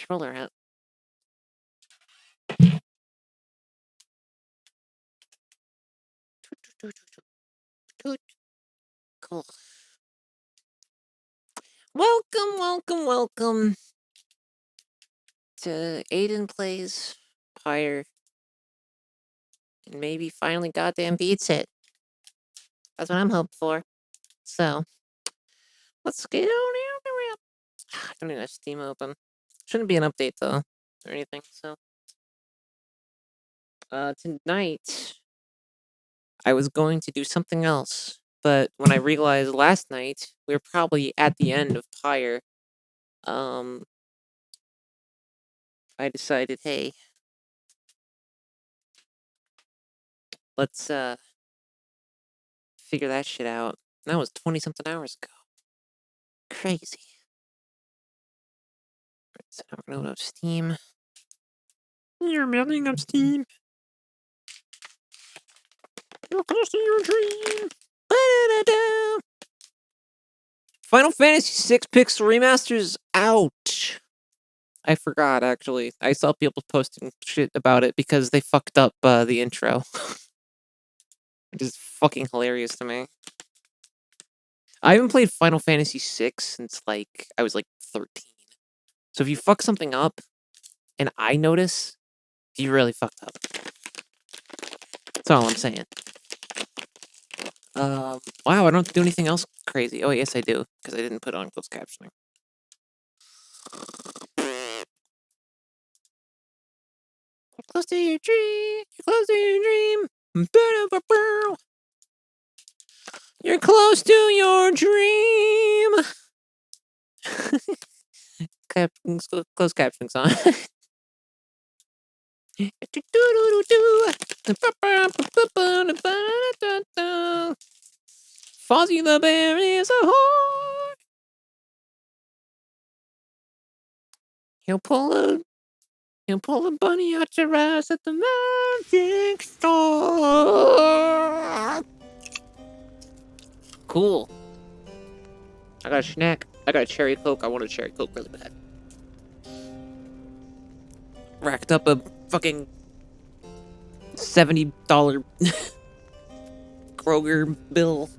controller at? Cool. Welcome to Aiden Plays PYRE. And maybe finally goddamn beats it. That's what I'm hoping for. So, let's get on out the ramp. I don't even have Steam open. Shouldn't be an update though, or anything, so. Tonight, I was going to do something else, but when I realized last night we were probably at the end of PYRE, I decided, hey, let's, figure that shit out. That was 20-something hours ago. Crazy. Right, so now we're gonna load up Steam. You're building up Steam. You're close to your dream. Ba-da-da-da. Final Fantasy VI Pixel Remaster's out. I forgot, actually. I saw people posting shit about it because they fucked up the intro. It is fucking hilarious to me. I haven't played Final Fantasy VI since, I was, 13. So if you fuck something up, and I notice, you really fucked up. That's all I'm saying. Wow, I don't have to do anything else crazy. Oh, yes, I do, because I didn't put on closed captioning. You're close to your dream. You're close to your dream. You're close to your dream. Closed captioning's on. Fozzie the bear is a whore. He'll pull a bunny out your ass at the magic store. Cool. I got a snack. I got a cherry Coke. I want a cherry Coke really bad. Racked up a fucking $70 Kroger bill.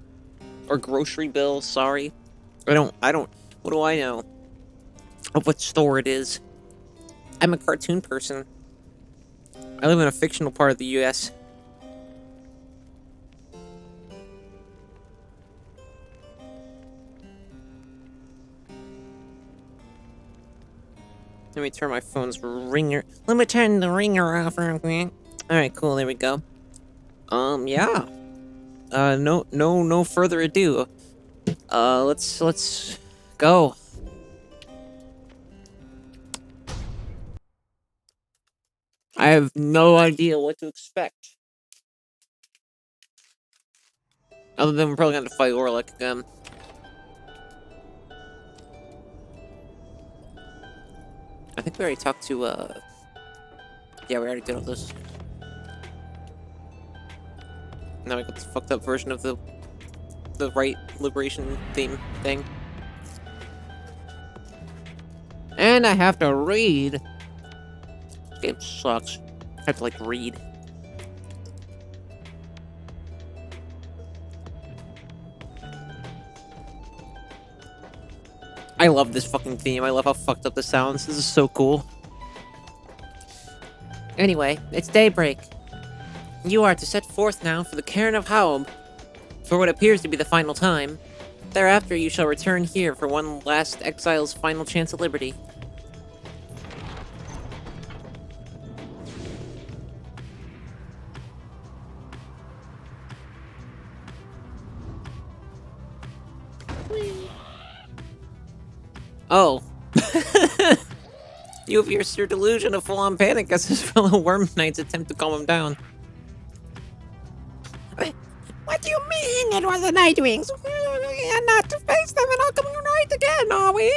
Or grocery bill, sorry. I don't, what do I know of what store it is? I'm a cartoon person. I live in a fictional part of the US. Let me turn my phone's ringer. Let me turn the ringer off real quick. Alright, cool, there we go. Yeah. No further ado. Let's go. I have no idea what to expect. Other than we're probably gonna have to fight Orlick again. I think we already talked to, yeah, we already did all this. Now we got this fucked up version of the right liberation theme thing. And I have to read. This game sucks. I have to, read. I love this fucking theme. I love how fucked up this sounds. This is so cool. Anyway, it's daybreak. You are to set forth now for the cairn of Haub, for what appears to be the final time. Thereafter you shall return here for one last exile's final chance at liberty. Oh. You have your delusion of full-on panic as his fellow worm knights attempt to calm him down. What do you mean it was the Nightwings? We are not to face them and I'll come right again, are we?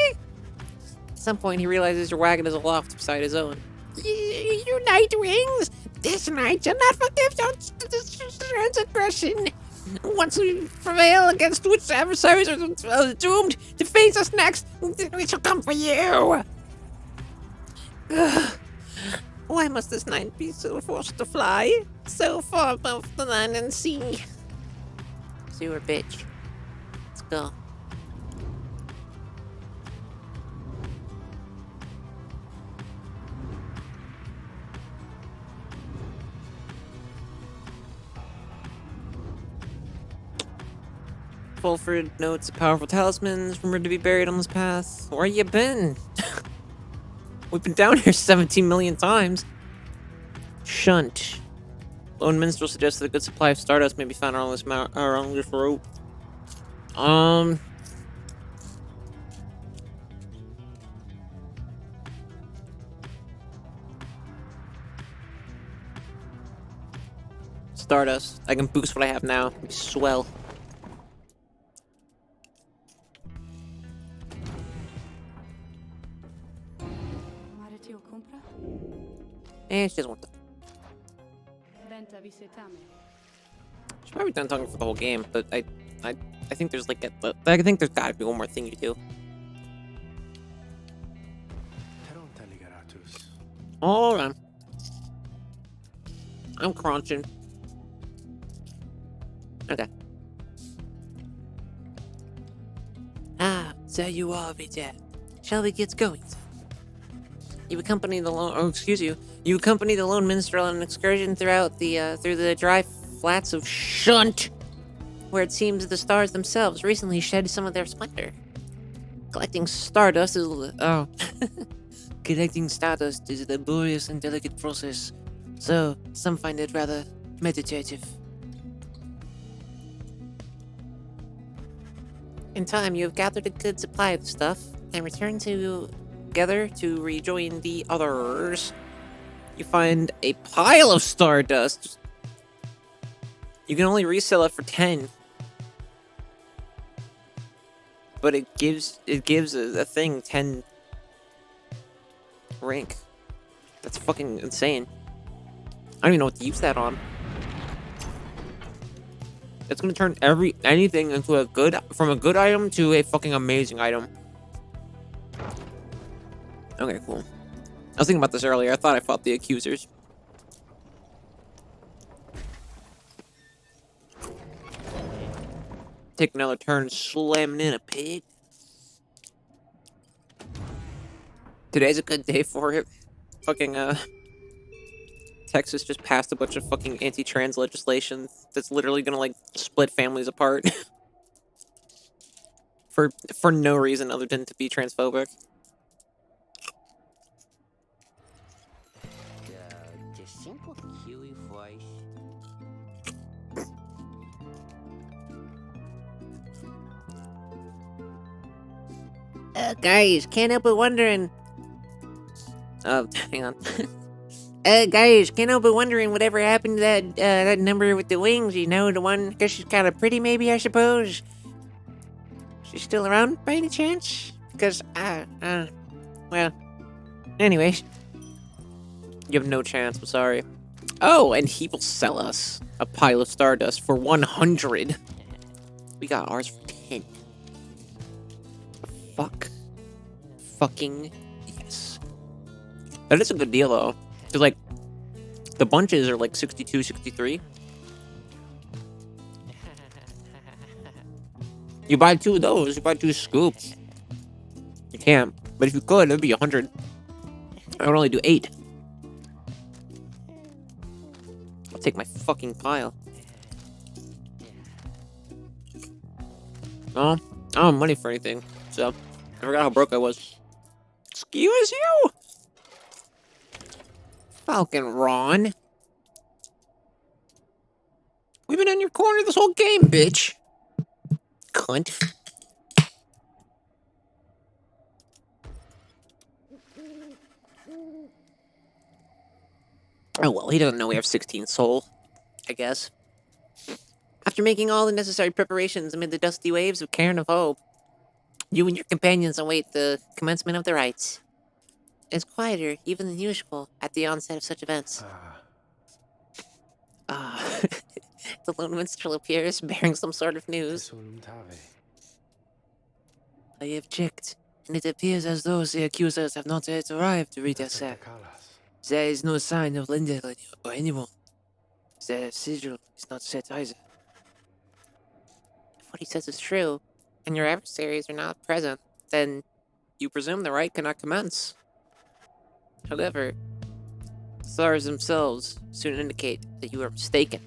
At some point he realizes your wagon is aloft beside his own. You Nightwings! This night shall not forgive your transgression. Once we prevail against which adversaries are doomed to face us next, we shall come for you. Ugh. Why must this knight be so forced to fly? So far above the land and sea. Sewer bitch. Let's go. Fulford notes a powerful talisman is rumored to be buried on this path. Where you been? We've been down here 17 million times. Shunt. Lone Minstrel suggests that a good supply of stardust may be found along this route. Stardust. I can boost what I have now. It'd be swell. Eh, she doesn't want that. She's probably done talking for the whole game, but I think there's like I think there's gotta be one more thing you do. Hold on. I'm crunching. Okay. Ah, so you are, Vita. Shall we get going? You accompany the lone minstrel on an excursion throughout the through the dry flats of Shunt, where it seems the stars themselves recently shed some of their splendor. Collecting stardust is collecting stardust is a laborious and delicate process, so some find it rather meditative. In time, you have gathered a good supply of stuff and return together to rejoin the others. You find a pile of stardust. You can only resell it for 10. But it gives a thing 10 rank. That's fucking insane. I don't even know what to use that on. It's gonna turn anything into from a good item to a fucking amazing item. Okay, cool. I was thinking about this earlier. I thought I fought the accusers. Take another turn slamming in a pig. Today's a good day for it. Fucking, Texas just passed a bunch of fucking anti-trans legislation that's literally gonna, like, split families apart. for no reason other than to be transphobic. The simple Kiwi voice. Guys, can't help but wondering... Oh, hang on. Guys, can't help but wondering whatever happened to that number with the wings, you know, the one, because she's kind of pretty, maybe, I suppose. She's still around, by any chance? Because, well, anyways. You have no chance, I'm sorry. Oh, and he will sell us a pile of stardust for 100. We got ours for 10. Fuck. Fucking yes. That is a good deal, though. Because, like, the bunches are, like, 62, 63. You buy 2 of those, you buy 2 scoops. You can't. But if you could, it'd be 100. I would only do 8. I'll take my fucking pile. Oh, I don't have money for anything, so I forgot how broke I was. Excuse you? Falcon Ron. We've been in your corner this whole game, bitch. Cunt. Oh well, he doesn't know we have 16 soul, I guess. After making all the necessary preparations amid the dusty waves of Cairn of Hope, you and your companions await the commencement of the rites. It's quieter, even than usual, at the onset of such events. The lone minstrel appears, bearing some sort of news. I have checked, and it appears as though the accusers have not yet arrived to read their cell. There is no sign of Linda or anyone. The sigil is not set either. If what he says is true, and your adversaries are not present, then you presume the right cannot commence. However, the stars themselves soon indicate that you are mistaken.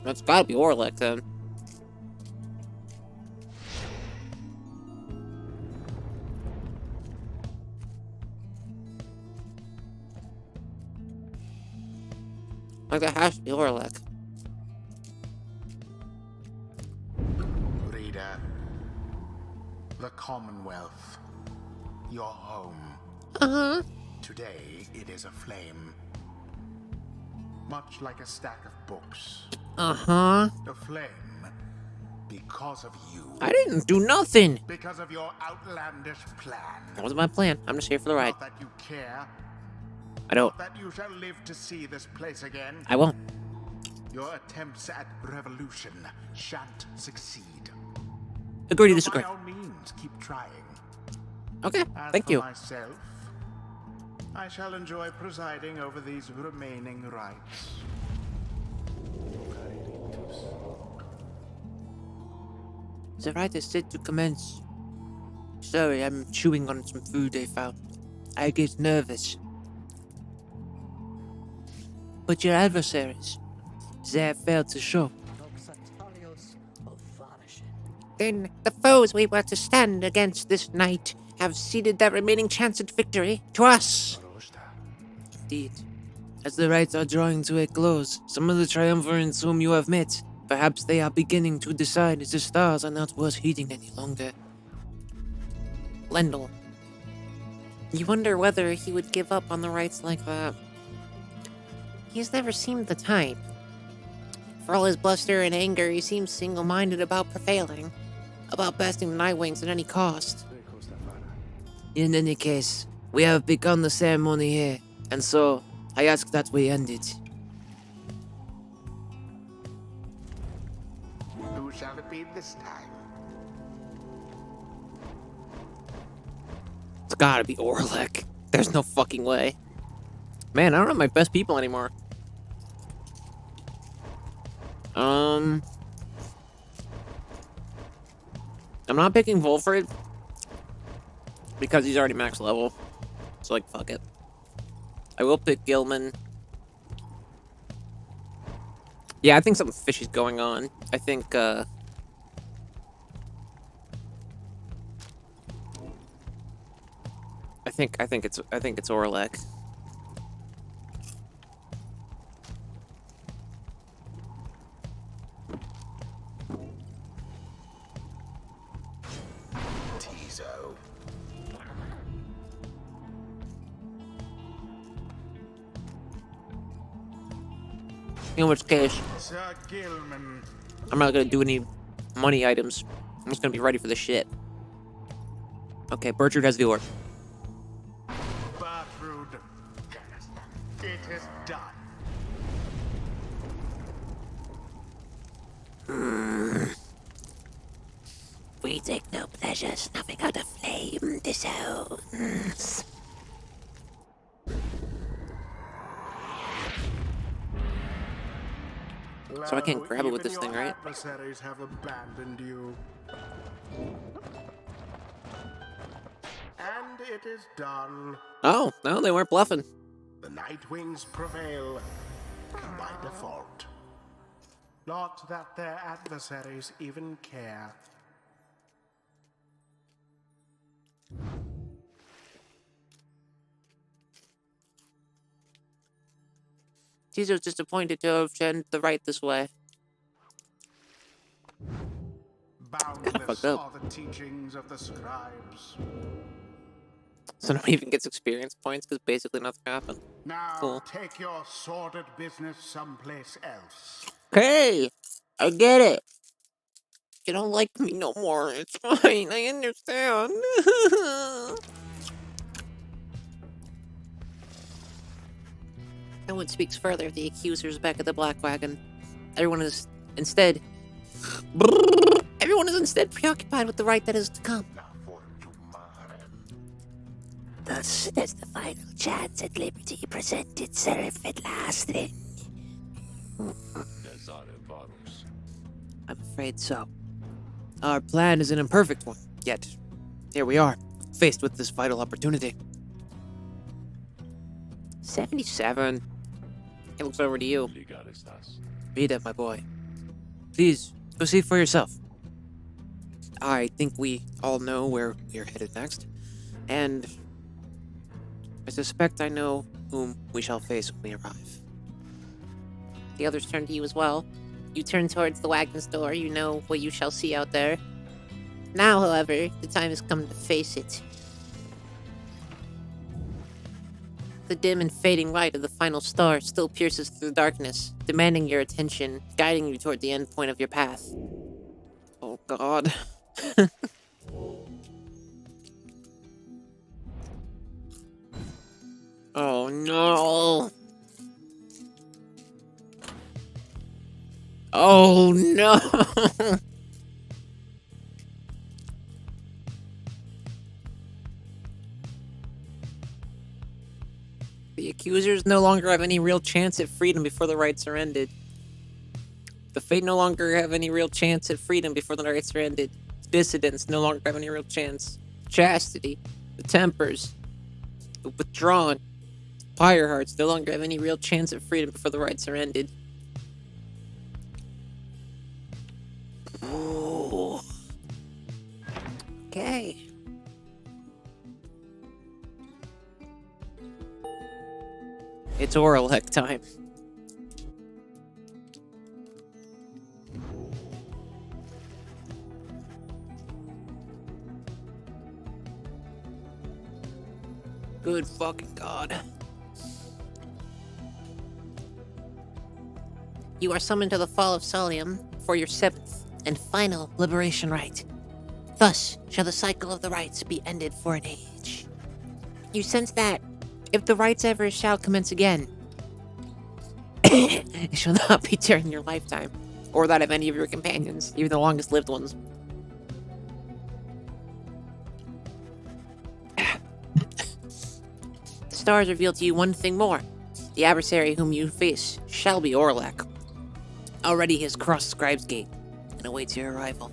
That's gotta be Orlek then. Like, that has to be Orlek. Reader, the Commonwealth, your home. Uh-huh. Today it is aflame. Much like a stack of books. Uh-huh. Aflame because of you. I didn't do nothing. Because of your outlandish plan. That wasn't my plan. I'm just here for the ride. Not that you care. I don't. Not that you shall live to see this place again. I won't. Your attempts at revolution shan't succeed. Agree to So disagree. by all means, keep trying. Okay, As thank for you. myself, I shall enjoy presiding over these remaining rites. The rite is set to commence. Sorry, I'm chewing on some food I found. I get nervous. But your adversaries, they have failed to show. Then the foes we were to stand against this night have ceded their remaining chance at victory to us. Indeed. As the rites are drawing to a close, some of the triumvirates whom you have met, perhaps they are beginning to decide the stars are not worth heeding any longer. Lendl. You wonder whether he would give up on the rites like that. He's never seemed the type. For all his bluster and anger, he seems single-minded about prevailing, about besting the Nightwings at any cost. In any case, we have begun the ceremony here, and so I ask that we end it. Who shall it be this time? It's gotta be Orlek. There's no fucking way. Man, I don't have my best people anymore. I'm not picking Volfred because he's already max level. So, like, fuck it. I will pick Gilman. Yeah, I think something fishy's going on. I think it's Orlek. Tizo. In which case, Sir Gilman. I'm not gonna do any money items. I'm just gonna be ready for the shit. Okay, Bertrude has the orb. Bertrude. It is done. We take no pleasure snuffing out a flame disowns. So I can't Lo, grab it with even this thing, your right? Adversaries have abandoned you. And it is done. Oh, no, they weren't bluffing. The Nightwings prevail by default. Not that their adversaries even care. Tizo's disappointed to have sent the right this way. Boundless fucked up. are the teachings of the scribes. So no one even gets experience points because basically nothing happened. Now Cool. take your sordid business someplace else. Okay, I get it. You don't like me no more. It's fine. I understand. No one speaks further of the accusers back at the Black Wagon. Everyone is instead preoccupied with the right that is to come. Thus does the final chance at liberty present itself at last, then. I'm afraid so. Our plan is an imperfect one, yet here we are, faced with this vital opportunity. 77. He looks over to you. Vida, my boy. Please, go see for yourself. I think we all know where we're headed next, and I suspect I know whom we shall face when we arrive. The others turn to you as well. You turn towards the wagon's door. You know what you shall see out there. Now, however, the time has come to face it. The dim and fading light of the final star still pierces through the darkness, demanding your attention, guiding you toward the end point of your path. Oh, God. Oh, no. Oh, no. The accusers no longer have any real chance at freedom before the rites are ended. The Fate no longer have any real chance at freedom before the rites are ended. Dissidents no longer have any real chance. Chastity, the Tempers, the Withdrawn, Pyre Hearts no longer have any real chance at freedom before the rites are ended. Ooh. Okay. It's oral heck time. Good fucking God. You are summoned to the Fall of Solium for your 7th and final liberation rite. Thus shall the cycle of the rites be ended for an age. You sense that, if the rites ever shall commence again, it shall not be during your lifetime, or that of any of your companions, even the longest-lived ones. The stars reveal to you one thing more. The adversary whom you face shall be Orlak. Already he has crossed Scribe's Gate, and awaits your arrival.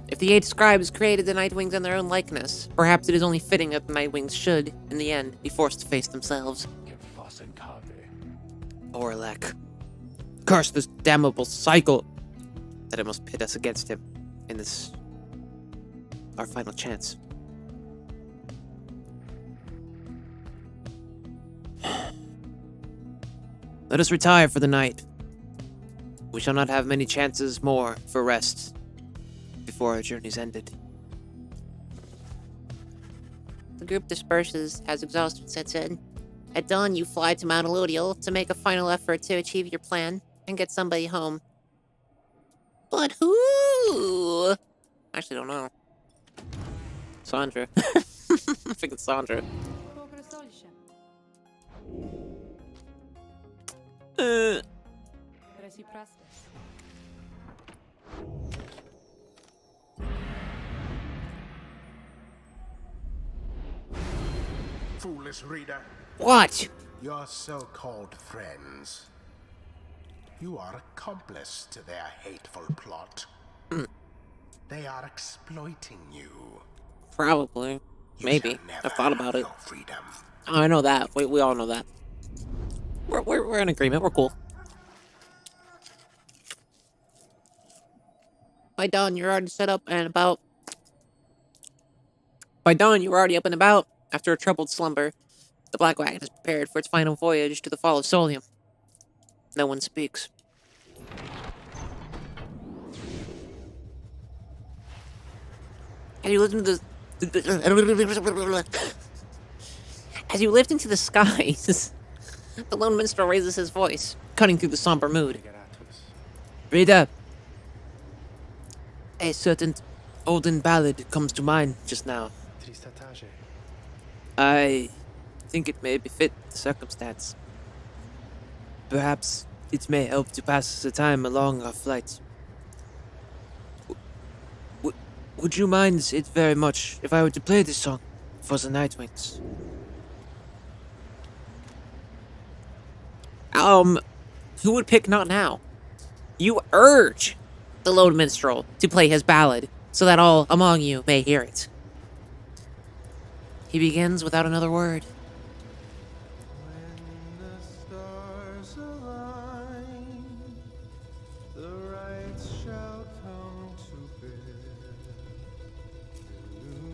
If the 8 scribes created the Nightwings in their own likeness, perhaps it is only fitting that the Nightwings should, in the end, be forced to face themselves. Orlak. Curse this damnable cycle that it must pit us against him in this, our final chance. Let us retire for the night. We shall not have many chances more for rest before our journey's ended. The group disperses as exhaustion sets in. At dawn, you fly to Mount Elodial to make a final effort to achieve your plan and get somebody home. But who? I actually don't know. Sandra. I think it's Sandra. Foolish reader. What? Your so-called friends. You are accomplice to their hateful plot. They are exploiting you. Probably. Maybe. You shall never I've thought about have it. your freedom. I know that. We all know that. We're in agreement. We're cool. By dawn, you're already set up and about. By dawn, you were already up and about. After a troubled slumber, the Black Wagon is prepared for its final voyage to the Fall of Solium. No one speaks. As you lift into as you lift into the skies, the lone minstrel raises his voice, cutting through the somber mood. Read up. A certain olden ballad comes to mind just now. I think it may befit the circumstance. Perhaps it may help to pass the time along our flight. Would you mind it very much if I were to play this song for the Nightwings? Who would pick Not Now? You urge the lone minstrel to play his ballad so that all among you may hear it. He begins without another word. When the stars align, the right shall come to bear.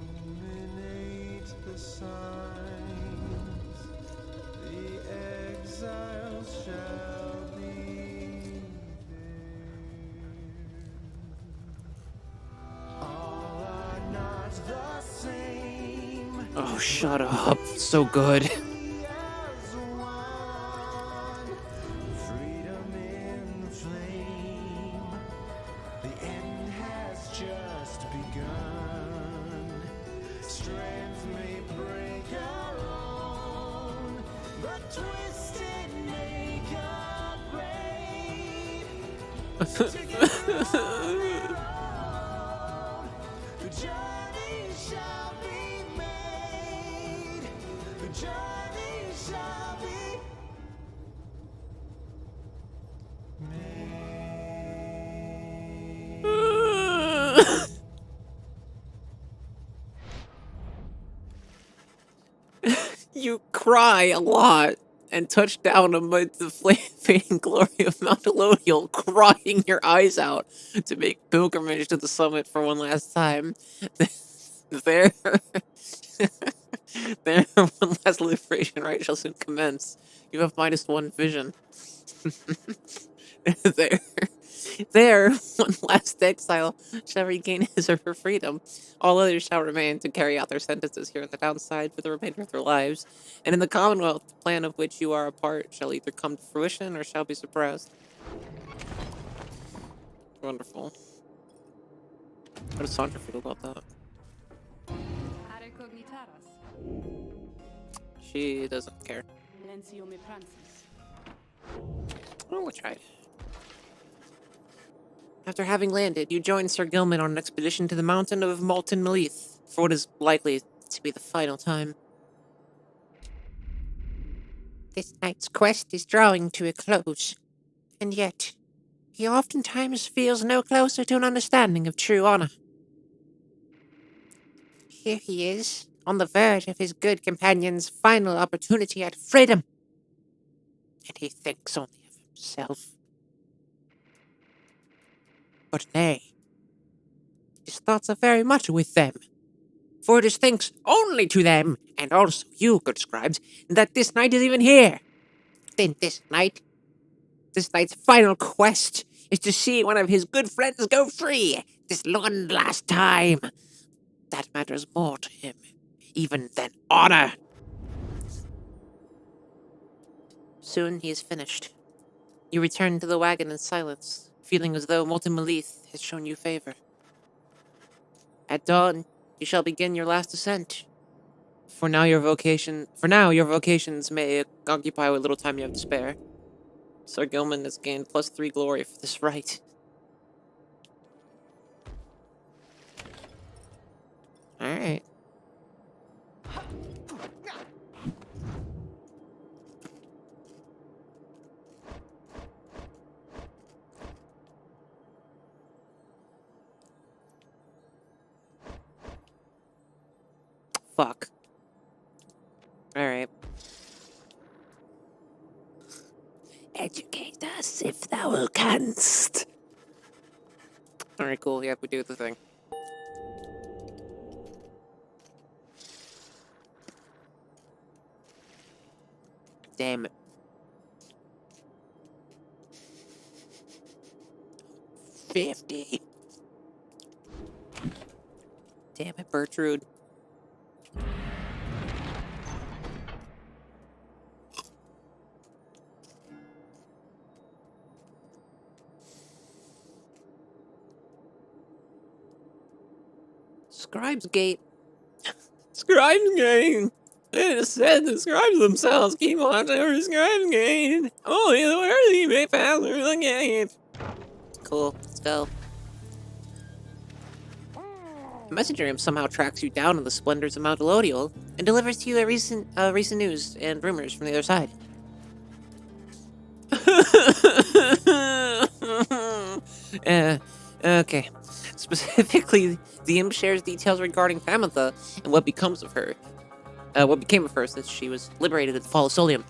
Illuminate the signs, the exiles shall be there. All are not the same. Oh, shut up. So good. As one, freedom in flame. The end has just begun. Strength may break alone, but twisted make upgrade. Together on their own, the journey shall be made. The journey shall be You cry a lot and touch down amid the fading glory of Mount Elodial, crying your eyes out to make pilgrimage to the summit for one last time. There, there, one last liberation rite shall soon commence. You have -1 vision. There, there, one last exile shall regain his or her freedom. All others shall remain to carry out their sentences here at the downside for the remainder of their lives. And in the Commonwealth, the plan of which you are a part shall either come to fruition or shall be suppressed. Wonderful. How does Sandra feel about that? Are cognitaras, She doesn't care. lentio me pransis. Oh, we tried. After having landed, you join Sir Gilman on an expedition to the mountain of Molten Melith for what is likely to be the final time. This night's quest is drawing to a close, and yet he oftentimes feels no closer to an understanding of true honor. Here he is, on the verge of his good companion's final opportunity at freedom, and he thinks only of himself. But nay, his thoughts are very much with them, for it is thanks only to them, and also you, good scribes, that this knight is even here. Then this night's final quest is to see one of his good friends go free, this one last time. That matters more to him, even than honor. Soon he is finished. You return to the wagon in silence, feeling as though Molten Melith has shown you favor. At dawn, you shall begin your last ascent. For now, your vocations may occupy what little time you have to spare. Sir Gilman has gained +3 glory for this rite. Alright. Fuck. Alright. Educate us if thou canst. Alright, cool. Yeah, we do the thing. Damn it. $50. Damn it, Bertrude. Scribe's Gate. Scribe's Gate! They just said describe themselves. Keep on describing it. Only the worthy may pass through the gate. Cool. Let's go. The messenger somehow tracks you down in the splendors of Mount Elodial and delivers to you recent news and rumors from the other side. Okay. Specifically, the imp shares details regarding Famitha and what becomes of her. What became of her since she was liberated at the fall of Solium.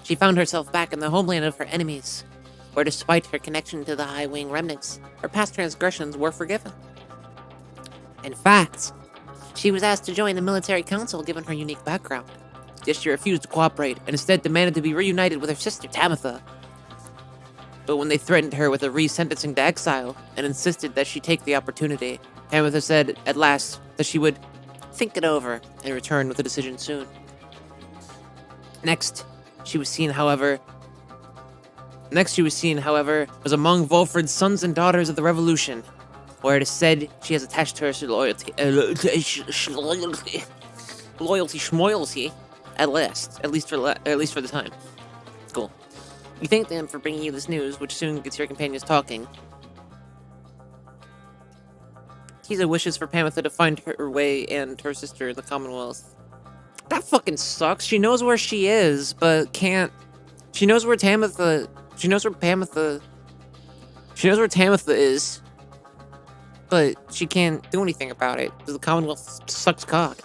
She found herself back in the homeland of her enemies, where despite her connection to the High Wing remnants, her past transgressions were forgiven. In fact, she was asked to join the military council given her unique background. Yet she refused to cooperate and instead demanded to be reunited with her sister Tamitha. But when they threatened her with a re-sentencing to exile and insisted that she take the opportunity, Tamitha said at last that she would think it over and return with a decision soon. Next, she was seen, however, was among Volfred's sons and daughters of the Revolution, where it is said she has attached her loyalty, schmoyalty, at least for the time. Cool. You thank them for bringing you this news, which soon gets your companions talking. Tiza wishes for Pamitha to find her way and her sister in the Commonwealth. That fucking sucks. She knows where she is, but can't. She knows where Tamitha. She knows where Pamitha. She knows where Tamitha is, but she can't do anything about it because the Commonwealth sucks cock.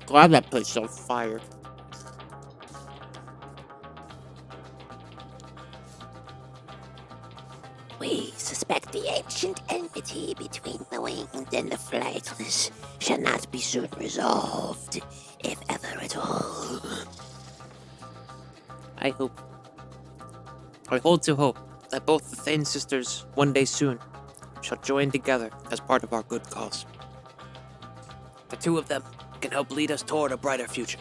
Glad that place on fire. We suspect the ancient enmity between the winged and the flightless shall not be soon resolved, if ever at all. I hold to hope that both the Thane sisters, one day soon, shall join together as part of our good cause. The two of them can help lead us toward a brighter future.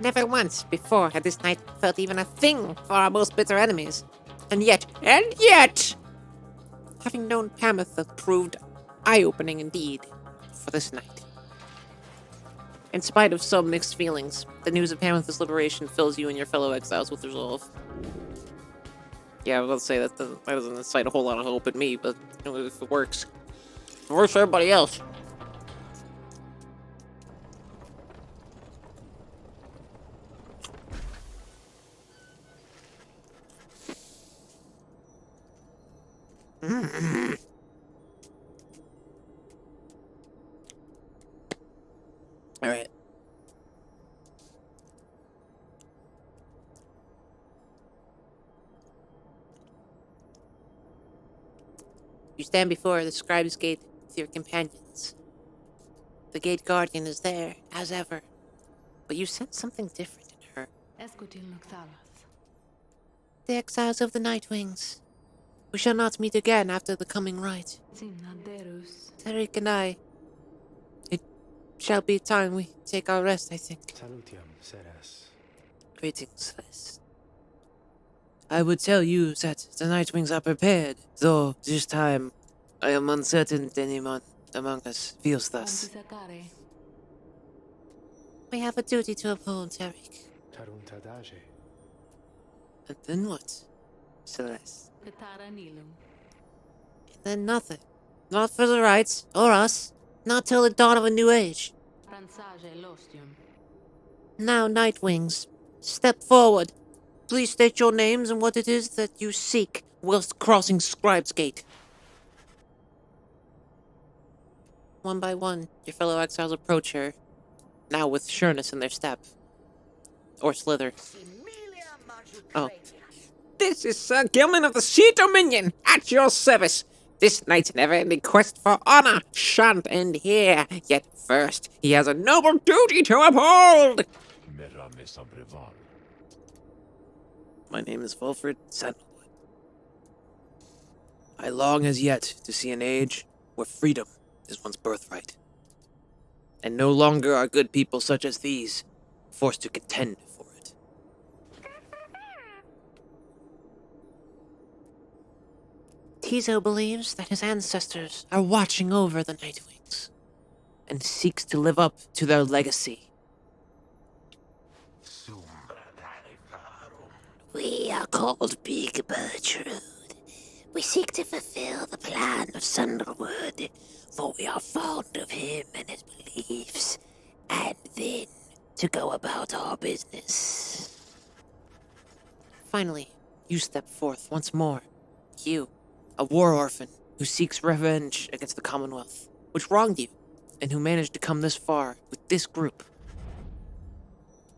Never once before had this night felt even a thing for our most bitter enemies. And yet, having known Pamitha proved eye-opening indeed for this night. In spite of some mixed feelings, the news of Pamitha's liberation fills you and your fellow exiles with resolve. Yeah, I was about to say that doesn't incite a whole lot of hope in me, but you know, if it works. It works for everybody else. All right. You stand before the Scribe's Gate with your companions. The Gate Guardian is there, as ever, but you sense something different in her. Escutil Noctalas. The exiles of the Nightwings. We shall not meet again after the coming rite. Simnaderus. Tariq and I. It shall be time we take our rest, I think. Salutiam, Ceres. Greetings, Celeste. I would tell you that the Nightwings are prepared, though this time I am uncertain that anyone among us feels thus. Antisacare. We have a duty to uphold, Tariq. Taruntadaje. And then what, Celeste? Petara Nilum. Then nothing. Not for the rights, or us. Not till the dawn of a new age. Transage Lostium. Now, Nightwings, step forward. Please state your names and what it is that you seek whilst crossing Scribe's Gate. One by one, your fellow exiles approach her, now with sureness in their step. Or slither. Oh. This is Sir Gilman of the Sea Dominion, at your service. This knight's never-ending quest for honor shan't end here. Yet first, he has a noble duty to uphold. My name is Volfred Sandalwood. I long as yet to see an age where freedom is one's birthright, and no longer are good people such as these forced to contend for it. Tizo believes that his ancestors are watching over the Nightwings, and seeks to live up to their legacy. We are called Big Bertrude. We seek to fulfill the plan of Sandalwood, for we are fond of him and his beliefs, and then to go about our business. Finally, you step forth once more. You, a war orphan who seeks revenge against the Commonwealth, which wronged you, and who managed to come this far with this group.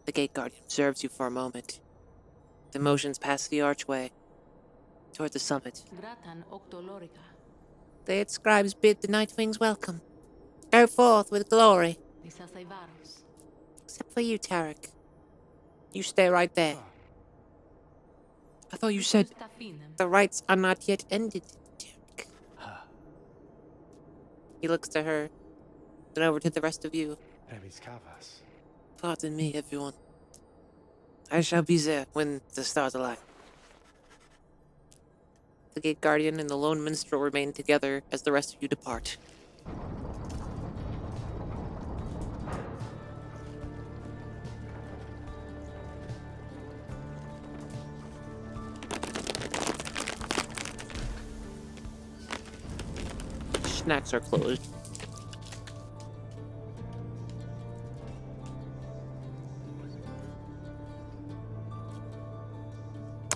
The Gate Guardian observes you for a moment. The motions past the archway, toward the summit. Gratan octolorica. The scribes bid the Nightwings welcome. Go forth with glory. Disasaivaros. Except for you, Tarek. You stay right there. I thought you said... Stafinem. The rites are not yet ended, Tarek. He looks to her, then over to the rest of you. Remis cavas. Pardon me, everyone. I shall be there when the stars align. The Gate Guardian and the Lone Minstrel remain together as the rest of you depart. Snacks are closed.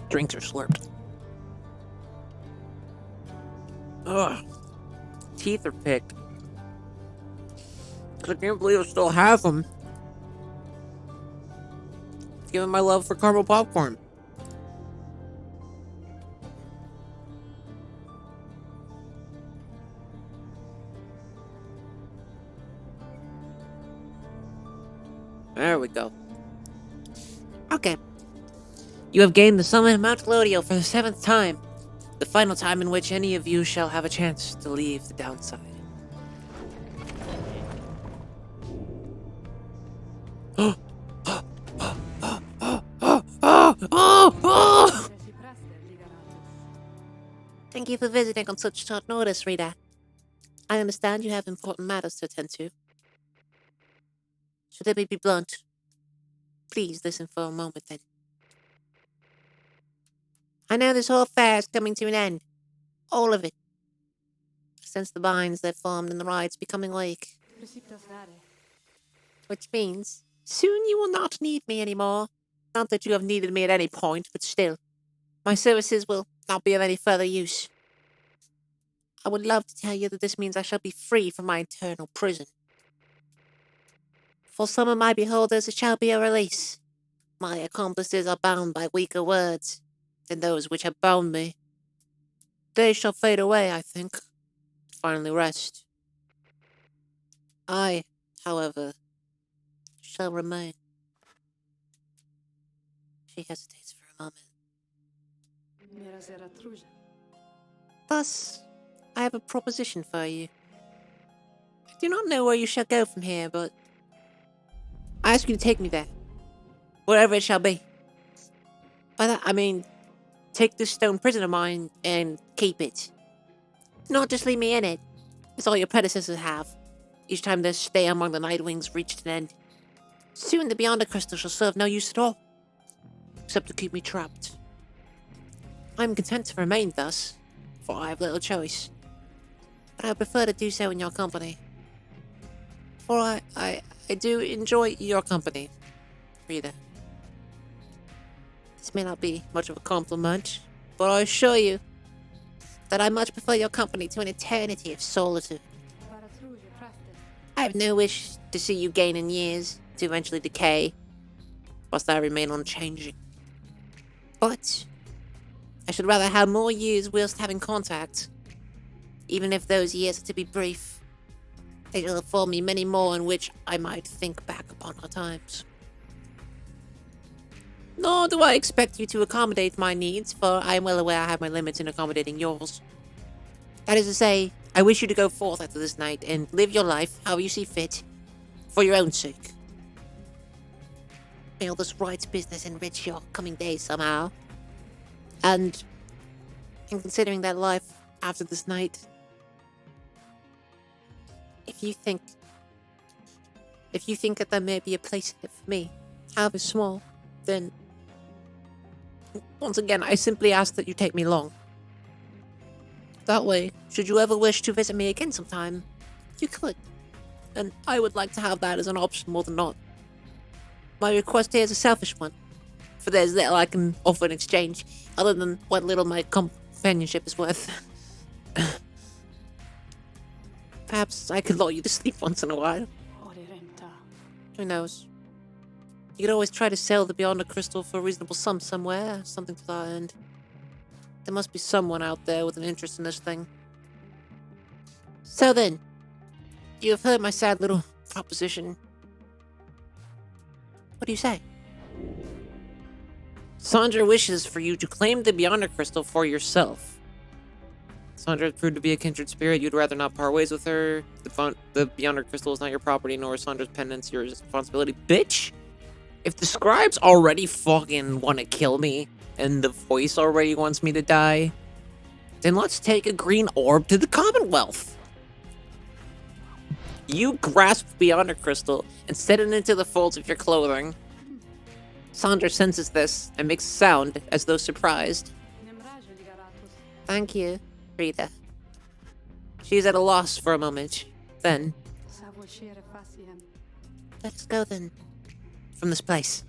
Drinks are slurped. Ugh. Teeth are picked. I can't believe I still have them. Given my love for caramel popcorn. There we go. Okay. You have gained the summit of Mount Lodiel for the 7th time. The final time in which any of you shall have a chance to leave the downside. Thank you for visiting on such short notice, Rita. I understand you have important matters to attend to. So let me be blunt. Please listen for a moment then. I know this whole affair is coming to an end. All of it. Since the binds that formed in the rites becoming weak. Which means, soon you will not need me anymore. Not that you have needed me at any point, but still. My services will not be of any further use. I would love to tell you that this means I shall be free from my eternal prison. For some of my beholders it shall be a release. My accomplices are bound by weaker words than those which have bound me. They shall fade away, I think. Finally rest. I, however, shall remain. She hesitates for a moment. Thus, I have a proposition for you. I do not know where you shall go from here, but I ask you to take me there. Wherever it shall be. By that, I mean, take this stone prison of mine and keep it. Not just leave me in it, as all your predecessors have, each time their stay among the Nightwings reached an end. Soon the Beyonder Crystal shall serve no use at all, except to keep me trapped. I am content to remain thus, for I have little choice. But I would prefer to do so in your company. For I do enjoy your company, Rita. This may not be much of a compliment, but I assure you that I much prefer your company to an eternity of solitude. I have no wish to see you gain in years, to eventually decay, whilst I remain unchanging. But I should rather have more years whilst having contact. Even if those years are to be brief, they shall afford me many more in which I might think back upon our times. Nor do I expect you to accommodate my needs, for I am well aware I have my limits in accommodating yours. That is to say, I wish you to go forth after this night and live your life however you see fit, for your own sake. May all this rights business enrich your coming days somehow. And in considering that life after this night, if you think If you think that there may be a place in it for me, however small, then once again, I simply ask that you take me along. That way, should you ever wish to visit me again sometime, you could. And I would like to have that as an option more than not. My request here is a selfish one, for there's little I can offer in exchange, other than what little my companionship is worth. Perhaps I could lull you to sleep once in a while. Who knows? You could always try to sell the Beyond the Crystal for a reasonable sum somewhere, something to that end. There must be someone out there with an interest in this thing. So then, you have heard my sad little proposition. What do you say? Sandra wishes for you to claim the Beyond the Crystal for yourself. Sandra proved to be a kindred spirit. You'd rather not part ways with her. The Beyond the Crystal is not your property, nor is Sandra's pendants your responsibility. Bitch! If the scribes already fucking want to kill me, and the voice already wants me to die, then let's take a green orb to the Commonwealth. You grasp Beyond the Crystal and set it into the folds of your clothing. Sandra senses this and makes a sound as though surprised. Thank you, Rita. She's at a loss for a moment. Then, let's go then. From this place.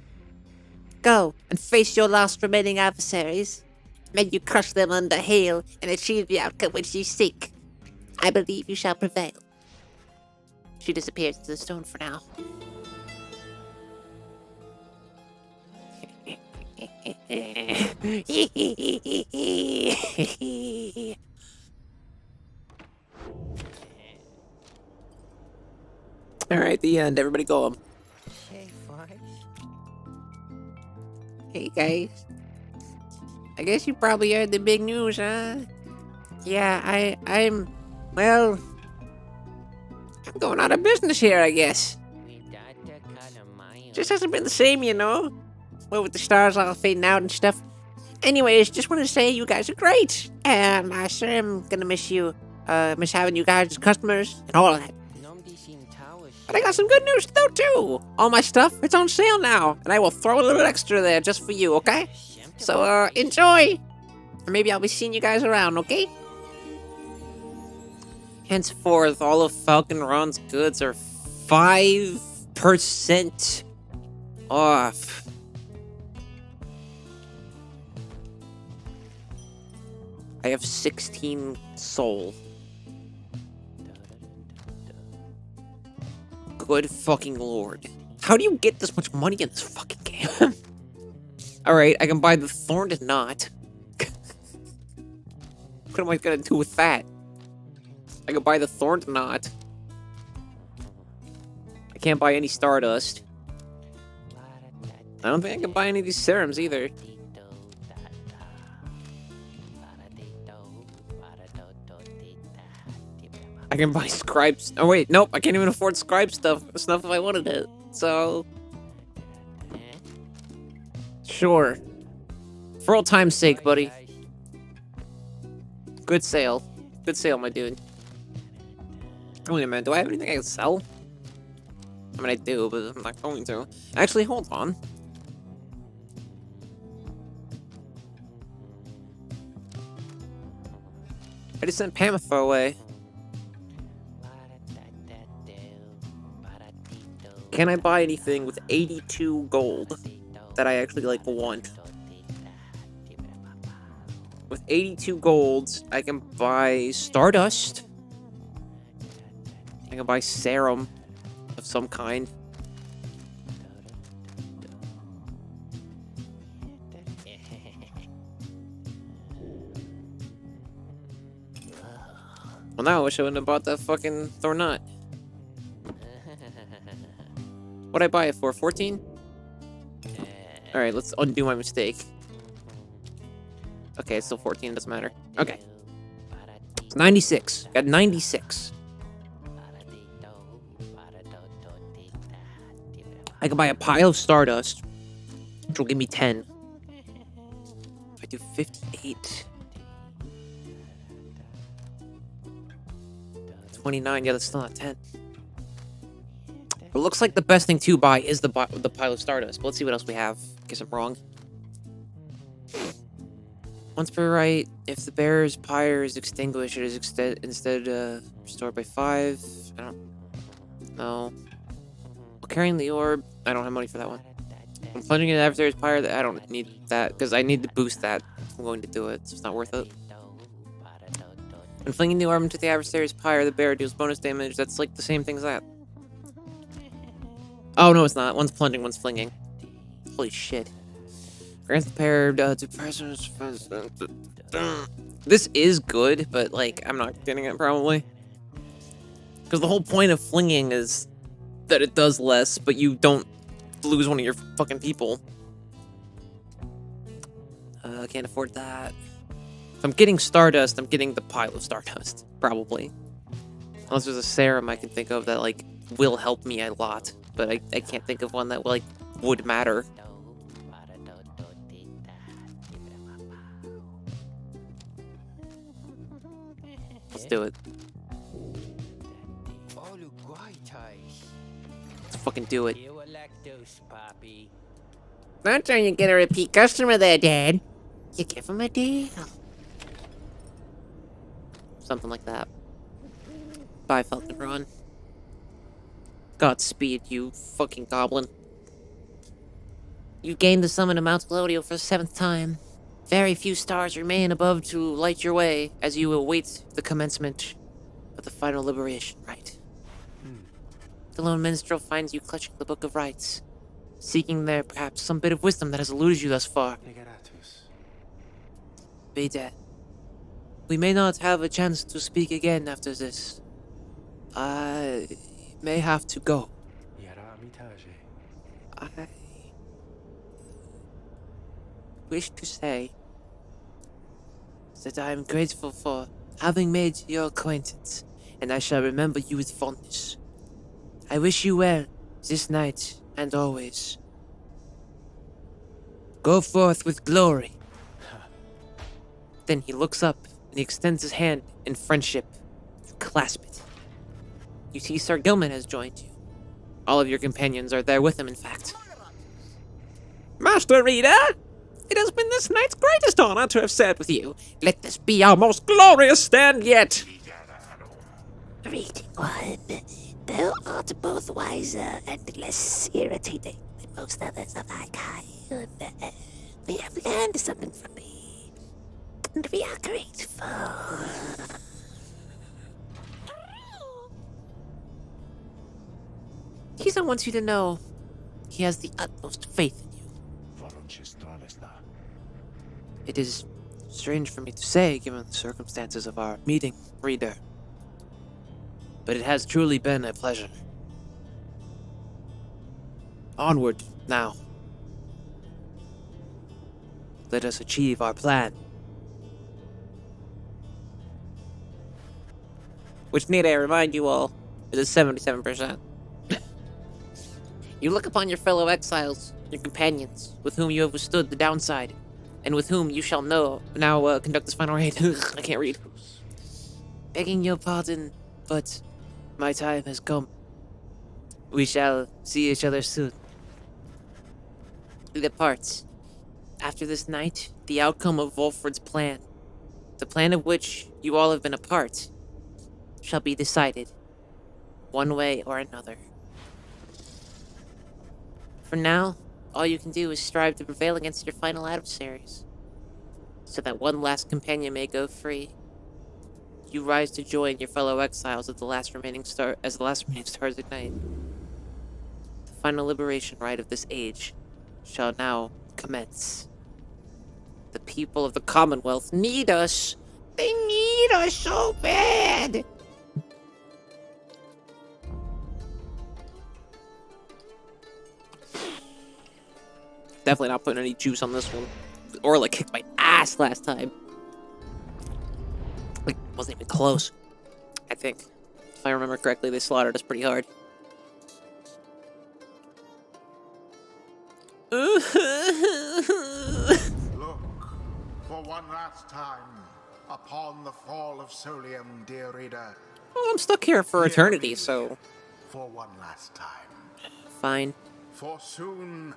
Go and face your last remaining adversaries. May you crush them under heel and achieve the outcome which you seek. I believe you shall prevail. She disappears into the stone for now. Alright, the end. Everybody go home. Hey guys. I guess you probably heard the big news, huh? Yeah, I'm going out of business here, I guess. Just hasn't been the same, you know? Well, with the stars all fading out and stuff. Anyways, just want to say you guys are great. And I sure am gonna miss you. Miss having you guys as customers and all of that. But I got some good news though too. All my stuff, it's on sale now. And I will throw a little extra there just for you, okay? So, enjoy. Or maybe I'll be seeing you guys around, okay? Henceforth, all of Falcon Ron's goods are 5% off. I have 16 soul. Good fucking lord. How do you get this much money in this fucking game? Alright, I can buy the Thorned Knot. What am I gonna do with that? I can buy the Thorned Knot. I can't buy any Stardust. I don't think I can buy any of these serums either. I can buy Scribes. Oh wait, nope, I can't even afford Scribe stuff if I wanted it. So, sure. For old time's sake, buddy. Good sale. Good sale, my dude. Wait a minute, do I have anything I can sell? I mean, I do, but I'm not going to. Actually, hold on. I just sent Pamatha away. Can I buy anything with 82 gold that I actually, like, want? With 82 gold, I can buy Stardust. I can buy serum of some kind. Well, now I wish I wouldn't have bought that fucking Thornut. What'd I buy it for? 14? Alright, let's undo my mistake. Okay, it's still 14, doesn't matter. Okay. It's 96. Got 96. I can buy a pile of Stardust, which will give me 10. If I do 58... 29, yeah, that's still not 10. It looks like the best thing to buy is the pile of Stardust. But let's see what else we have. Guess I'm wrong. Once per right, if the bearer's pyre is extinguished, it is instead restored by 5. I don't know. Carrying the orb, I don't have money for that one. I'm plunging in the adversary's pyre, I don't need that, because I need to boost that. I'm going to do it, so it's not worth it. When flinging the orb into the adversary's pyre, the bearer deals bonus damage. That's like the same thing as that. Oh, no, it's not. One's plunging, one's flinging. Holy shit. Grants the pair to presence. This is good, but, like, I'm not getting it, probably. Because the whole point of flinging is that it does less, but you don't lose one of your fucking people. I can't afford that. If I'm getting Stardust, I'm getting the pile of Stardust, probably. Unless there's a serum I can think of that, like, will help me a lot. But I can't think of one that, like, would matter. Let's do it. Let's fucking do it. Not trying to get a repeat customer there, Dad. You give him a deal. Something like that. Bye, Falcon Ron. Godspeed, you fucking goblin. You've gained the summon of Mount Elodial for the 7th time. Very few stars remain above to light your way As you await the commencement of the final liberation rite. The lone minstrel finds you clutching the Book of Rites. Seeking there, perhaps, some bit of wisdom that has eluded you thus far. Be dead. We may not have a chance to speak again after this. I may have to go. I wish to say that I am grateful for having made your acquaintance, and I shall remember you with fondness. I wish you well this night and always. Go forth with glory. Then he looks up and he extends his hand in friendship. You clasp it. You see Sir Gilman has joined you. All of your companions are there with him, in fact. Master Reader, it has been this night's greatest honor to have sat with you. Let this be our most glorious stand yet. Reading one, thou art both wiser and less irritating than most others of thy kind. We have learned something from thee, and we are grateful. He wants you to know he has the utmost faith in you. It is strange for me to say, given the circumstances of our meeting, Reader. But it has truly been a pleasure. Onward, now. Let us achieve our plan. Which, need I remind you all, is 77%. You look upon your fellow exiles, your companions, with whom you have withstood the downside, and with whom you shall now conduct this final raid. I can't read. Begging your pardon, but my time has come. We shall see each other soon. We depart. After this night, the outcome of Wolfred's plan, the plan of which you all have been a part, shall be decided, one way or another. For now, all you can do is strive to prevail against your final adversaries, so that one last companion may go free. You rise to join your fellow exiles as the last remaining stars ignite. The final liberation rite of this age shall now commence. The people of the Commonwealth need us. They need us so bad. Definitely not putting any juice on this one. Orla kicked my ass last time. Like, wasn't even close. I think. If I remember correctly, they slaughtered us pretty hard. Look, for one last time, upon the fall of Solium, dear reader. Well, I'm stuck here for Hear eternity, me so... For one last time. Fine. For soon,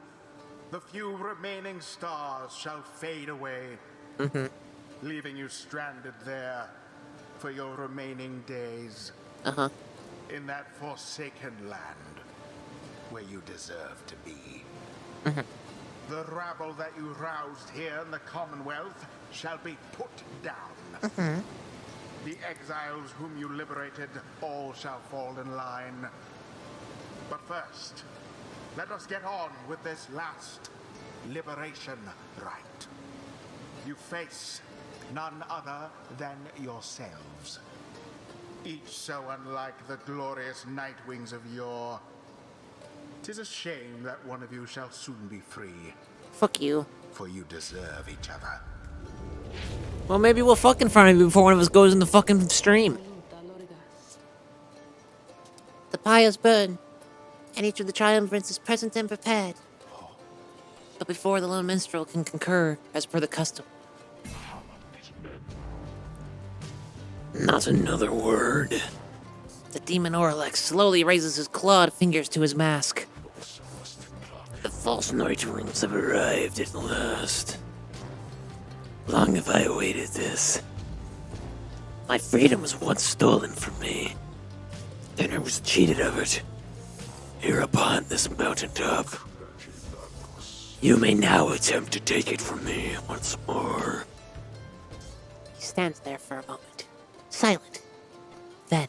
the few remaining stars shall fade away, leaving you stranded there for your remaining days Uh-huh. in that forsaken land where you deserve to be. The rabble that you roused here in the Commonwealth shall be put down. The exiles whom you liberated all shall fall in line. But first, let us get on with this last liberation rite. You face none other than yourselves. Each so unlike the glorious Nightwings of yore. 'Tis a shame that one of you shall soon be free, Fuck you. for you deserve each other. Well, maybe we'll fucking find it before one of us goes in the fucking stream. The pyres burn, and each of the triumvirate is present and prepared. But before the lone minstrel can concur, as per the custom. Not another word. The demon Orlex slowly raises his clawed fingers to his mask. The false Nightwings have arrived at last. Long have I awaited this. My freedom was once stolen from me. Then I was cheated of it. Here upon this mountaintop. You may now attempt to take it from me once more. He stands there for a moment, silent. Then,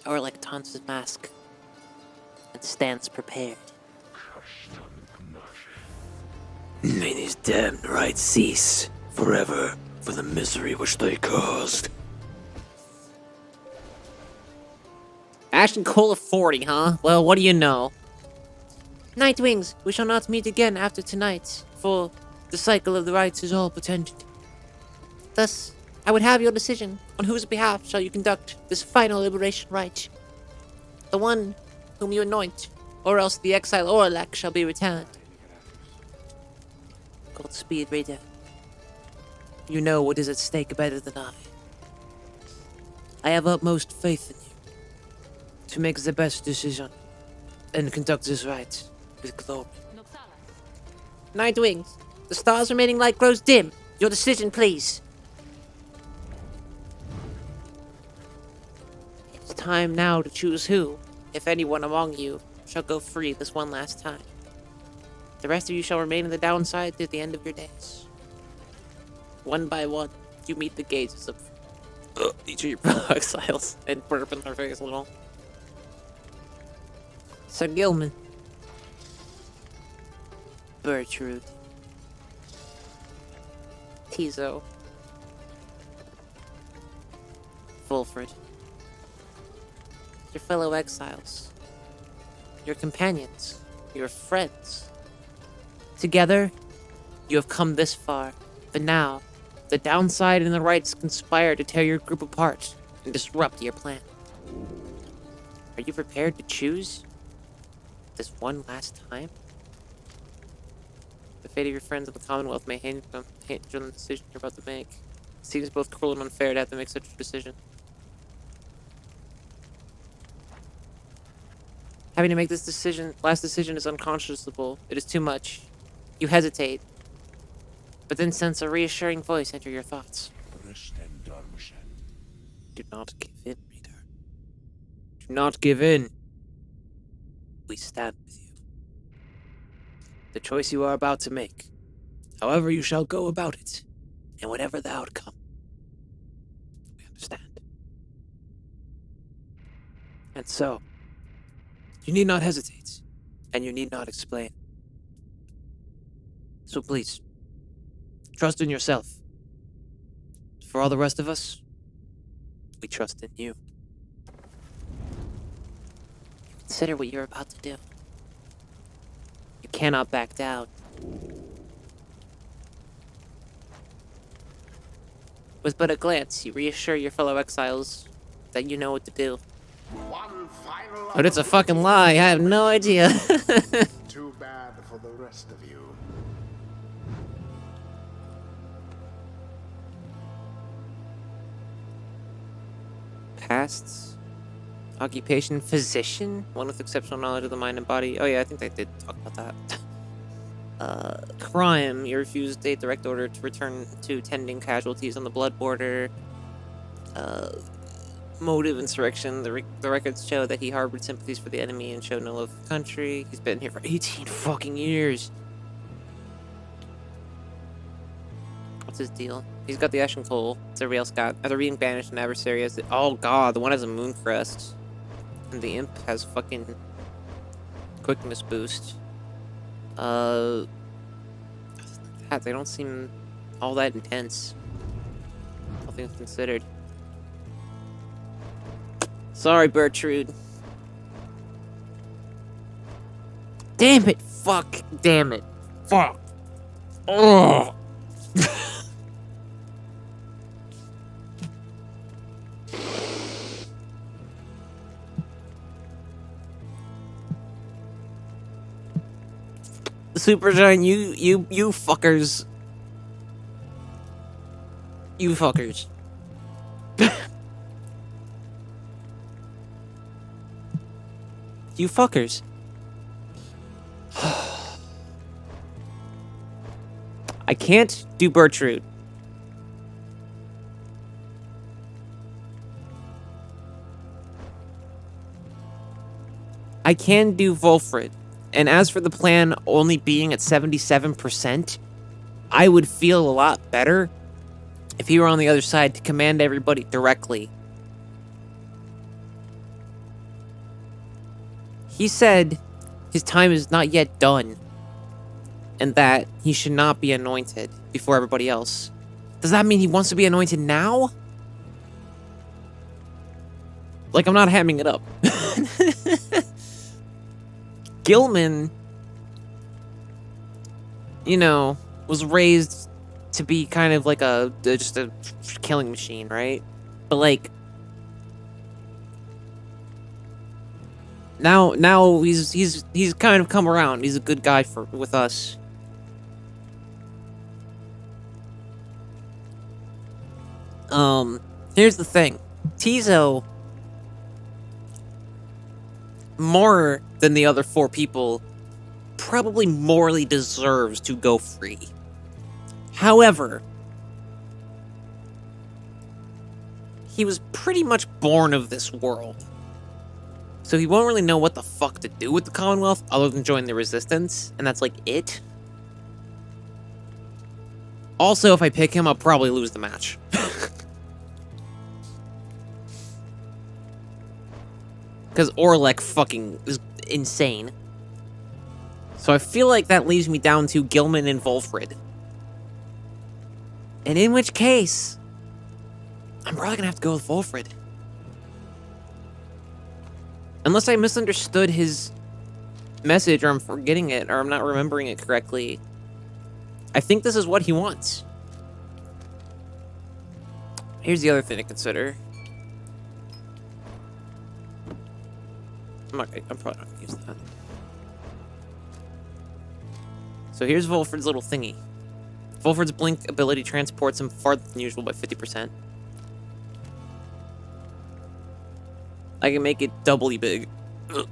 Orlex taunts his mask and stands prepared. May these damned rites cease forever for the misery which they caused. Ash and Cola 40, huh? Well, what do you know? Nightwings, we shall not meet again after tonight, for The cycle of the rites is all potential. thus I would have your decision on whose behalf shall you conduct this final liberation rite. The one whom you anoint, or else the exile Orlac shall be returned. Godspeed, Rita. You know what is at stake better than I. I have utmost faith in you to make the best decision and conduct this rite with glory. Nightwings, the star's remaining light grows dim. Your decision, please. It's time now to choose who, if anyone among you, shall go free this one last time. The rest of you shall remain in the downside to the end of your days. One by one, you meet the gazes of each of your fellow exiles and burp in their face a little. Sir Gilman, Bertrude, Tizo, Fulfred, your fellow exiles, your companions, your friends. Together, you have come this far, but now, the downside and the rights conspire to tear your group apart and disrupt your plan. Are you prepared to choose this one last time? The fate of your friends of the Commonwealth may hinge on the decision you're about to make. It seems both cruel and unfair to have to make such a decision. Having to make this last decision is unconscionable. It is too much. You hesitate, but then sense a reassuring voice enter your thoughts. Do not give in, reader. Do not give in. We stand with you. The choice you are about to make, however you shall go about it, and whatever the outcome, we understand. And so, you need not hesitate, and you need not explain. So please, trust in yourself. For all the rest of us, we trust in you. Consider what you're about to do. You cannot back down. With but a glance, you reassure your fellow exiles that you know what to do. One final But it's a fucking lie, I have no idea. Too bad for the rest of you. Pasts, Occupation, physician? One with exceptional knowledge of the mind and body. Oh yeah, I think I did talk about that. Crime. You refused a direct order to return to tending casualties on the blood border. Motive, insurrection. The records show that he harbored sympathies for the enemy and showed no love for the country. He's been here for 18 fucking years. What's his deal? He's got the Ashen Coal. It's everybody else got. After being banished, an adversary has... Oh god, the one has a moon crest. And the imp has fucking... quickness boost. Other than that, they don't seem all that intense. All things considered. Sorry, Bertrude. Damn it! Fuck! Damn it! Fuck! Ugh! Supergiant, you fuckers. You fuckers. You fuckers. I can't do Bertrude. I can do Volfred. And as for the plan only being at 77%, I would feel a lot better if he were on the other side to command everybody directly. He said his time is not yet done, and that he should not be anointed before everybody else. Does that mean he wants to be anointed now? Like, I'm not hamming it up. Gilman, you know, was raised to be kind of like just a killing machine, right? But like, now he's kind of come around. He's a good guy with us. Here's the thing. Tizo, more than the other 4 people, probably morally deserves to go free. However, he was pretty much born of this world. So he won't really know what the fuck to do with the Commonwealth other than join the Resistance, and that's like it. Also, if I pick him, I'll probably lose the match. Because Orlek fucking is insane. So I feel like that leaves me down to Gilman and Volfred. And in which case, I'm probably gonna have to go with Volfred. Unless I misunderstood his message, or I'm forgetting it, or I'm not remembering it correctly. I think this is what he wants. Here's the other thing to consider. I'm probably not gonna use that. So here's Volfred's little thingy. Volfred's blink ability transports him farther than usual by 50%. I can make it doubly big. Ugh.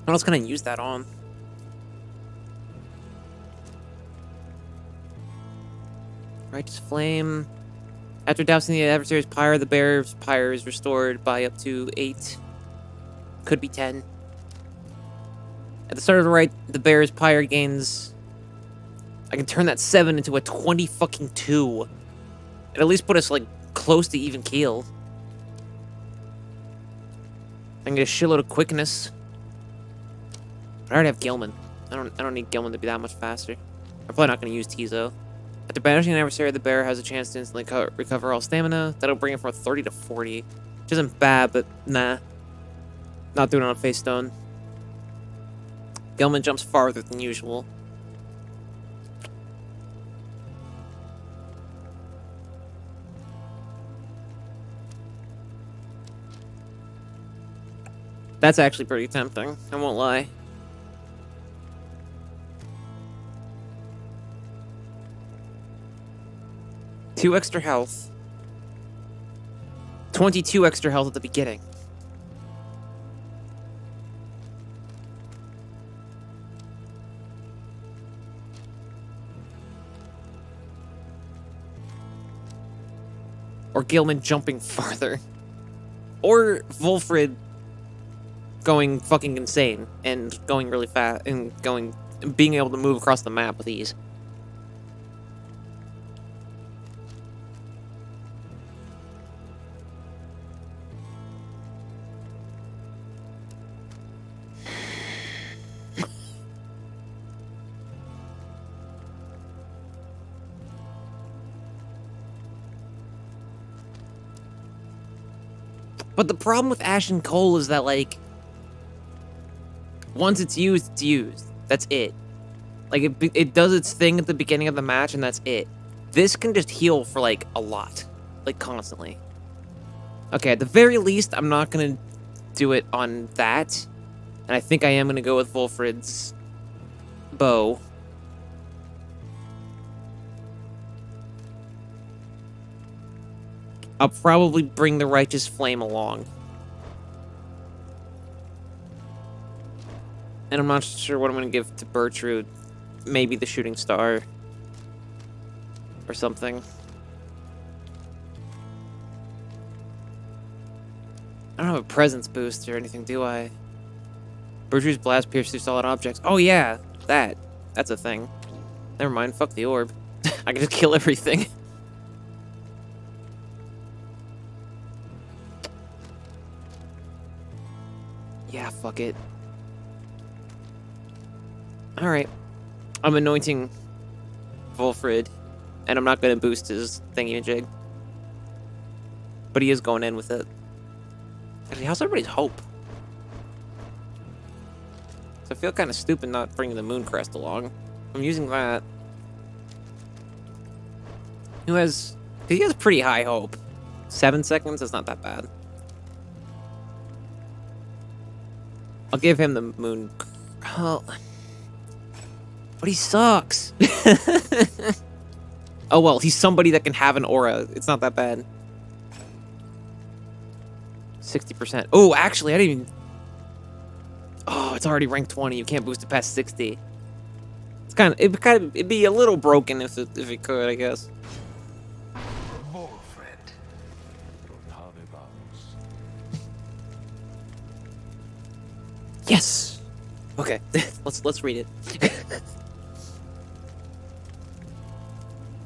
What else can I use that on? Righteous Flame. After dousing the adversary's pyre, the bearer's pyre is restored by up to 8. Could be 10. At the start of the right, the bearer's pyre gains... I can turn that 7 into a 20 fucking 2. And at least put us, like, close to even keel. I can get a shitload of quickness. I already have Gilman. I don't need Gilman to be that much faster. I'm probably not going to use Tizo. After banishing an adversary, the bearer has a chance to instantly recover all stamina. That'll bring it from 30 to 40. Which isn't bad, but nah. Not doing it on face stone. Gilman jumps farther than usual. That's actually pretty tempting, I won't lie. Two extra health. 22 extra health at the beginning. Or Gilman jumping farther. Or Wolfrid going fucking insane and going really fast and being able to move across the map with ease. But the problem with Ash and Coal is that, like, once it's used, it's used. That's it. Like, it does its thing at the beginning of the match, and that's it. This can just heal for, like, a lot. Like, constantly. Okay, at the very least, I'm not gonna do it on that. And I think I am gonna go with Wolfrid's bow. I'll probably bring the Righteous Flame along. And I'm not sure what I'm going to give to Bertrude. Maybe the Shooting Star. Or something. I don't have a Presence boost or anything, do I? Bertrude's Blast pierces through solid objects. Oh yeah, that. That's a thing. Never mind, fuck the orb. I can just kill everything. Yeah, fuck it. Alright. I'm anointing Wolfrid, and I'm not going to boost his thingy-majig. But he is going in with it. Actually, how's everybody's hope? So I feel kind of stupid not bringing the Mooncrest along. I'm using that. He has pretty high hope. 7 seconds? That's not that bad. I'll give him the moon. Oh. But he sucks. Oh well, he's somebody that can have an aura. It's not that bad. 60%. Oh, actually, I didn't even... Oh, it's already ranked 20. You can't boost it past 60. It's it'd be a little broken if it could, I guess. Yes. Okay, let's read it.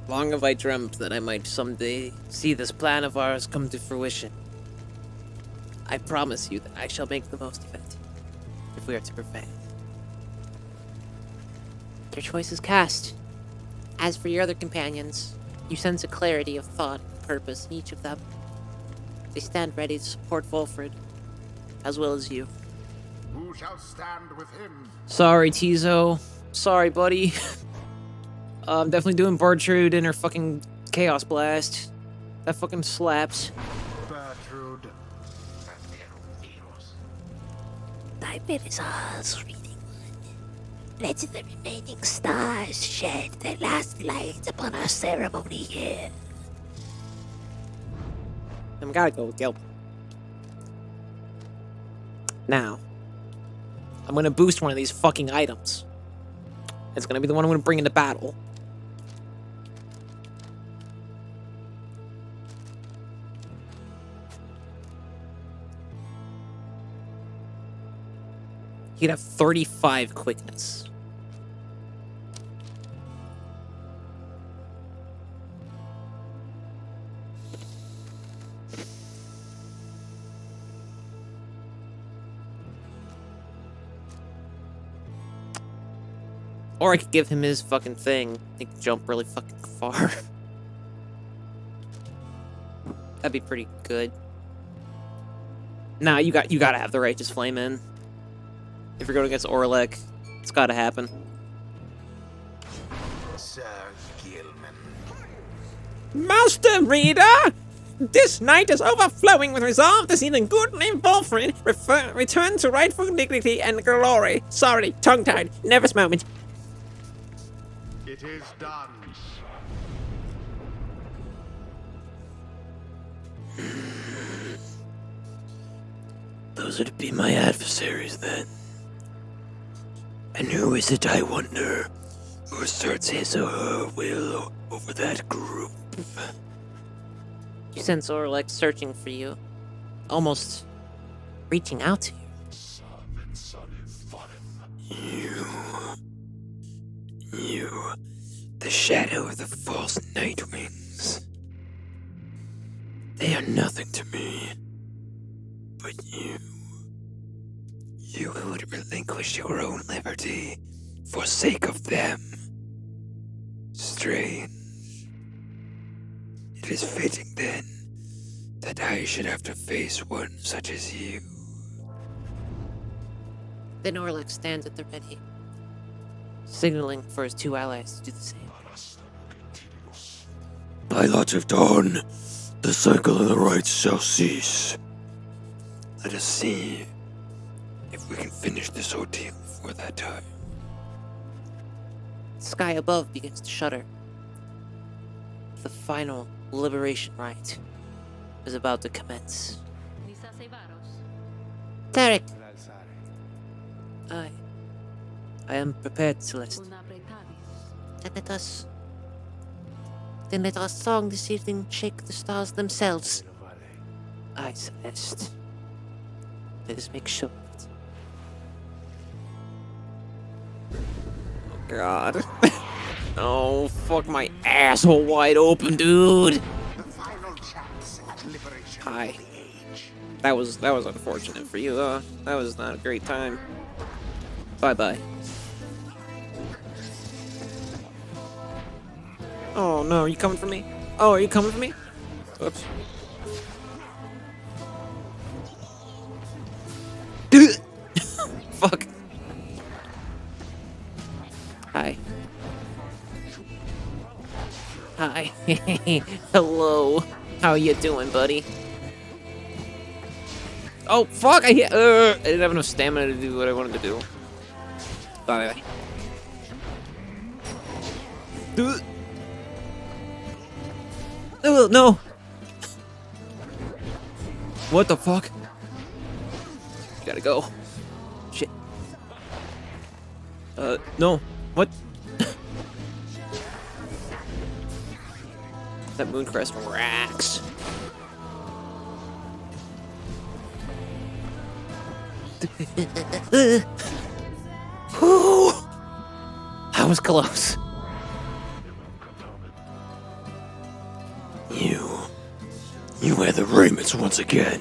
Long have I dreamt that I might someday see this plan of ours come to fruition. I promise you that I shall make the most of it, if we are to prevail. Your choice is cast. As for your other companions, you sense a clarity of thought and purpose in each of them. They stand ready to support Wolfrid, as well as you. Who shall stand with him? Sorry, Tizo. Sorry, buddy. I'm definitely doing Bertrude in her fucking Chaos Blast. That fucking slaps. Bertrude. Thy bit is ours, reading one. Let the remaining stars shed their last light upon our ceremony here. I'm gotta go with Gil. Now, I'm gonna boost one of these fucking items. It's gonna be the one I'm gonna bring into battle. He'd have 35 quickness. Or I could give him his fucking thing. He can jump really fucking far. That'd be pretty good. Nah, you gotta have the Righteous Flame in. If you're going against Orlek, it's gotta happen. Sir Gilman. Master Reader! This night is overflowing with resolve to see the good name Wolfrid return to rightful dignity and glory. Sorry, tongue-tied. Nervous moment. It is done. Those would be my adversaries then. And who is it, I wonder, who asserts his or her will over that group? You sense Orlek searching for you, almost reaching out to you. You, the shadow of the false Nightwings. They are nothing to me. But you who would relinquish your own liberty for sake of them. Strange. It is fitting then that I should have to face one such as you. Then Orlek stands at the ready, signaling for his two allies to do the same. By light of dawn, the cycle of the rites shall cease. Let us see if we can finish this ordeal before that time. The sky above begins to shudder. The final liberation rite is about to commence. Tarek, I am prepared, Celeste. then let our song this evening shake the stars themselves. Aye, Celeste. Let us make sure of it. Oh, God. Oh, fuck my asshole wide open, dude. The final chance at liberation. Hi. That was unfortunate for you, that was not a great time. Bye-bye. Oh no, are you coming for me? Oh, are you coming for me? Oops. Fuck. Hi. Hi. Hello. How you doing, buddy? Oh, fuck! I didn't have enough stamina to do what I wanted to do. Bye. Oh, no! What the fuck? Gotta go. Shit. No. What? That Mooncrest racks. I was close. You wear the raiments once again.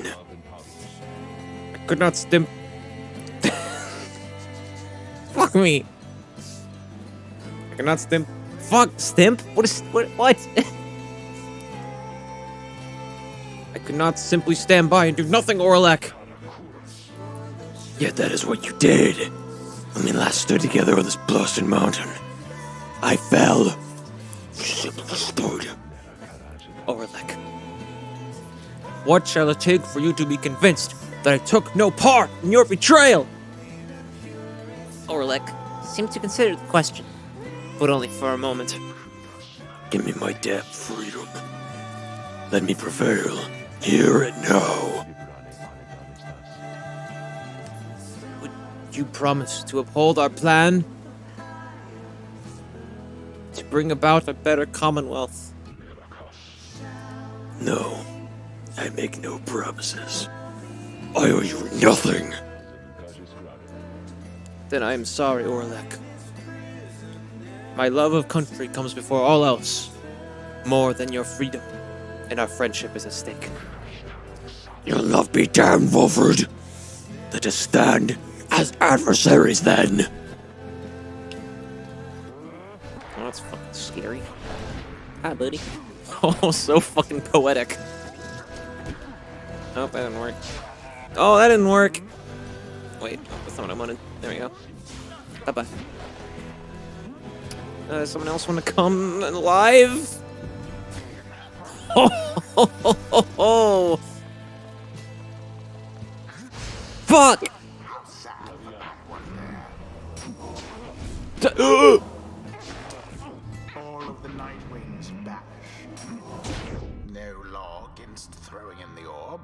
I could not stim. Fuck me. I cannot stim. Fuck, stimp? What? I could not simply stand by and do nothing, Orlek. Yet that is what you did. When we last stood together on this blasted mountain, I fell. You simply stood. Orlek. What shall it take for you to be convinced that I took no part in your betrayal? Orlek seemed to consider the question, but only for a moment. Give me my damn freedom. Let me prevail, here and now. Would you promise to uphold our plan? To bring about a better Commonwealth? No, I make no promises. I owe you nothing. Then I am sorry, Orlek. My love of country comes before all else, more than your freedom, and our friendship is at stake. Your love be damned, Wolford. Let us stand as adversaries then. Oh, that's fucking scary. Hi, buddy. Oh, so fucking poetic. Nope, that didn't work. Oh, that didn't work. Wait, that's not what I wanted. There we go. Bye-bye. Someone else want to come live? Oh, fuck! All of the Nightwings banished. No law against throwing in the orb.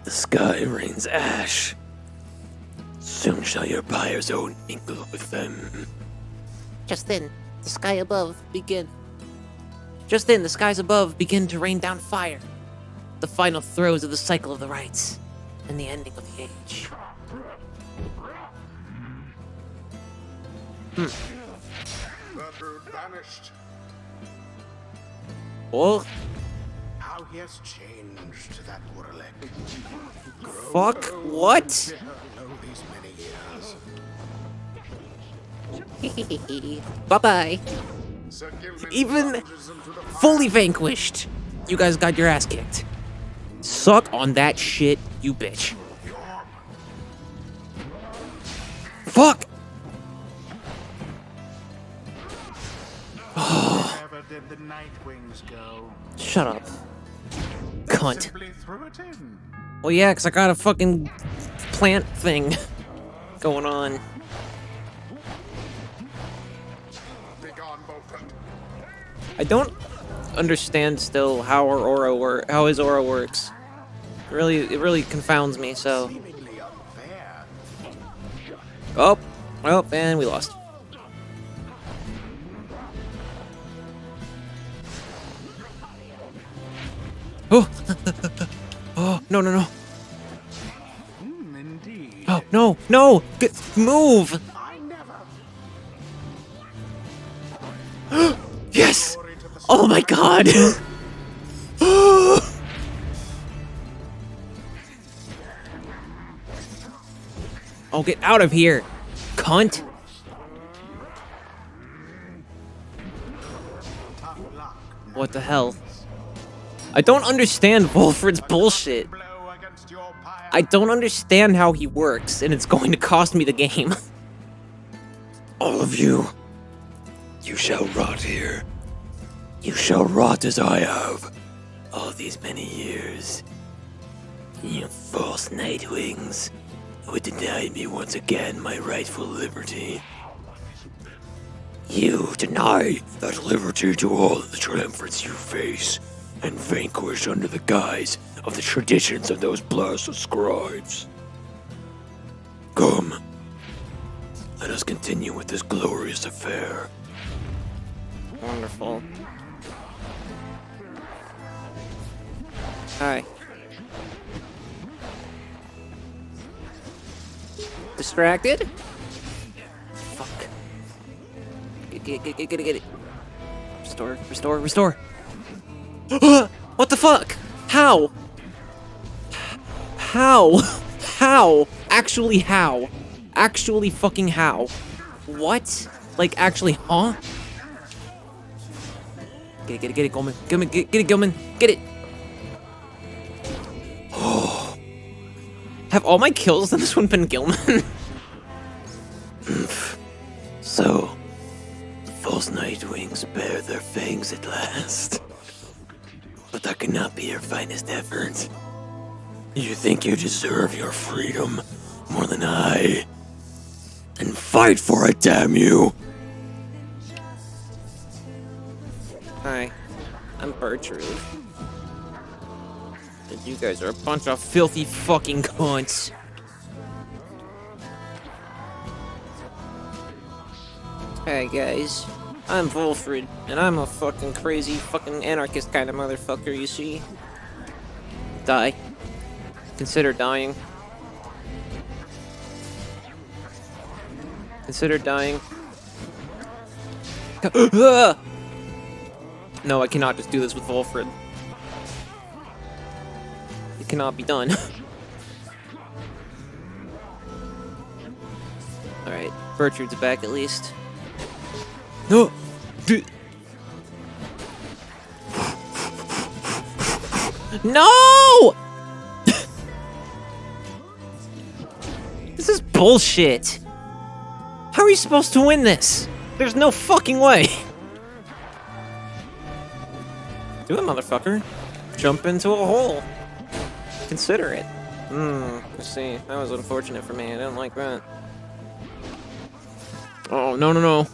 The sky rains ash. Soon shall your pyre's own mingle with them. Just then, the sky above begin. Just then, the skies above begin to rain down fire. The final throes of the cycle of the rites, and the ending of the age. The brood vanished. Oh, How he has changed, that Warlek. fuck, what? Below these many years. Bye-bye. Sir Gilman Even plunges into the fire. Fully vanquished. You guys got your ass kicked. Suck on that shit, you bitch. Fuck! Wherever did the Nightwings go? Shut up. Cunt. Simply threw it in. Well, yeah, because I got a fucking plant thing going on. Begone, Beaufort. I don't understand still how our aura how his aura works. It really confounds me, so. Seemingly unfair. Oh, well, and we lost. Oh, oh, no, no, no. Indeed. Oh, no, no, move. I never. Yes. Glory to the Oh my god. Oh, get out of here, cunt. tough luck. What the hell? I don't understand Wolfred's bullshit. Blow against your pyre. I don't understand how he works, and it's going to cost me the game. All of you, you shall rot here. You shall rot as I have, all these many years. You false Nightwings, who would deny me once again my rightful liberty. You deny that liberty to all of the triumphants you face, and vanquish under the guise of the traditions of those blasted scribes. Come, let us continue with this glorious affair. Wonderful. Hi. Distracted? Fuck. Get it. Restore. What the fuck? How? How? Actually how? Actually fucking how? What? Like actually, huh? Get it, Gilman. Get it, Gilman. Get it. Have all my kills in this one been Gilman? So, the false Nightwings bear their fangs at last. But that cannot be your finest effort. You think you deserve your freedom more than I? Then fight for it, damn you! Hi, I'm Bertrude. And you guys are a bunch of filthy fucking cunts. Hey guys, I'm Wolfred, and I'm a fucking crazy fucking anarchist kind of motherfucker, you see? Die. Consider dying. Consider dying. No, I cannot just do this with Wolfred. It cannot be done. Alright, Bertrude's back at least. No! No! This is bullshit. How are you supposed to win this? There's no fucking way. Do it, motherfucker. Jump into a hole. Consider it. Let's see. That was unfortunate for me. I didn't like that. Oh, no.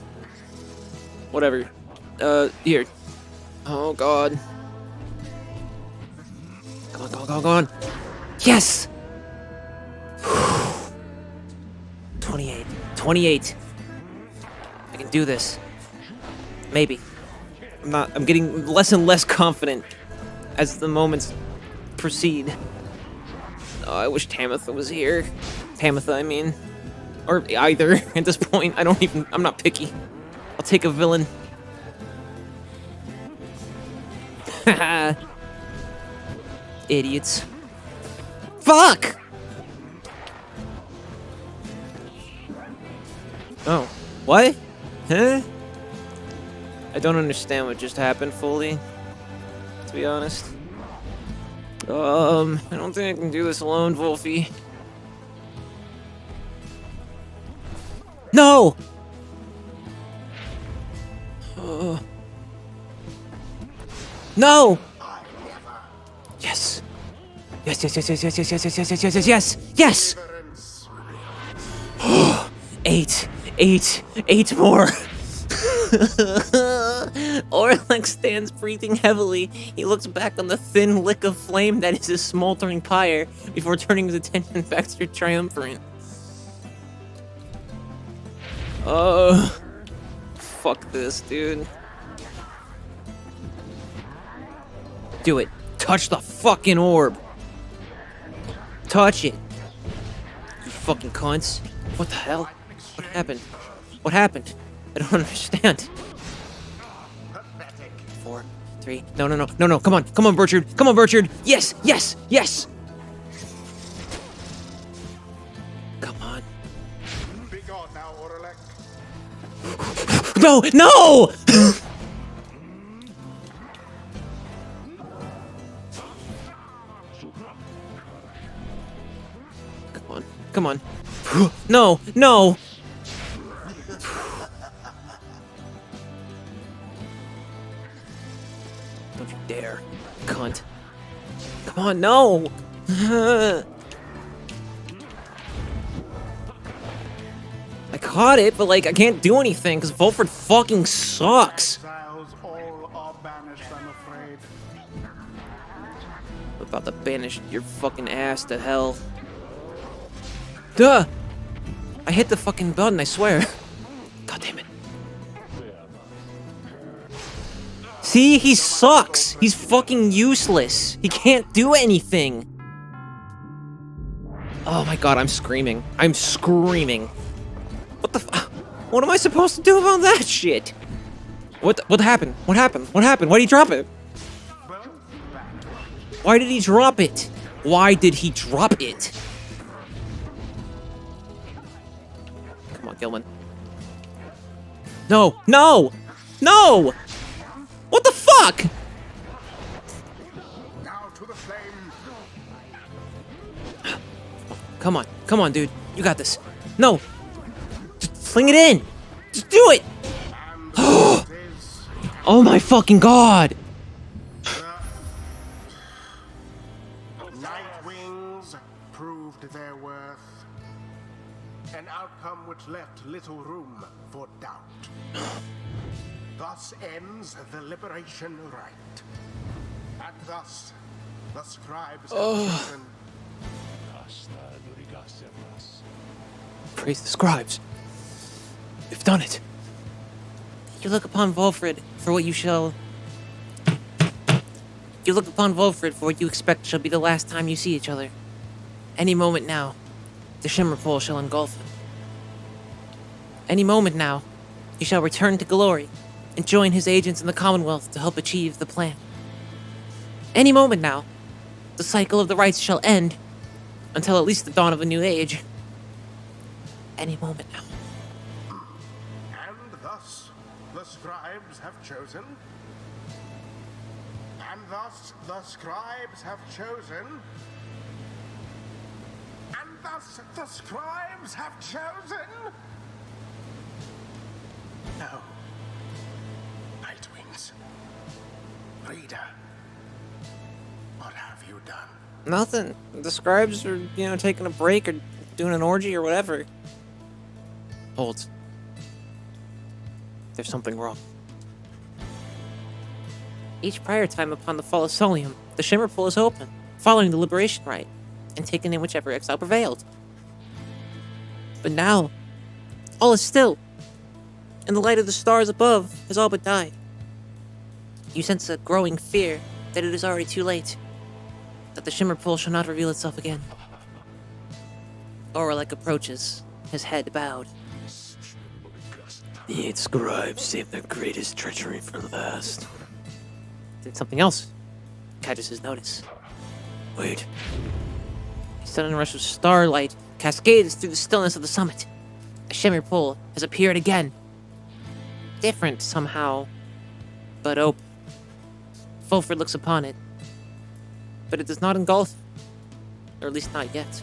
Whatever. Here. Oh, God. Go on. Yes! 28. 28. I can do this. Maybe. I'm getting less and less confident as the moments proceed. Oh, I wish Tamitha was here. Tamitha, I mean. Or either, at this point. I'm not picky. I'll take a villain. Haha. Idiots. Fuck! Oh. What? Huh? I don't understand what just happened fully, to be honest. I don't think I can do this alone, Wolfie. No! No! Yes! Yes, yes, yes, yes, yes, yes, yes, yes, yes, yes, yes, yes, yes! Eight more! Orlex stands breathing heavily. He looks back on the thin lick of flame that is his smoldering pyre before turning his attention back to Triumvirate. Oh, fuck this, dude. Do it. Touch the fucking orb. Touch it. You fucking cunts. What the hell? What happened? What happened? I don't understand. 4, 3. No. Come on, Bertrand. Come on, Bertrand. Yes. Come on. Be gone now, Orlex. No! Come on. No! Don't you dare, cunt. Come on, no! I caught it, but like, I can't do anything because Volfred fucking sucks. Exiles all are banished, I'm afraid. I'm about to banish your fucking ass to hell. Duh! I hit the fucking button, I swear. God damn it. See? He sucks! He's fucking useless! He can't do anything! Oh my god, I'm screaming. I'm screaming. What the what am I supposed to do about that shit? What happened? What happened? Why did he drop it? Why did he drop it? Why did he drop it? Come on, Gilman. No! What the fuck? Now to the flame. Come on, dude. You got this. No! Just fling it in! Just do it! And it is Oh my fucking god! Night Wings proved their worth. An outcome which left little room for doubt. Thus ends the liberation rite. And thus, the scribes have chosen. Praise the scribes. We've done it. You look upon Volfred for what you shall... You look upon Volfred for what you expect shall be the last time you see each other. Any moment now, the Shimmer Pole shall engulf him. Any moment now, he shall return to glory and join his agents in the Commonwealth to help achieve the plan. Any moment now, the cycle of the rites shall end until at least the dawn of a new age. Any moment now. And thus, the scribes have chosen. And thus, the scribes have chosen. And thus, the scribes have chosen. No. Nightwings. Reader. What have you done? Nothing. The scribes are, taking a break or doing an orgy or whatever. Hold. There's something wrong. Each prior time upon the fall of Solium, the Shimmer Pool is open, following the liberation rite, and taking in whichever exile prevailed. But now, all is still, and the light of the stars above has all but died. You sense a growing fear that it is already too late, that the Shimmer Pool shall not reveal itself again. Oralek approaches, his head bowed. The 8 scribes saved their greatest treachery for last. Then something else catches his notice. Wait, A sudden rush of starlight cascades through the stillness of the summit. A Shimmer Pool has appeared again. Different somehow, but open. Fulford looks upon it, but it does not engulf him, or at least not yet.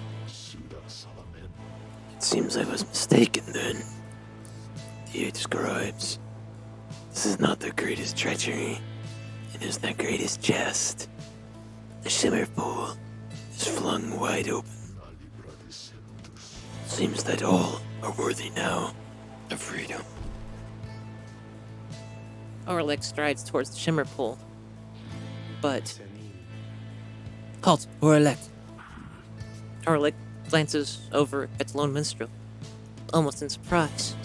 it seems I was mistaken then. The 8 scribes. This is not their greatest treachery. It is their greatest jest. The Shimmer Pool is flung wide open. Seems that all are worthy now of freedom. Oralek strides towards the Shimmer Pool, but Senin. halt, Oralek. Oralek glances over at the lone minstrel, almost in surprise.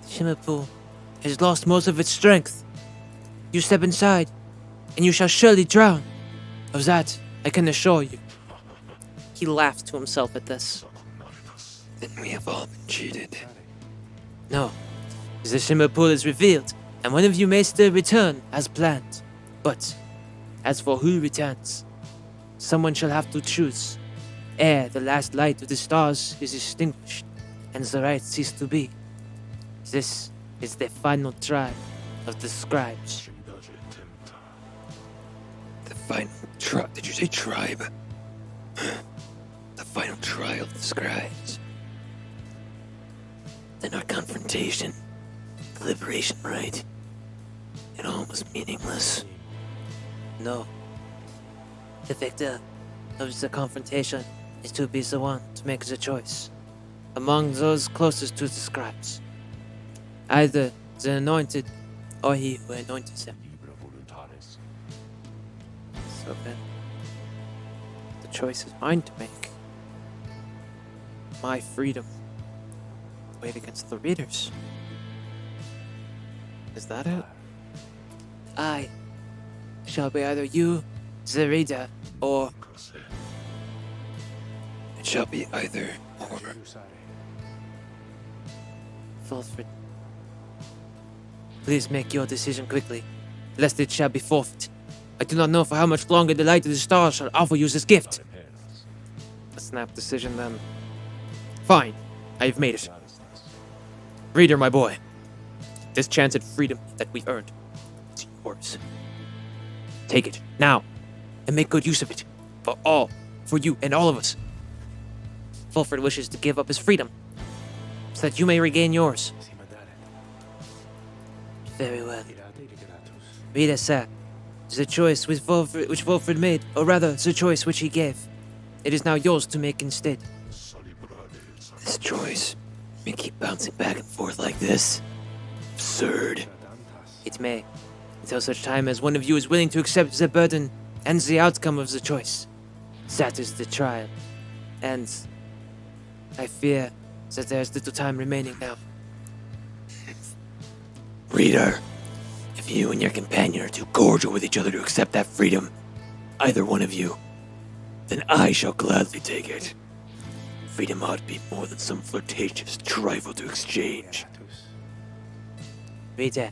The Shimmer Pool has lost most of its strength. You step inside, and you shall surely drown. Of that, I can assure you. He laughs to himself at this. Then we have all been cheated. No, as the Shimmer Pool is revealed, and one of you may still return as planned. But, as for who returns, someone shall have to choose, ere the last light of the stars is extinguished, and the rite cease to be. This is the final trial of the scribes. The final trial. Did you say tribe? The final trial of the scribes. Then our confrontation, the liberation rite, it all was meaningless. No. The victor of the confrontation is to be the one to make the choice among those closest to the scribes. Either the anointed or he who anointed them. So then, the choice is mine to make. My freedom weighed against the readers. Is that it? I shall be either you, the reader, or It shall be either or. Fulford. Please make your decision quickly, lest it shall be forfeit. I do not know for how much longer the light of the stars shall offer you this gift. A snap decision then. Fine, I have made it. Reader, my boy, this chance at freedom that we earned is yours. Take it now, and make good use of it. For you and all of us. Fulford wishes to give up his freedom, so that you may regain yours. Very well. Reader, sir, the choice which Fulford made, or rather, the choice which he gave, it is now yours to make instead. This choice may keep bouncing back and forth like this. Absurd. It may, until such time as one of you is willing to accept the burden and the outcome of the choice. That is the trial, and I fear that there is little time remaining now. Reader, if you and your companion are too cordial with each other to accept that freedom, either one of you, then I shall gladly take it. Freedom ought to be more than some flirtatious trifle to exchange. Reader,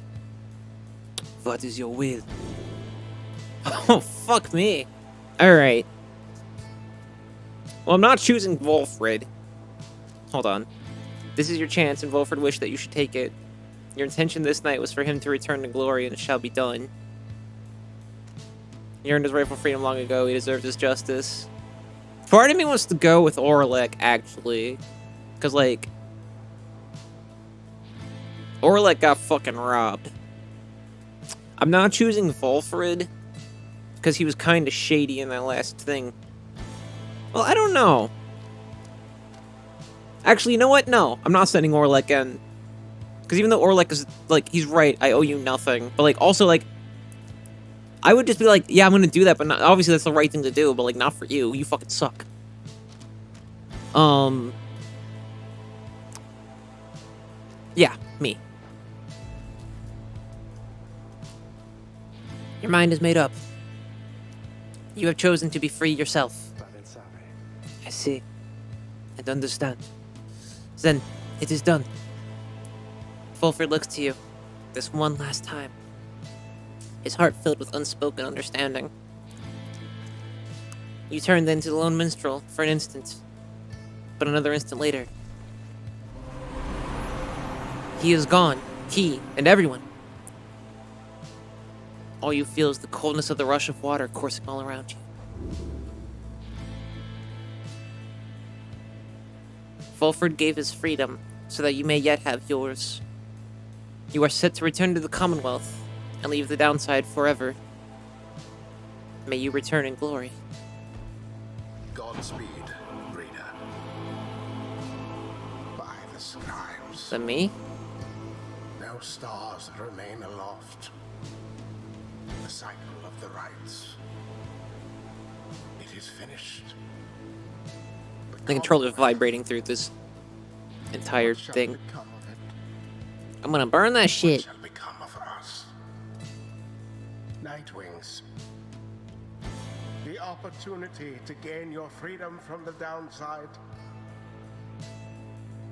what is your will? Oh, fuck me. Alright. Well, I'm not choosing Wolfrid. Hold on. This is your chance, and Wolfrid wished that you should take it. Your intention this night was for him to return to glory, and it shall be done. He earned his rightful freedom long ago. He deserved his justice. Part of me wants to go with Oralek, actually. Because, like, Oralek got fucking robbed. I'm not choosing Wolfrid, because he was kind of shady in that last thing. Well, I don't know. Actually, you know what? No, I'm not sending Oralek in. Because even though Oralek is, like, he's right, I owe you nothing. But, like, also, like, I would just be like, yeah, I'm gonna do that, but not, obviously that's the right thing to do, but like not for you. You fucking suck. Yeah, me. Your mind is made up. You have chosen to be free yourself. I see. And understand. Then, it is done. Fulford looks to you, this one last time. His heart filled with unspoken understanding. You turn then to the lone minstrel for an instant, but another instant later. He is gone. He and everyone. All you feel is the coldness of the rush of water coursing all around you. Fulford gave his freedom so that you may yet have yours. You are set to return to the Commonwealth and leave the downside forever. May you return in glory. Godspeed, reader. By the scribes, Is that me? no stars remain aloft. The cycle of the rites. It is finished. The controller's vibrating through this entire What shall thing. become of it? I'm gonna burn that What shit. shall become of us? Nightwings. The opportunity to gain your freedom from the downside.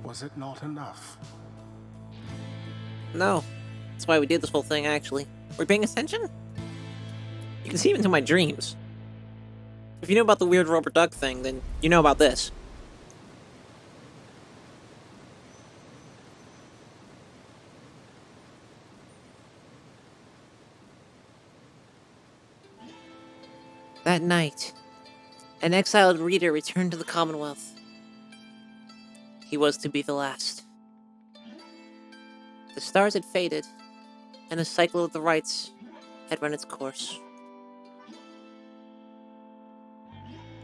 Was it not enough? No. That's why we did this whole thing, actually. We're paying attention? You can see into my dreams. If you know about the weird rubber duck thing, then you know about this. That night, an exiled reader returned to the Commonwealth. He was to be the last. The stars had faded, and the cycle of the rites had run its course.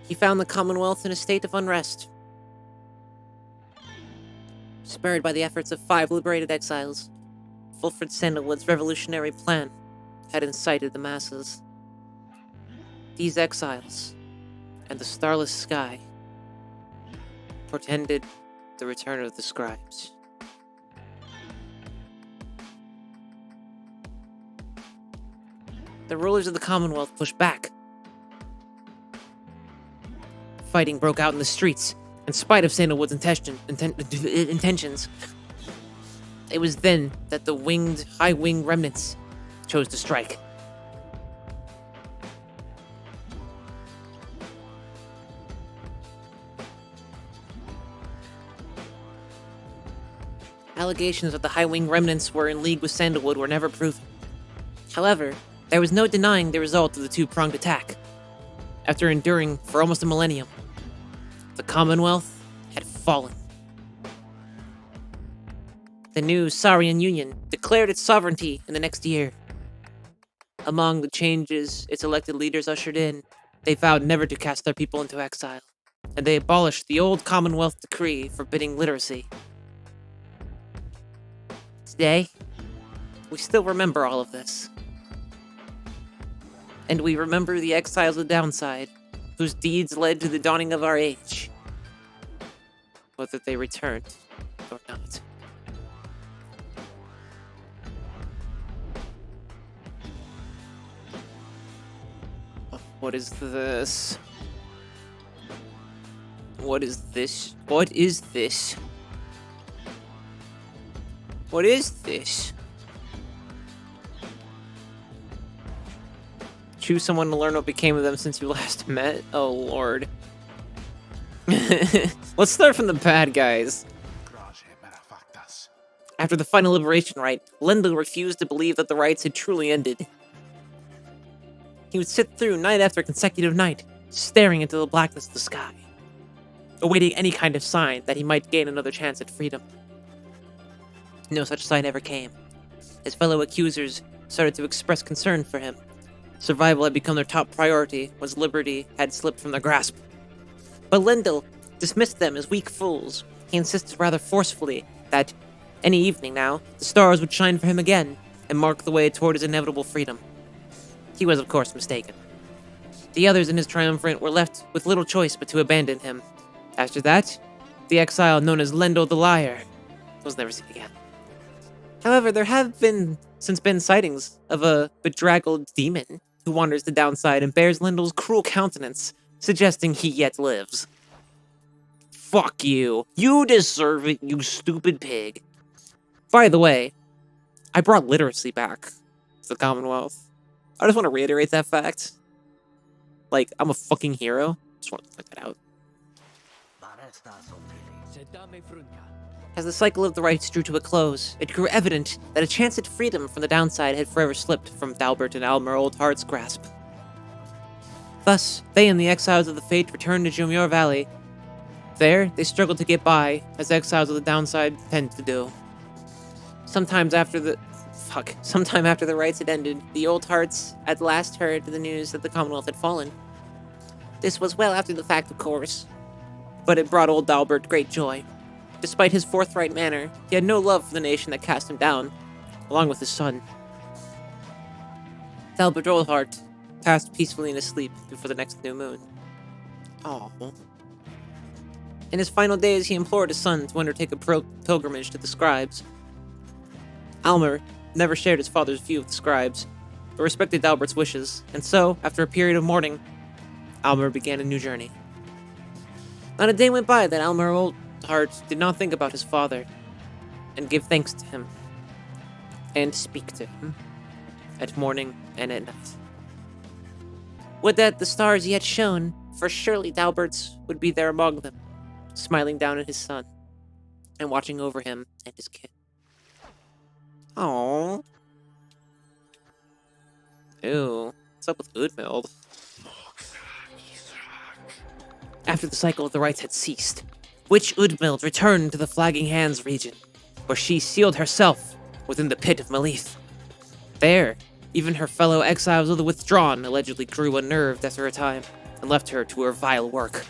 He found the Commonwealth in a state of unrest. Spurred by the efforts of 5 liberated exiles, Fulford Sandalwood's revolutionary plan had incited the masses. These exiles, and the starless sky, portended the return of the scribes. The rulers of the Commonwealth pushed back. Fighting broke out in the streets, in spite of Sandalwood's intentions. It was then that the high-wing remnants chose to strike. Allegations that the high-wing remnants were in league with Sandalwood were never proven. However, there was no denying the result of the two-pronged attack. After enduring for almost a millennium, the Commonwealth had fallen. The new Saurian Union declared its sovereignty in the next year. Among the changes its elected leaders ushered in, they vowed never to cast their people into exile, and they abolished the old Commonwealth decree forbidding literacy. Today, we still remember all of this. And we remember the exiles of the downside, whose deeds led to the dawning of our age. Whether they returned or not. What is this? What is this? What is this? What is this? Choose someone to learn what became of them since you last met? Oh, Lord. Let's start from the bad guys. After the final liberation rite, Lendl refused to believe that the rites had truly ended. He would sit through night after consecutive night, staring into the blackness of the sky, awaiting any kind of sign that he might gain another chance at freedom. No such sign ever came. His fellow accusers started to express concern for him. Survival had become their top priority, as liberty had slipped from their grasp. But Lendl dismissed them as weak fools. He insisted rather forcefully that, any evening now, the stars would shine for him again, and mark the way toward his inevitable freedom. He was, of course, mistaken. The others in his triumvirate were left with little choice but to abandon him. After that, the exile known as Lendl the Liar was never seen again. However, there have since been sightings of a bedraggled demon who wanders the downside and bears Lendl's cruel countenance, suggesting he yet lives. Fuck you. You deserve it, you stupid pig. By the way, I brought literacy back to the Commonwealth. I just want to reiterate that fact. Like, I'm a fucking hero. Just want to point that out. As the cycle of the rites drew to a close, it grew evident that a chance at freedom from the downside had forever slipped from Dalbert and Almer Oldheart's grasp. Thus, they and the exiles of the Fate returned to Jumyor Valley. There, they struggled to get by, as exiles of the downside tend to do. Sometime after the rites had ended, the Oldhearts at last heard the news that the Commonwealth had fallen. This was well after the fact, of course, but it brought old Dalbert great joy. Despite his forthright manner, he had no love for the nation that cast him down, along with his son. Dalbert Oldheart passed peacefully in his sleep before the next new moon. Aww. In his final days, he implored his son to undertake a pilgrimage to the scribes. Almer never shared his father's view of the scribes, but respected Dalbert's wishes, and so, after a period of mourning, Almer began a new journey. Not a day went by that Almer Oldheart did not think about his father, and give thanks to him, and speak to him, at morning and at night. Would that the stars yet shone, for surely Dalbert's would be there among them, smiling down at his son, and watching over him and his kid. Aww. Ew. What's up with Udmild? After the cycle of the rites had ceased, Witch Udmild returned to the Flagging Hands region, where she sealed herself within the pit of Malith. There, even her fellow exiles of the Withdrawn allegedly grew unnerved after a time, and left her to her vile work.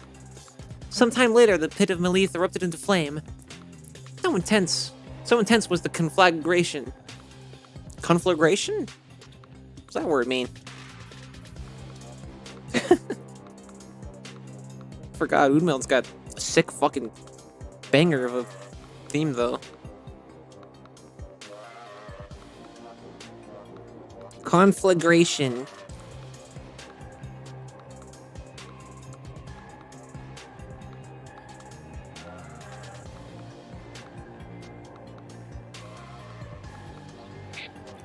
Sometime later, the pit of Malith erupted into flame. So intense was the conflagration. Conflagration? What's that word mean? Forgot, Udmild's got a sick fucking banger of a theme, though. Conflagration.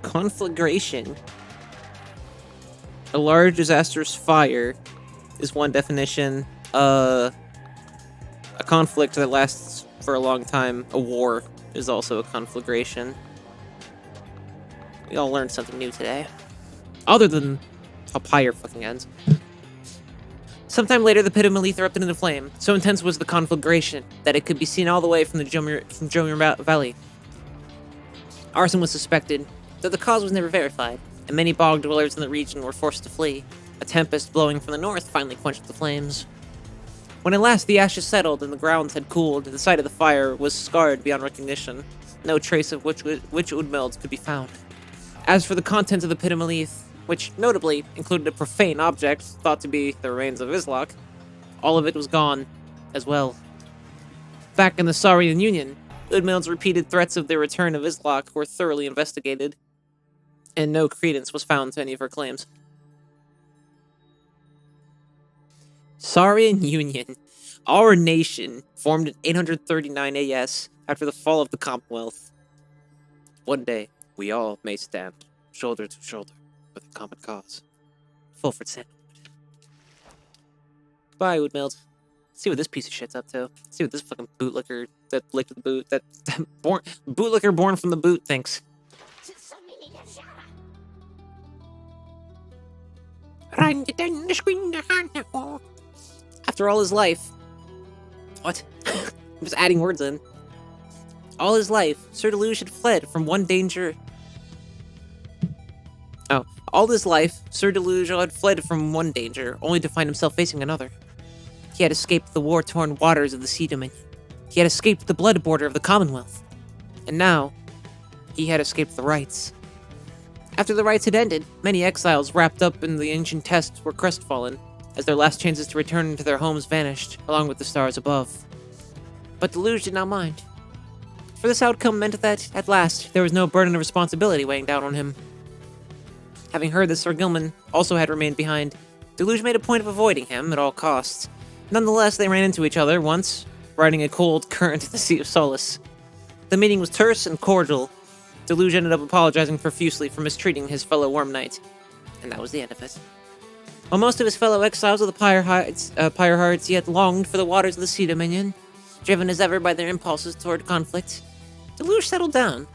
Conflagration. A large disastrous fire is one definition. A conflict that lasts for a long time. A war is also a conflagration. We all learned something new today. Other than how PYRE fucking ends. Sometime later, the pit of Malith erupted into flame. So intense was the conflagration that it could be seen all the way from Jumyor Valley. Arson was suspected, though the cause was never verified, and many bog dwellers in the region were forced to flee. A tempest blowing from the north finally quenched the flames. When at last the ashes settled and the grounds had cooled, the site of the fire was scarred beyond recognition. No trace of which Udmeld could be found. As for the contents of the pit of Malith, which notably included a profane object thought to be the remains of Islok, all of it was gone as well. Back in the Saurian Union, Udmeld's repeated threats of the return of Islok were thoroughly investigated, and no credence was found to any of her claims. Saurian Union, our nation, formed in 839 AS after the fall of the Commonwealth. One day, we all may stand, shoulder to shoulder, with a common cause. Fulford Sandwood. Bye, Udmeld. See what this piece of shit's up to. See what this fucking bootlicker that licked the boot, that bootlicker born from the boot thinks. After all his life... What? I'm just adding words in. All his life, Sir Deluge had fled from one danger... Oh. All his life, Sir Deluge had fled from one danger, only to find himself facing another. He had escaped the war-torn waters of the Sea Dominion. He had escaped the blood border of the Commonwealth. And now, he had escaped the rites. After the rites had ended, many exiles wrapped up in the ancient tests were crestfallen, as their last chances to return to their homes vanished, along with the stars above. But Deluge did not mind. For this outcome meant that, at last, there was no burden of responsibility weighing down on him. Having heard that Sir Gilman also had remained behind, Deluge made a point of avoiding him at all costs. Nonetheless, they ran into each other once, riding a cold current of the Sea of Solace. The meeting was terse and cordial. Deluge ended up apologizing profusely for mistreating his fellow Worm Knight, and that was the end of it. While most of his fellow exiles of the Pyre Hearts yet longed for the waters of the Sea Dominion, driven as ever by their impulses toward conflict, Deluge settled down.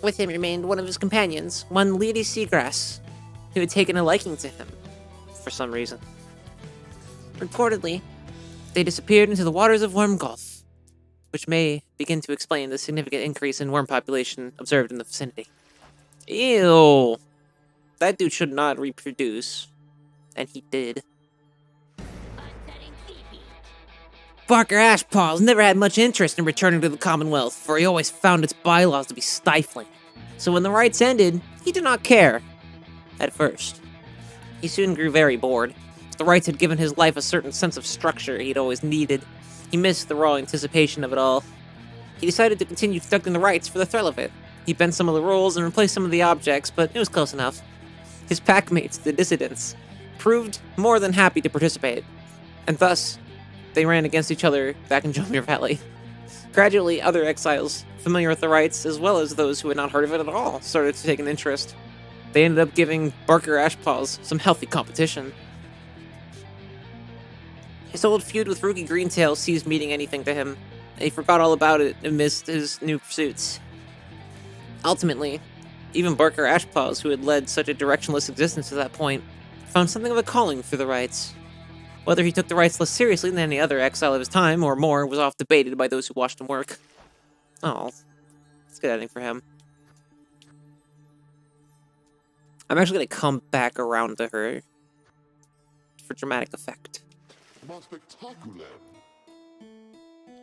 With him remained one of his companions, one Lady Seagrass, who had taken a liking to him, for some reason. Reportedly, they disappeared into the waters of Worm Gulf, which may begin to explain the significant increase in worm population observed in the vicinity. Ew! That dude should not reproduce, and he did. Barker Ashpaws never had much interest in returning to the Commonwealth, for he always found its bylaws to be stifling. So when the rites ended, he did not care. At first. He soon grew very bored. The rites had given his life a certain sense of structure he'd always needed. He missed the raw anticipation of it all. He decided to continue conducting the rites for the thrill of it. He bent some of the rules and replaced some of the objects, but it was close enough. His packmates, the dissidents, proved more than happy to participate, and thus, they ran against each other back in Jomir Valley. Gradually, other exiles, familiar with the rites, as well as those who had not heard of it at all, started to take an interest. They ended up giving Barker Ashpaws some healthy competition. His old feud with Rookie Greentail ceased meaning anything to him, and he forgot all about it amidst his new pursuits. Ultimately, even Barker Ashpaws, who had led such a directionless existence to that point, found something of a calling through the rites. Whether he took the rites less seriously than any other exile of his time, or more, was oft debated by those who watched him work. Oh, it's a good ending for him. I'm actually going to come back around to her for dramatic effect.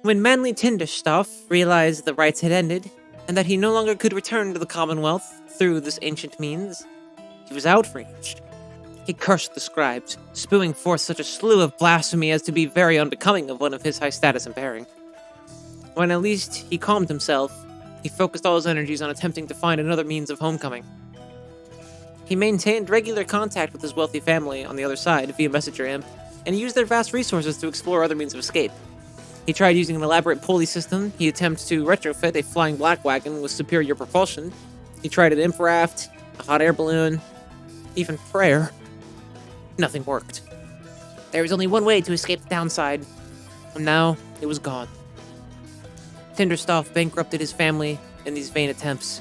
When Manly Tinderstaff realized the rites had ended, and that he no longer could return to the Commonwealth through this ancient means, he was outraged. He cursed the scribes, spewing forth such a slew of blasphemy as to be very unbecoming of one of his high status and bearing. When at least he calmed himself, he focused all his energies on attempting to find another means of homecoming. He maintained regular contact with his wealthy family on the other side via Messenger Imp, and he used their vast resources to explore other means of escape. He tried using an elaborate pulley system, he attempted to retrofit a flying black wagon with superior propulsion, he tried an imp raft, a hot air balloon, even prayer. Nothing worked. There was only one way to escape the downside, and now it was gone. Tinderstaff bankrupted his family in these vain attempts.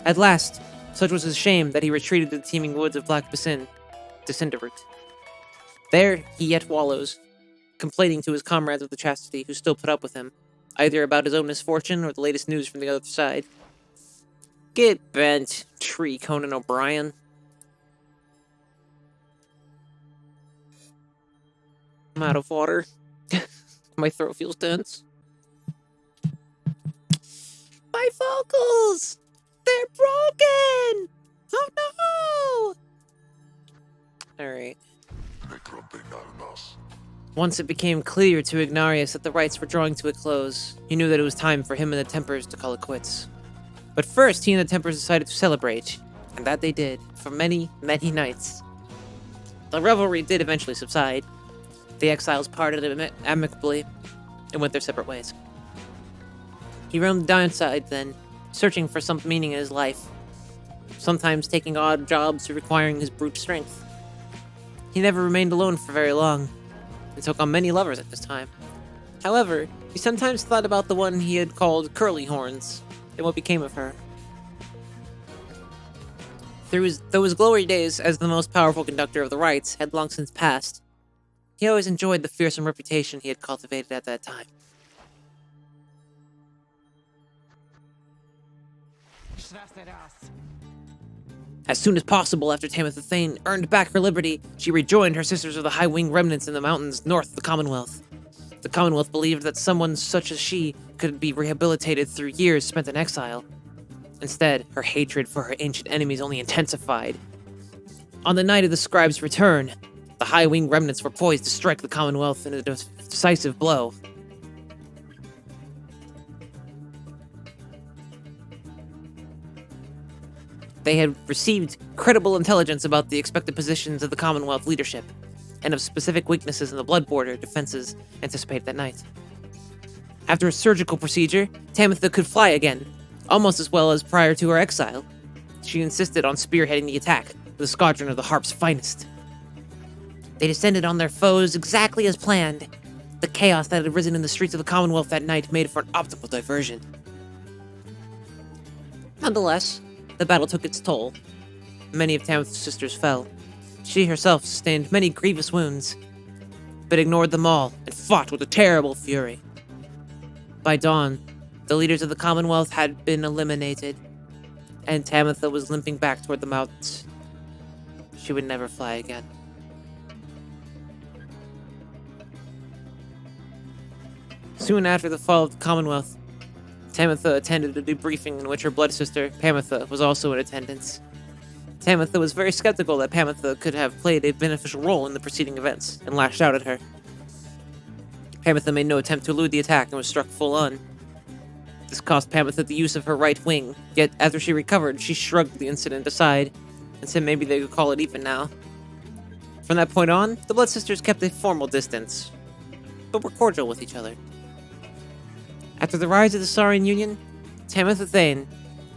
At last, such was his shame that he retreated to the teeming woods of Black Basin, to Cinderroot. There he yet wallows, complaining to his comrades of the chastity who still put up with him, either about his own misfortune or the latest news from the other side. Get bent, tree Conan O'Brien. I'm out of water. My throat feels tense. My vocals! They're broken! Oh no! Alright. Once it became clear to Ignarius that the rites were drawing to a close, he knew that it was time for him and the Tempers to call it quits. But first, he and the Tempers decided to celebrate, and that they did, for many, many nights. The revelry did eventually subside. The exiles parted amicably and went their separate ways. He roamed the downside then, searching for some meaning in his life, sometimes taking odd jobs requiring his brute strength. He never remained alone for very long, and took on many lovers at this time. However, he sometimes thought about the one he had called Curly Horns, and what became of her. Though his glory days as the most powerful conductor of the rites had long since passed, he always enjoyed the fearsome reputation he had cultivated at that time. As soon as possible after Tamitha Thane earned back her liberty, she rejoined her sisters of the High Wing remnants in the mountains north of the Commonwealth. The Commonwealth believed that someone such as she could be rehabilitated through years spent in exile. Instead, her hatred for her ancient enemies only intensified. On the night of the scribe's return, the high-wing remnants were poised to strike the Commonwealth in a decisive blow. They had received credible intelligence about the expected positions of the Commonwealth leadership, and of specific weaknesses in the blood border defenses anticipated that night. After a surgical procedure, Tamitha could fly again, almost as well as prior to her exile. She insisted on spearheading the attack with a squadron of the Harp's finest. They descended on their foes exactly as planned. The chaos that had risen in the streets of the Commonwealth that night made for an optimal diversion. Nonetheless, the battle took its toll. Many of Tamitha's sisters fell. She herself sustained many grievous wounds, but ignored them all and fought with a terrible fury. By dawn, the leaders of the Commonwealth had been eliminated, and Tamitha was limping back toward the mountains. She would never fly again. Soon after the fall of the Commonwealth, Tamitha attended a debriefing in which her blood sister, Pamitha, was also in attendance. Tamitha was very skeptical that Pamitha could have played a beneficial role in the preceding events, and lashed out at her. Pamitha made no attempt to elude the attack and was struck full on. This cost Pamitha the use of her right wing, yet after she recovered, she shrugged the incident aside, and said maybe they could call it even now. From that point on, the Blood Sisters kept a formal distance, but were cordial with each other. After the rise of the Saurian Union, Tamitha Thane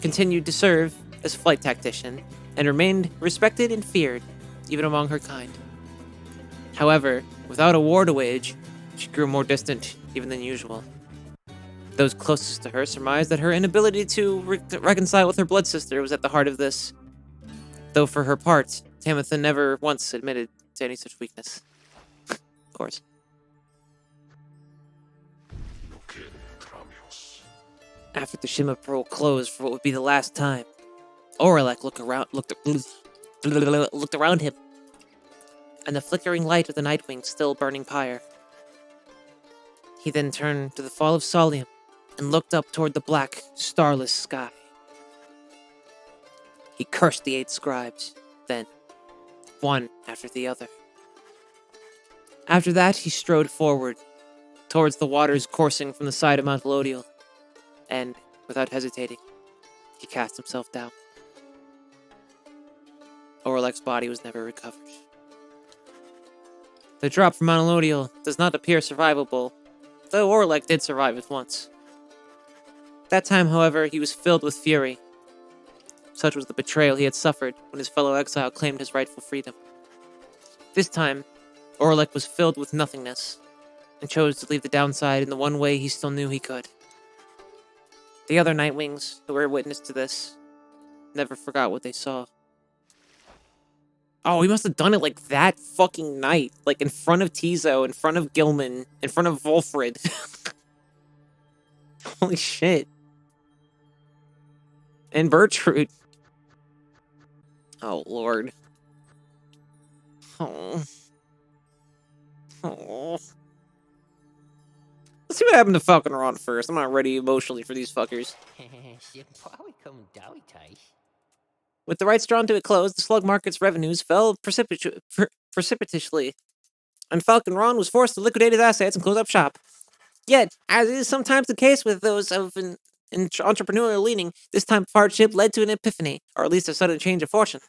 continued to serve as flight tactician, and remained respected and feared, even among her kind. However, without a war to wage, she grew more distant even than usual. Those closest to her surmised that her inability to reconcile with her blood sister was at the heart of this, though for her part, Tamitha never once admitted to any such weakness. Of course. After the Shima Pearl closed for what would be the last time, Oralek looked around him, and the flickering light of the Nightwing's still burning pyre. He then turned to the fall of Solium and looked up toward the black, starless sky. He cursed the 8 scribes, then, one after the other. After that, he strode forward, towards the waters coursing from the side of Mount Lodial, and, without hesitating, he cast himself down. Oralek's body was never recovered. The drop from Mount Lodial does not appear survivable, though Oralek did survive it once. That time, however, he was filled with fury. Such was the betrayal he had suffered when his fellow exile claimed his rightful freedom. This time, Oralek was filled with nothingness, and chose to leave the downside in the one way he still knew he could. The other Nightwings, who were witness to this, never forgot what they saw. Oh, he must have done it like that fucking night. Like in front of Tizo, in front of Gilman, in front of Wolfred. Holy shit. And Bertrude. Oh, Lord. Oh. Oh. Let's see what happened to Falcon Ron first. I'm not ready emotionally for these fuckers. With the rights drawn to it closed, the slug market's revenues fell precipitously, and Falcon Ron was forced to liquidate his assets and close up shop. Yet, as is sometimes the case with those of an entrepreneurial leaning, this type of hardship led to an epiphany, or at least a sudden change of fortune.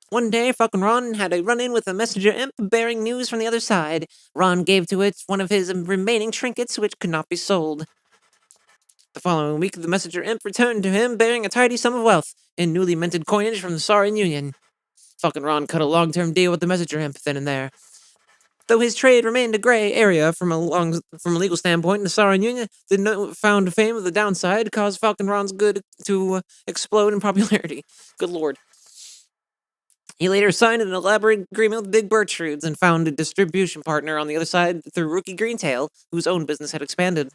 One day, Falcon Ron had a run-in with a messenger imp bearing news from the other side. Ron gave to it one of his remaining trinkets, which could not be sold. The following week, the messenger imp returned to him bearing a tidy sum of wealth in newly minted coinage from the Saurian Union. Falcon Ron cut a long-term deal with the messenger imp then and there. Though his trade remained a gray area from a legal standpoint, the Saurian Union found fame of the downside caused Falcon Ron's good to explode in popularity. Good lord. He later signed an elaborate agreement with Big Bertrudes and found a distribution partner on the other side through Rookie Greentail, whose own business had expanded.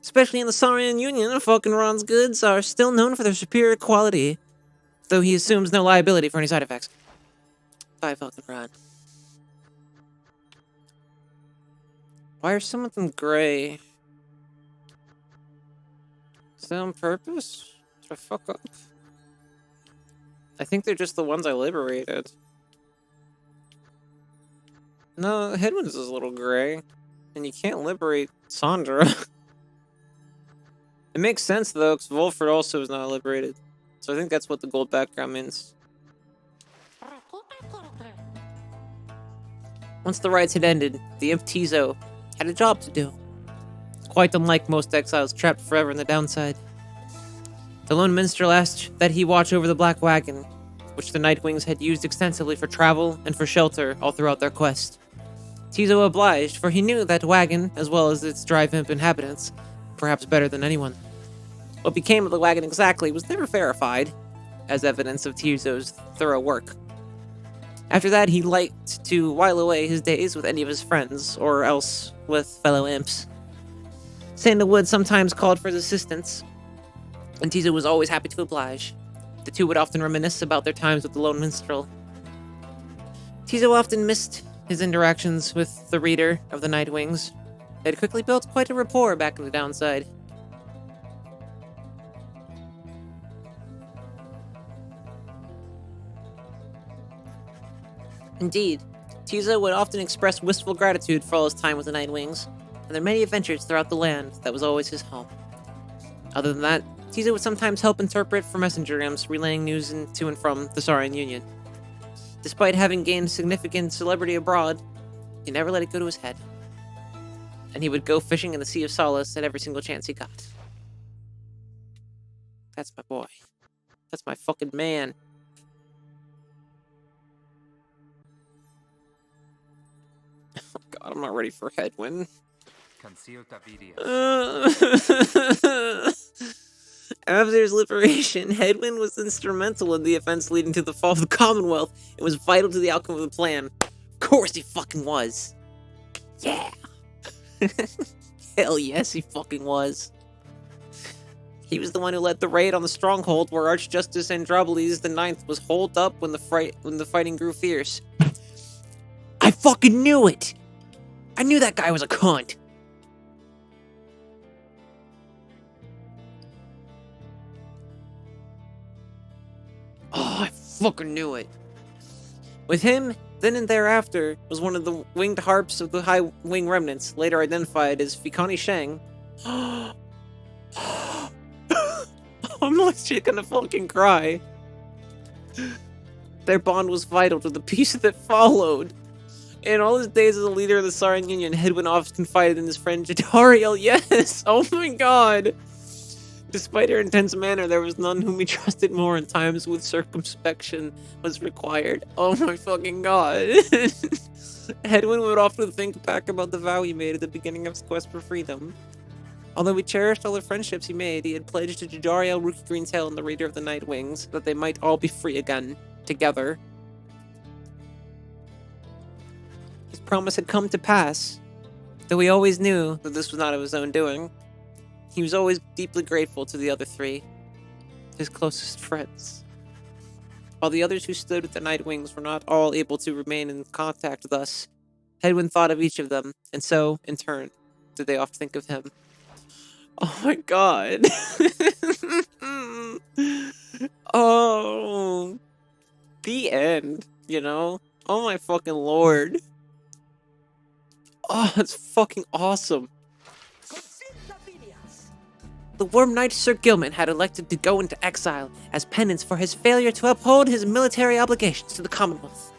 Especially in the Saurian Union, Falcon Ron's goods are still known for their superior quality, though he assumes no liability for any side effects. Bye, Falcon Ron. Why are some of them gray? Is that on purpose? The fuck up. I think they're just the ones I liberated. No, Headwind is a little gray. And you can't liberate Sandra. It makes sense though, because Volford also is not liberated. So I think that's what the gold background means. Once the rites had ended, the imp Tizo had a job to do. Quite unlike most exiles trapped forever in the downside. The lone minstrel asked that he watch over the Black Wagon, which the Nightwings had used extensively for travel and for shelter all throughout their quest. Tizo obliged, for he knew that wagon, as well as its drive imp inhabitants, perhaps better than anyone. What became of the wagon exactly was never verified, as evidence of Tizo's thorough work. After that, he liked to while away his days with any of his friends, or else with fellow imps. Sandalwood sometimes called for his assistance, and Tizo was always happy to oblige. The two would often reminisce about their times with the lone minstrel. Tizo often missed his interactions with the reader of the Nightwings. They had quickly built quite a rapport back in the downside. Indeed, Tizo would often express wistful gratitude for all his time with the Nightwings, and their many adventures throughout the land that was always his home. Other than that, Tizo would sometimes help interpret for messenger imps relaying news to and from the Saurian Union. Despite having gained significant celebrity abroad, he never let it go to his head. And he would go fishing in the Sea of Solace at every single chance he got. That's my boy. That's my fucking man. Oh god, I'm not ready for Headwind. After his liberation, Headwind was instrumental in the events leading to the fall of the Commonwealth and was vital to the outcome of the plan. Of course he fucking was. Yeah. Hell yes, he fucking was. He was the one who led the raid on the stronghold where Archjustice Androboles IX was holed up when the fighting grew fierce. I fucking knew it! I knew that guy was a cunt! Oh, I fucking knew it. With him, then and thereafter, was one of the winged harps of the High Wing Remnants, later identified as Fikani Shang. I'm legit gonna fucking cry. Their bond was vital to the peace that followed. In all his days as a leader of the Saurian Union, Headwind often confided in his friend Jadariel. Yes! Oh my god! Despite her intense manner, there was none whom he trusted more in times when circumspection was required. Oh my fucking god. Headwind would often think back about the vow he made at the beginning of his quest for freedom. Although he cherished all the friendships he made, he had pledged to Jadariel, Rookie Greentail, and the Raider of the Nightwings that they might all be free again, together. His promise had come to pass, though he always knew that this was not of his own doing. He was always deeply grateful to the other three, his closest friends. While the others who stood with the Nightwings were not all able to remain in contact with us, Headwind thought of each of them, and so, in turn, did they often think of him. Oh my god. Oh. The end, you know? Oh my fucking lord. Oh, that's fucking awesome. The Worm Knight Sir Gilman had elected to go into exile as penance for his failure to uphold his military obligations to the Commonwealth.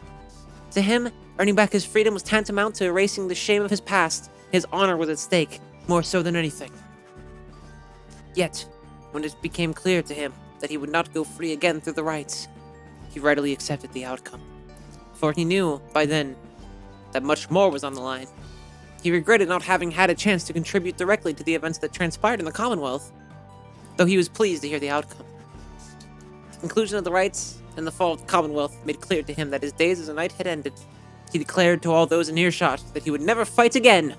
To him, earning back his freedom was tantamount to erasing the shame of his past. His honor was at stake, more so than anything. Yet, when it became clear to him that he would not go free again through the rites, he readily accepted the outcome. For he knew, by then, that much more was on the line. He regretted not having had a chance to contribute directly to the events that transpired in the Commonwealth, though he was pleased to hear the outcome. The conclusion of the rites and the fall of the Commonwealth made clear to him that his days as a knight had ended. He declared to all those in earshot that he would never fight again.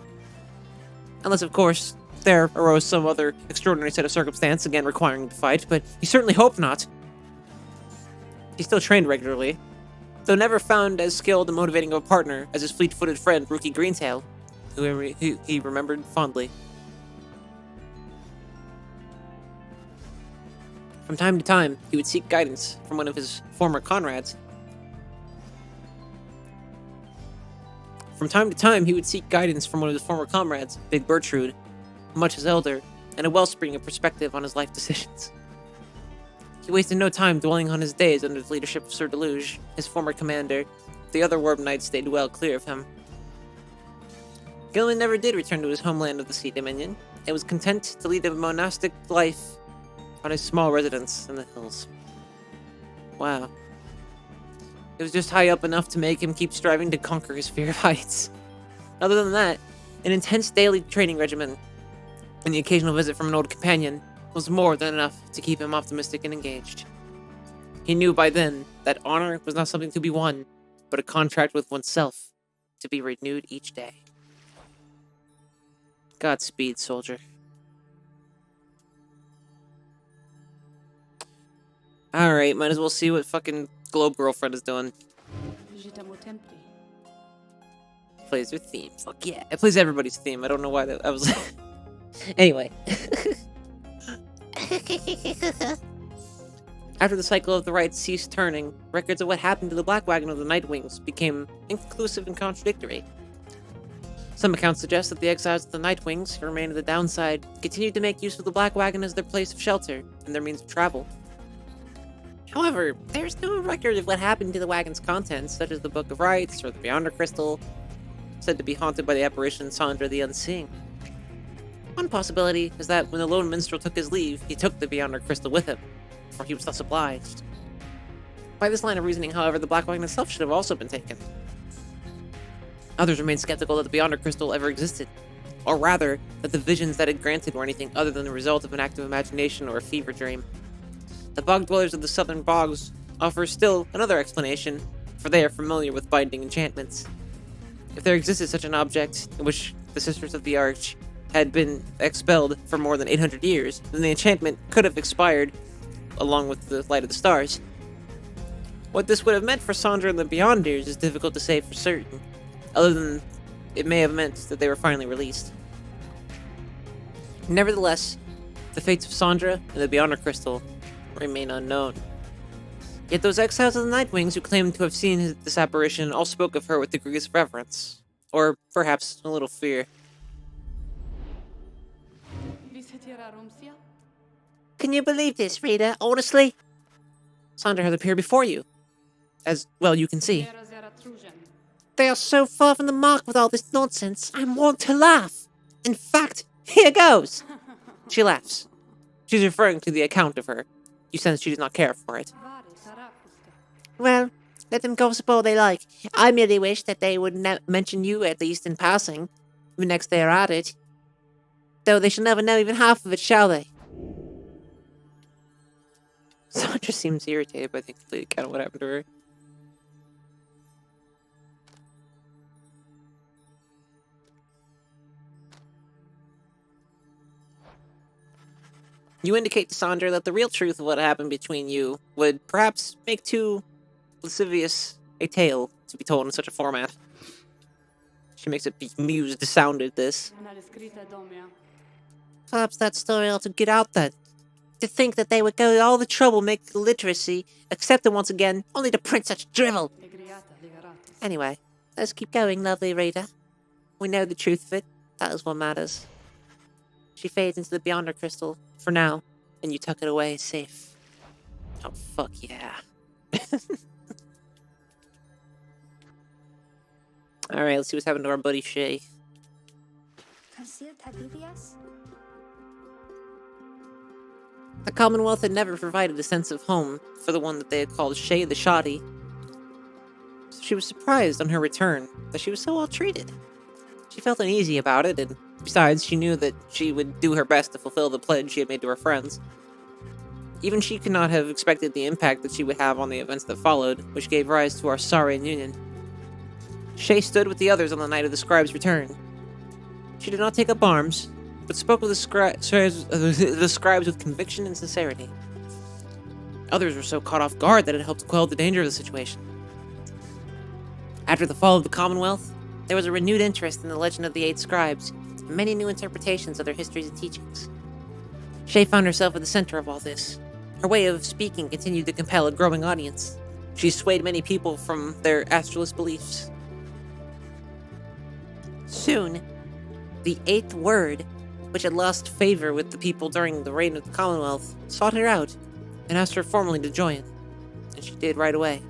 Unless, of course, there arose some other extraordinary set of circumstance, again requiring him to fight, but he certainly hoped not. He still trained regularly, though never found as skilled and motivating of a partner as his fleet-footed friend, Rookie Greentail, who he remembered fondly. From time to time, he would seek guidance from one of his former comrades. Big Bertrude, much his elder, and a wellspring of perspective on his life decisions. He wasted no time dwelling on his days under the leadership of Sir Deluge, his former commander. The other Worm Knights stayed well clear of him. Gilman never did return to his homeland of the Sea Dominion, and was content to lead a monastic life on his small residence in the hills. Wow. It was just high up enough to make him keep striving to conquer his fear of heights. Other than that, an intense daily training regimen and the occasional visit from an old companion was more than enough to keep him optimistic and engaged. He knew by then that honor was not something to be won, but a contract with oneself to be renewed each day. Godspeed, soldier. Alright, might as well see what fucking Globe Girlfriend is doing. Plays your theme. Fuck yeah. It plays everybody's theme. I don't know why that I was... Anyway. After the cycle of the rites ceased turning, records of what happened to the Black Wagon of the Nightwings became inconclusive and contradictory. Some accounts suggest that the exiles of the Nightwings, who remained at the downside, continued to make use of the Black Wagon as their place of shelter and their means of travel. However, there's no record of what happened to the wagon's contents, such as the Book of Rites or the Beyonder Crystal, said to be haunted by the apparition Sandra the Unseeing. One possibility is that when the lone minstrel took his leave, he took the Beyonder Crystal with him, for he was thus obliged. By this line of reasoning, however, the Black Wagon itself should have also been taken. Others remain skeptical that the Beyonder Crystal ever existed, or rather, that the visions that it granted were anything other than the result of an active imagination or a fever dream. The bog dwellers of the southern bogs offer still another explanation, for they are familiar with binding enchantments. If there existed such an object, in which the Sisters of the Arch had been expelled for more than 800 years, then the enchantment could have expired, along with the light of the stars. What this would have meant for Sandra and the Beyonders is difficult to say for certain, other than it may have meant that they were finally released. Nevertheless, the fates of Sandra and the Beyonder Crystal remain unknown. Yet those exiles of the Nightwings who claimed to have seen this apparition all spoke of her with degrees of reverence, or perhaps a little fear. Can you believe this, reader? Honestly? Sandra has appeared before you. As well you can see. They are so far from the mark with all this nonsense, I want to laugh. In fact, here goes. She laughs. She's referring to the account of her. You sense she does not care for it. Well, let them gossip all they like. I merely wish that they would mention you, at least in passing, when next they are at it. Though they shall never know even half of it, shall they? Sandra seems irritated by the complete account of what happened to her. You indicate to Sandra that the real truth of what happened between you would perhaps make too lascivious a tale to be told in such a format. She makes a bemused sound at this. Perhaps that story ought to get out then. To think that they would go to all the trouble making the literacy, accept it once again, only to print such drivel. Anyway, let's keep going, lovely reader. We know the truth of it. That is what matters. She fades into the Beyonder Crystal, for now, and you tuck it away safe. Oh, fuck yeah. Alright, let's see what's happened to our buddy Shay. The Commonwealth had never provided a sense of home for the one that they had called Shay the Shoddy. So she was surprised on her return that she was so well treated. She felt uneasy about it, and besides, she knew that she would do her best to fulfill the pledge she had made to her friends. Even she could not have expected the impact that she would have on the events that followed, which gave rise to our Saurian union. Shay stood with the others on the night of the scribe's return. She did not take up arms, but spoke of the scribes with conviction and sincerity. Others were so caught off guard that it helped quell the danger of the situation. After the fall of the Commonwealth, there was a renewed interest in the legend of the 8 scribes, and many new interpretations of their histories and teachings. Shay found herself at the center of all this, Her way of speaking continued to compel a growing audience. She swayed many people from their astralist beliefs. Soon, the eighth word, which had lost favor with the people during the reign of the Commonwealth, sought her out and asked her formally to join, and she did right away.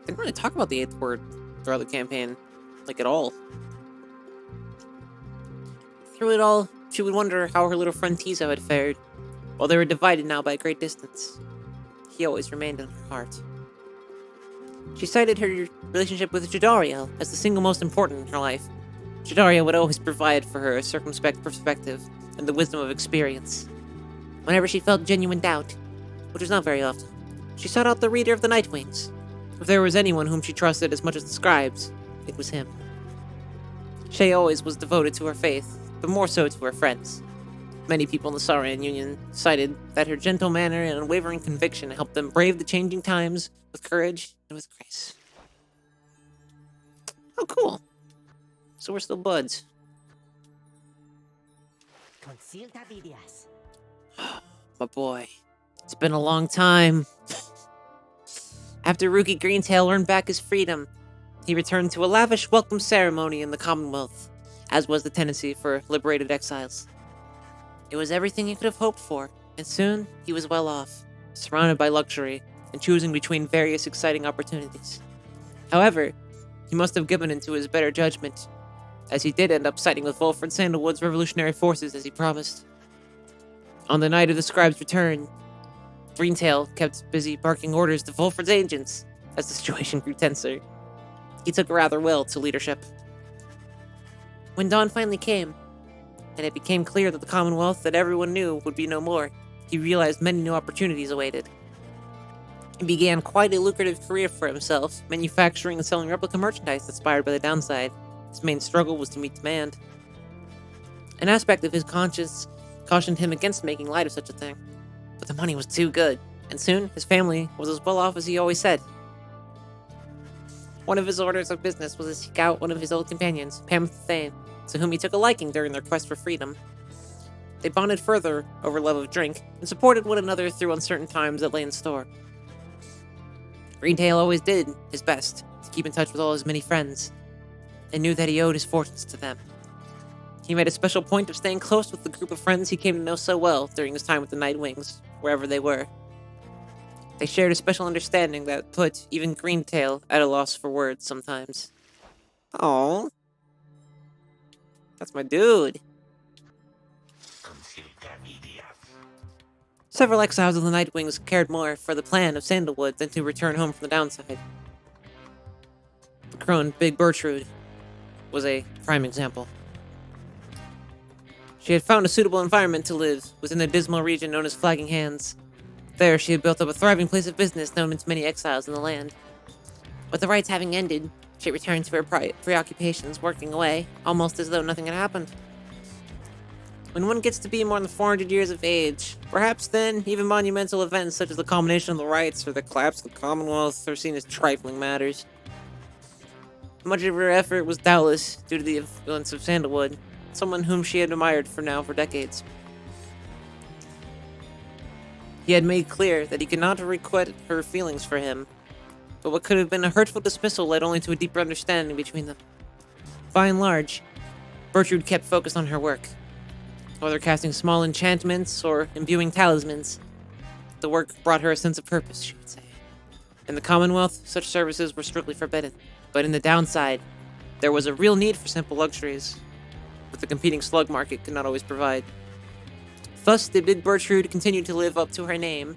Didn't really talk about the eighth word throughout the campaign, like at all. Through it all, she would wonder how her little friend Tizo had fared, while they were divided now by a great distance. He always remained in her heart. She cited her relationship with Jadariel as the single most important in her life. Jadariel would always provide for her a circumspect perspective and the wisdom of experience. Whenever she felt genuine doubt, which was not very often, she sought out the reader of the Nightwings. If there was anyone whom she trusted as much as the scribes, it was him. Shay always was devoted to her faith, but more so to her friends. Many people in the Saurian Union cited that her gentle manner and unwavering conviction helped them brave the changing times with courage and with grace. Oh, cool. So we're still buds. My boy. It's been a long time. After Rookie Greentail earned back his freedom, he returned to a lavish welcome ceremony in the Commonwealth, as was the tendency for liberated exiles. It was everything he could have hoped for, and soon he was well off, surrounded by luxury, and choosing between various exciting opportunities. However, he must have given into his better judgment, as he did end up siding with Volfred Sandalwood's revolutionary forces as he promised. On the night of the scribe's return, Greentail kept busy barking orders to Volfred's agents as the situation grew tenser. He took rather well to leadership. When dawn finally came, and it became clear that the Commonwealth that everyone knew would be no more, he realized many new opportunities awaited. He began quite a lucrative career for himself, manufacturing and selling replica merchandise inspired by the downside. His main struggle was to meet demand. An aspect of his conscience cautioned him against making light of such a thing, but the money was too good, and soon his family was as well off as he always said. One of his orders of business was to seek out one of his old companions, Pam Thane, to whom he took a liking during their quest for freedom. They bonded further over love of drink, and supported one another through uncertain times that lay in store. Greentail always did his best to keep in touch with all his many friends, and knew that he owed his fortunes to them. He made a special point of staying close with the group of friends he came to know so well during his time with the Nightwings, wherever they were. They shared a special understanding that put even Greentail at a loss for words sometimes. Oh, that's my dude. Several exiles of the Nightwings cared more for the plan of Sandalwood than to return home from the downside. The crone Big Bertrude was a prime example. She had found a suitable environment to live within the dismal region known as Flagging Hands. There, she had built up a thriving place of business known to many exiles in the land. With the rites having ended, she returned to her preoccupations, working away, almost as though nothing had happened. When one gets to be more than 400 years of age, perhaps then even monumental events such as the culmination of the rites or the collapse of the Commonwealth are seen as trifling matters. Much of her effort was doubtless due to the influence of Sandalwood, someone whom she had admired for decades. He had made clear that he could not requite her feelings for him, but what could have been a hurtful dismissal led only to a deeper understanding between them. By and large, Bertrude kept focused on her work. Whether casting small enchantments or imbuing talismans, the work brought her a sense of purpose, she would say. In the Commonwealth, such services were strictly forbidden, but in the downside, there was a real need for simple luxuries, which the competing slug market could not always provide. Thus did Big Bertrude continue to live up to her name,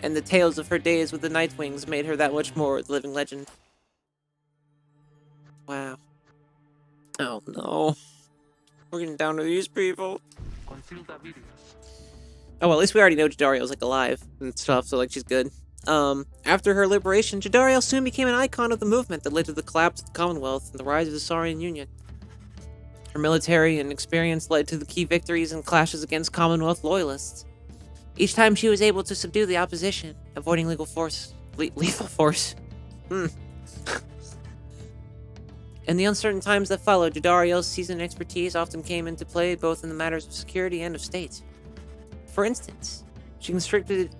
and the tales of her days with the Nightwings made her that much more the living legend. Wow. Oh no. We're getting down to these people. Oh, well, at least we already know Jadariel's like alive and stuff, so like she's good. After her liberation, Jadariel soon became an icon of the movement that led to the collapse of the Commonwealth and the rise of the Saurian Union. Her military and experience led to the key victories and clashes against Commonwealth loyalists. Each time she was able to subdue the opposition, avoiding lethal force. In In the uncertain times that followed, Jadariel's seasoned expertise often came into play both in the matters of security and of state. For instance, she conscripted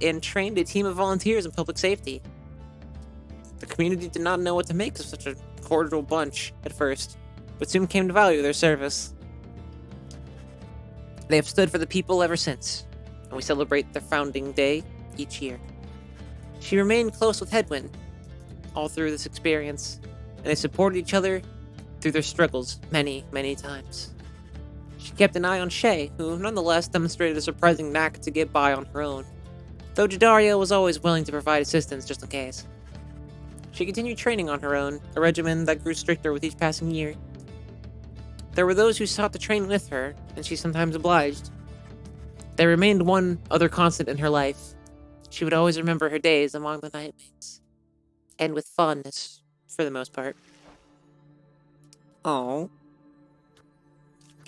and trained a team of volunteers in public safety. The community did not know what to make of such a cordial bunch at first, but soon came to value their service. They have stood for the people ever since, and we celebrate their founding day each year. She remained close with Hedwyn all through this experience, and they supported each other through their struggles many, many times. She kept an eye on Shay, who nonetheless demonstrated a surprising knack to get by on her own, though Jadario was always willing to provide assistance just in case. She continued training on her own, a regimen that grew stricter with each passing year. There were those who sought to train with her, and she sometimes obliged. There remained one other constant in her life. She would always remember her days among the Nightwings, and with fondness, for the most part. Oh.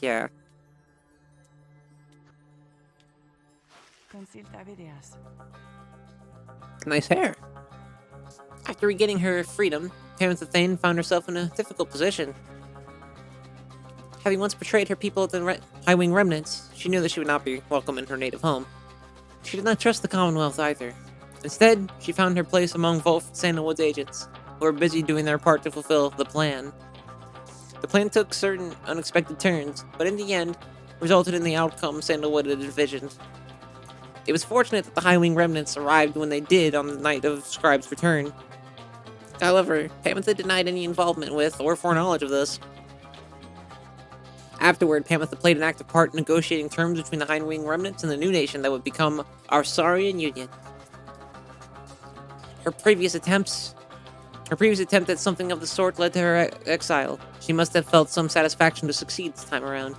Yeah. Nice hair. After regaining her freedom, Pamantha Thane found herself in a difficult position. Having once betrayed her people, the High-Wing remnants, she knew that she would not be welcome in her native home. She did not trust the Commonwealth either. Instead, she found her place among Wolf Sandalwood's agents, who were busy doing their part to fulfill the plan. The plan took certain unexpected turns, but in the end, resulted in the outcome Sandalwood had envisioned. It was fortunate that the High-Wing remnants arrived when they did on the night of Scribe's return. However, Pamantha denied any involvement with or foreknowledge of this. Afterward, Pamantha played an active part in negotiating terms between the High-Wing remnants and the new nation that would become our Saurian Union. Her previous attempt at something of the sort led to her exile. She must have felt some satisfaction to succeed this time around.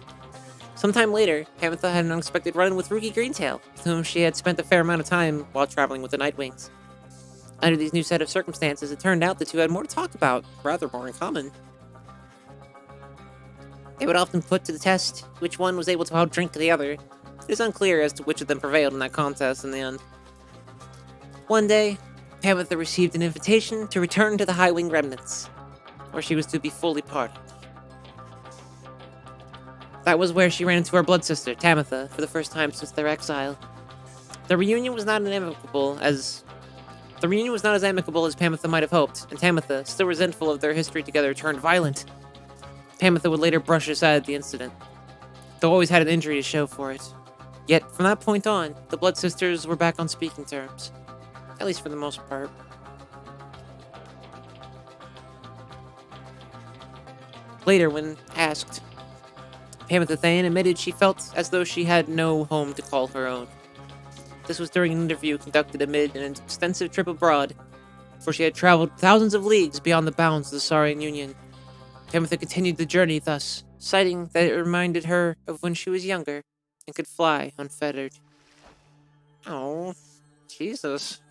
Sometime later, Pamantha had an unexpected run-in with Rookie Greentail, with whom she had spent a fair amount of time while traveling with the Nightwings. Under these new set of circumstances, it turned out the two had more to talk about, rather more in common. They would often put to the test which one was able to outdrink the other. It is unclear as to which of them prevailed in that contest in the end. One day, Pamantha received an invitation to return to the High-Wing remnants, where she was to be fully pardoned. That was where she ran into her blood sister, Tamitha, for the first time since their exile. The reunion was not as amicable as Pamantha might have hoped, and Tamitha, still resentful of their history together, turned violent. Pamantha would later brush aside the incident, though always had an injury to show for it. Yet, from that point on, the blood sisters were back on speaking terms, at least for the most part. Later, when asked, Pamantha Thane admitted she felt as though she had no home to call her own. This was during an interview conducted amid an extensive trip abroad, for she had traveled thousands of leagues beyond the bounds of the Saurian Union. Pamantha continued the journey thus, citing that it reminded her of when she was younger and could fly unfettered. Oh, Jesus.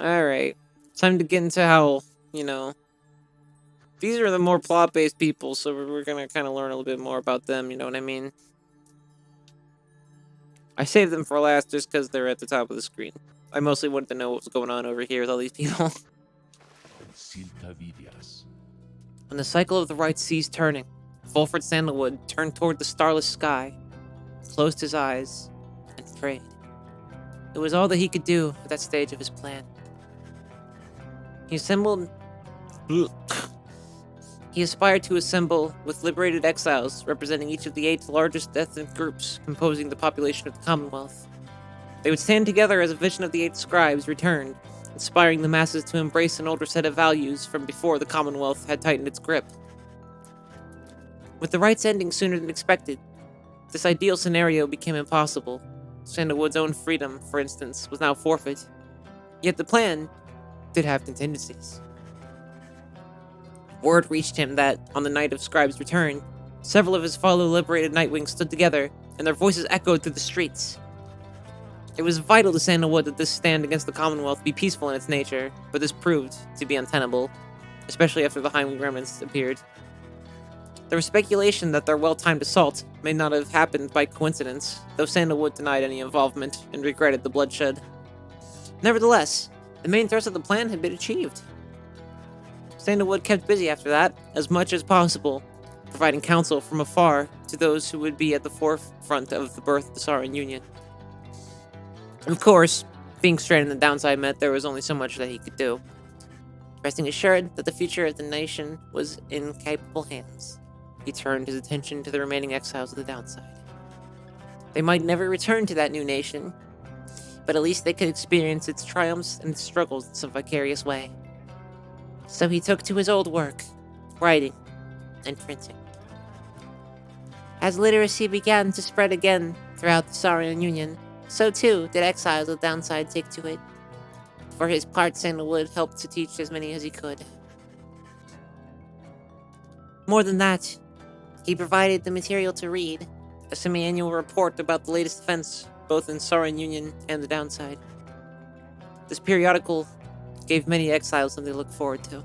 Alright, time to get into how, these are the more plot-based people, so we're gonna kind of learn a little bit more about them, you know what I mean? I saved them for last just because they're at the top of the screen. I mostly wanted to know what was going on over here with all these people. When the cycle of the rite ceased turning, Wolfred Sandalwood turned toward the starless sky, closed his eyes, and prayed. It was all that he could do at that stage of his plan. He aspired to assemble with liberated exiles representing each of the 8 largest ethnic groups composing the population of the Commonwealth. They would stand together as a vision of the 8 scribes returned, inspiring the masses to embrace an older set of values from before the Commonwealth had tightened its grip. With the rites ending sooner than expected, this ideal scenario became impossible. Sandalwood's own freedom, for instance, was now forfeit. Yet the plan did have contingencies. Word reached him that, on the night of Scribe's return, several of his fellow liberated Nightwings stood together, and their voices echoed through the streets. It was vital to Sandalwood that this stand against the Commonwealth be peaceful in its nature, but this proved to be untenable, especially after the High-Wing remnants appeared. There was speculation that their well-timed assault may not have happened by coincidence, though Sandalwood denied any involvement and regretted the bloodshed. Nevertheless, the main thrust of the plan had been achieved. Sandalwood kept busy after that, as much as possible, providing counsel from afar to those who would be at the forefront of the birth of the Saurian Union. Of course, being straight on the downside meant there was only so much that he could do. Resting assured that the future of the nation was in capable hands, he turned his attention to the remaining exiles of the downside. They might never return to that new nation, but at least they could experience its triumphs and its struggles in some vicarious way. So he took to his old work, writing and printing. As literacy began to spread again throughout the Saurian Union, so too did exiles of the downside take to it. For his part, Sandalwood helped to teach as many as he could. More than that, he provided the material to read, a semi-annual report about the latest events, both in Saurian Union and the downside. This periodical gave many exiles something to look forward to.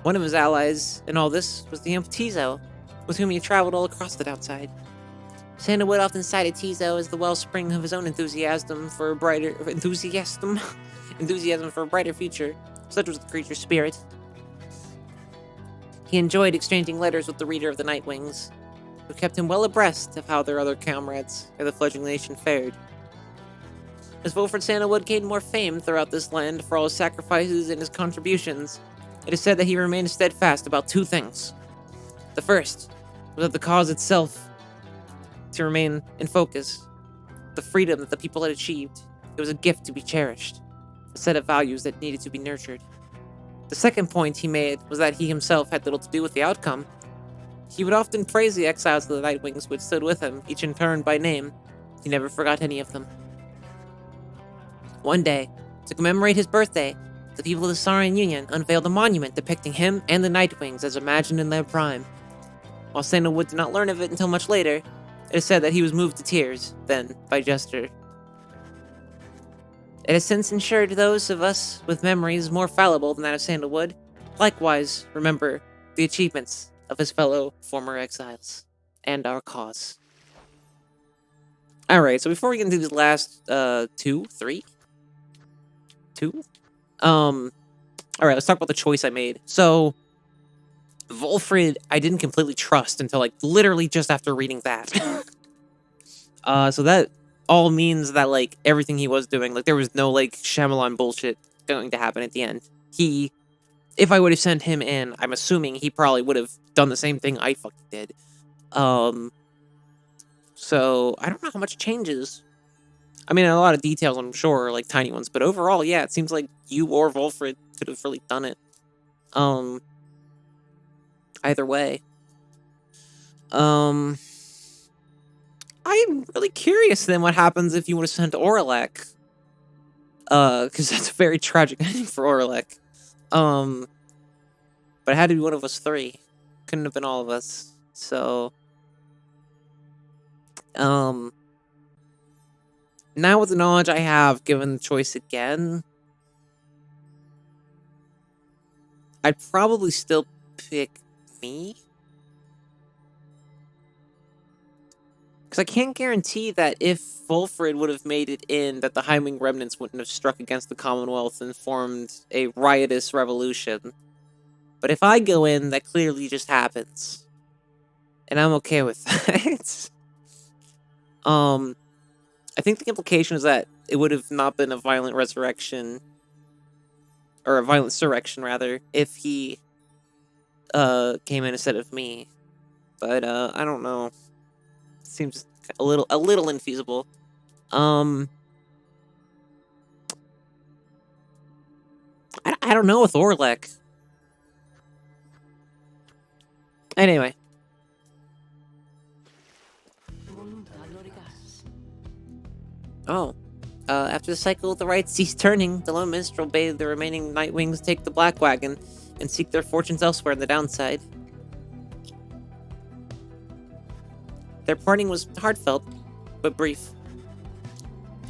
One of his allies in all this was the imp Tizo, with whom he traveled all across the downside. Sandalwood often cited Tizo as the wellspring of his own enthusiasm for a brighter future. Such was the creature's spirit. He enjoyed exchanging letters with the reader of the Nightwings, who kept him well abreast of how their other comrades of the fledgling nation fared. As Wilfred Sandalwood gained more fame throughout this land for all his sacrifices and his contributions, it is said that he remained steadfast about two things. The first was that the cause itself to remain in focus, the freedom that the people had achieved. It was a gift to be cherished, a set of values that needed to be nurtured. The second point he made was that he himself had little to do with the outcome. He would often praise the exiles of the Nightwings who had stood with him, each in turn by name. He never forgot any of them. One day, to commemorate his birthday, the people of the Saurian Union unveiled a monument depicting him and the Nightwings as imagined in their prime. While Sandalwood did not learn of it until much later, it is said that he was moved to tears, then, by gesture. It has since ensured those of us with memories more fallible than that of Sandalwood likewise remember the achievements of his fellow former exiles, and our cause. Alright, so before we get into these last, two? Alright, let's talk about the choice I made. So, Volfrid, I didn't completely trust until, like, literally just after reading that. So that all means that, like, everything he was doing, like, there was no, like, Shyamalan bullshit going to happen at the end. If I would have sent him in, I'm assuming he probably would have done the same thing I fucking did. So, I don't know how much changes. I mean, a lot of details, I'm sure, like, tiny ones, but overall, yeah, it seems like you or Volfrid could have really done it. Either way. I'm really curious then what happens if you would have sent Orlek. Because that's a very tragic ending for Orlek. But it had to be one of us three. Couldn't have been all of us. So, now with the knowledge I have, given the choice again, I'd probably still pick me. Because I can't guarantee that if Volfrid would have made it in, that the Highwing remnants wouldn't have struck against the Commonwealth and formed a riotous revolution. But if I go in, that clearly just happens. And I'm okay with that. I think the implication is that it would have not been a violent resurrection, or a violent surrection, rather, if he came in instead of me. But, I don't know. Seems a little infeasible. I don't know with Orlek. Anyway. Oh. After the cycle of the rites ceased turning, the lone minstrel bade the remaining Nightwings take the Black Wagon and seek their fortunes elsewhere in the downside. Their parting was heartfelt, but brief.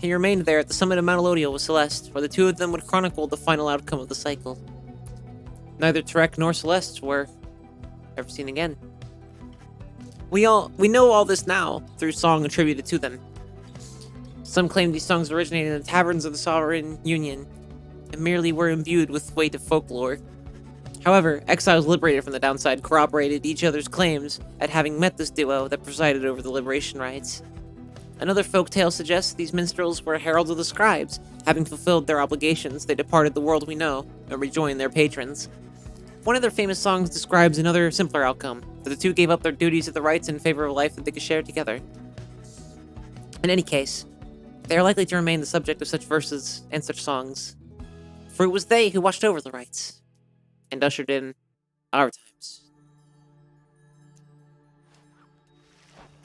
He remained there at the summit of Mount Elodial with Celeste, where the two of them would chronicle the final outcome of the cycle. Neither Tarek nor Celeste were ever seen again. We know all this now through song attributed to them. Some claim these songs originated in the taverns of the Sovereign Union and merely were imbued with weight of folklore. However, exiles liberated from the downside corroborated each other's claims at having met this duo that presided over the liberation rites. Another folktale suggests these minstrels were heralds of the scribes. Having fulfilled their obligations, they departed the world we know and rejoined their patrons. One of their famous songs describes another simpler outcome, that the two gave up their duties at the rites in favor of a life that they could share together. In any case, they are likely to remain the subject of such verses and such songs, for it was they who watched over the rites and ushered in our times.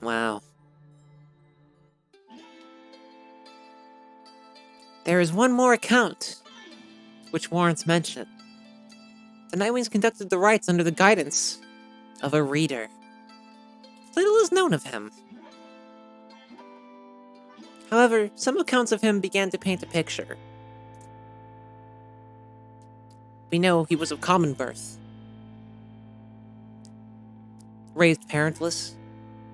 Wow. There is one more account, which warrants mention. The Nightwings conducted the rites under the guidance of a reader. Little is known of him. However, some accounts of him began to paint a picture. We know he was of common birth, raised parentless,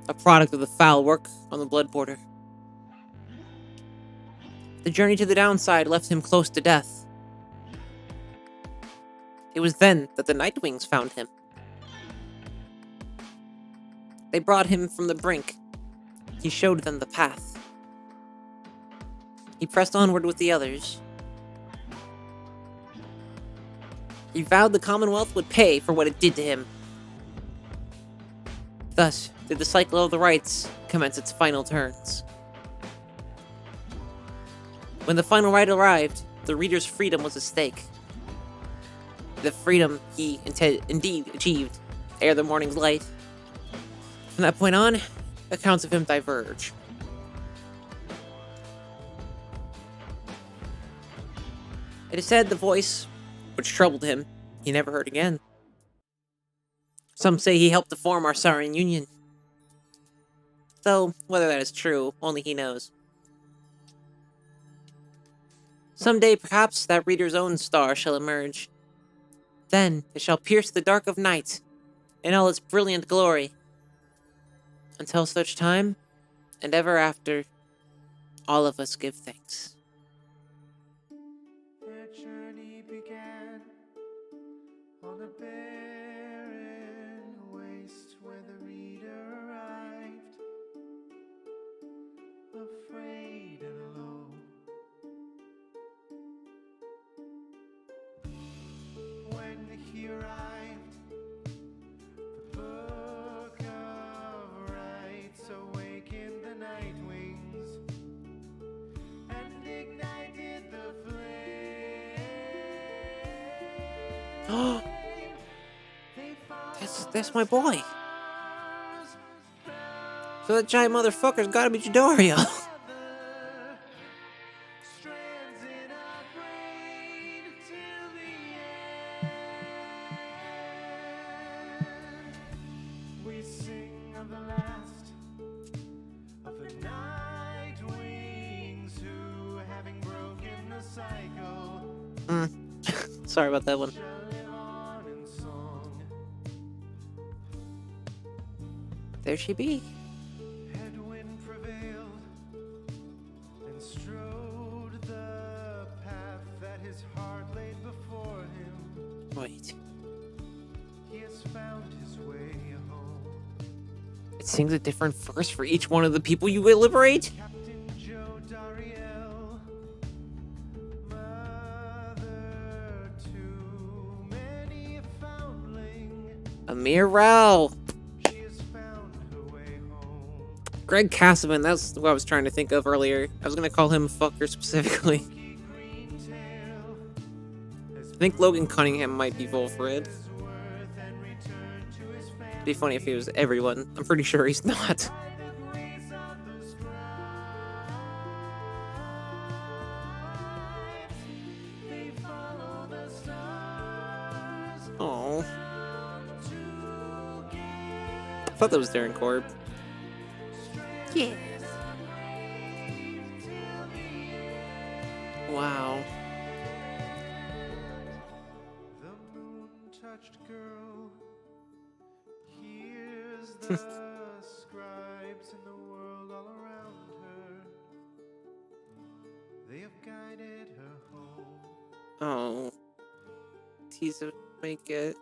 a product of the foul work on the blood border. The journey to the downside left him close to death. It was then that the Nightwings found him. They brought him from the brink. He showed them the path. He pressed onward with the others. He vowed the Commonwealth would pay for what it did to him. Thus did the cycle of the rites commence its final turns. When the final rite arrived, the reader's freedom was at stake. The freedom he indeed achieved ere the morning's light. From that point on, accounts of him diverge. It is said the voice, which troubled him, he never heard again. Some say he helped to form our Saurian Union. Though, whether that is true, only he knows. Someday, perhaps, that reader's own star shall emerge. Then it shall pierce the dark of night in all its brilliant glory. Until such time, and ever after, all of us give thanks. Their journey began on a barren waste where the reader arrived, afraid and alone. When he arrived, the book of rights awakened the Nightwings and ignited the flame. That's my boy. So that giant motherfucker's gotta be Jadario. Strands in our brain till the end. We sing of the last of the Nightwings who, having broken the cycle, Sorry about that one. shall live on in song. There she be. Headwind prevailed and strode the path that his heart laid before him. Wait. He has found his way home. It sings a different verse for each one of the people you liberate? Captain Joe Dariel, mother to many a foundling, Amir Rao. she has found her way home. Greg Cassavan, that's what I was trying to think of earlier. I was gonna call him a fucker specifically. Monkey Greentail has I think Logan Cunningham might be Volfred. his worth and returned to his family. It'd be funny if he was everyone. I'm pretty sure he's not. By the grace of the scribes, they follow the stars Oh, together. I thought that was Darren Korb. Yeah. Wow. The moon-touched girl hears the scribes in the world all around her. They have guided her home. Oh. guarantees to make it.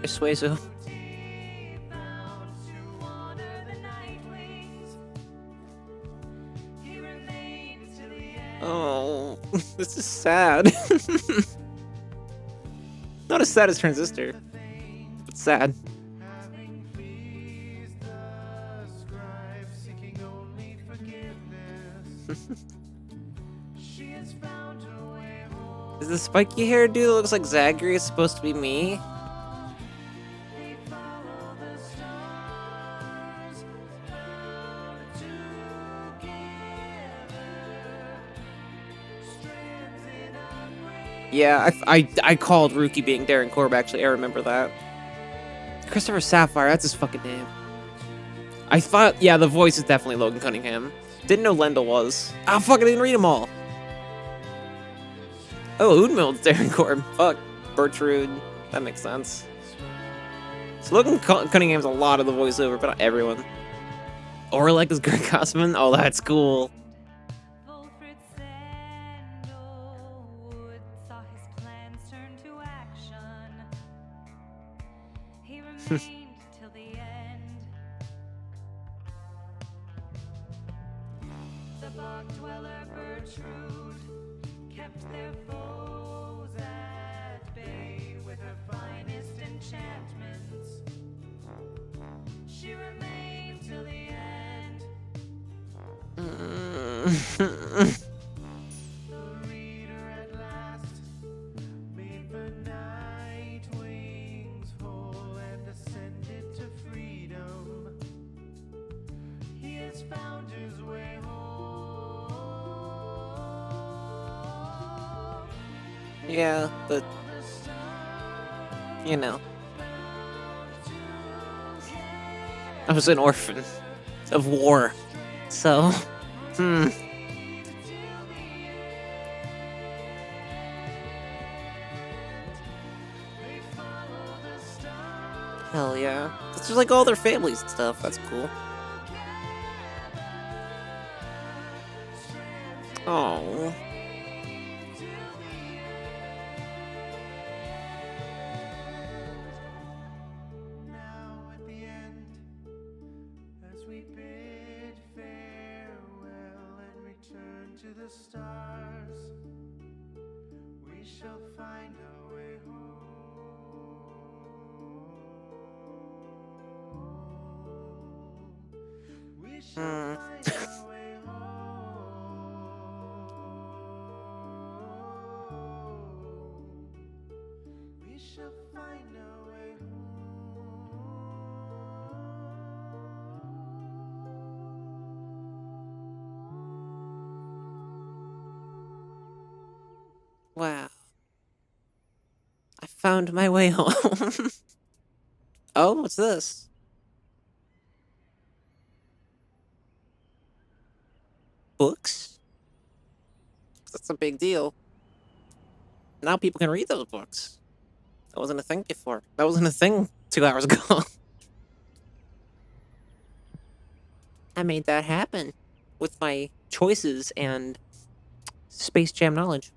Persuaso. Oh, this is sad. Not as sad as Transistor, but sad. Is the spiky hair dude that looks like Zagreus supposed to be me? Yeah, I called Rookie being Darren Korb, actually. I remember that. Christopher Sapphire, that's his fucking name. I thought, yeah, the voice is definitely Logan Cunningham. Didn't know Lendl was. Ah, fuck, I didn't read them all. Oh, Oodmild's Darren Korb. Fuck. Bertrude. That makes sense. So Logan Cunningham's a lot of the voiceover, but not everyone. Orlek is Greg Cosman? Oh, that's cool. Yeah, but you know, I was an orphan of war, so Hell yeah. It's just like all their families and stuff. That's cool. Oh. Wow. I found my way home. Oh, what's this? Books? That's a big deal. Now people can read those books. That wasn't a thing before. That wasn't a thing 2 hours ago. I made that happen with my choices and Space Jam knowledge.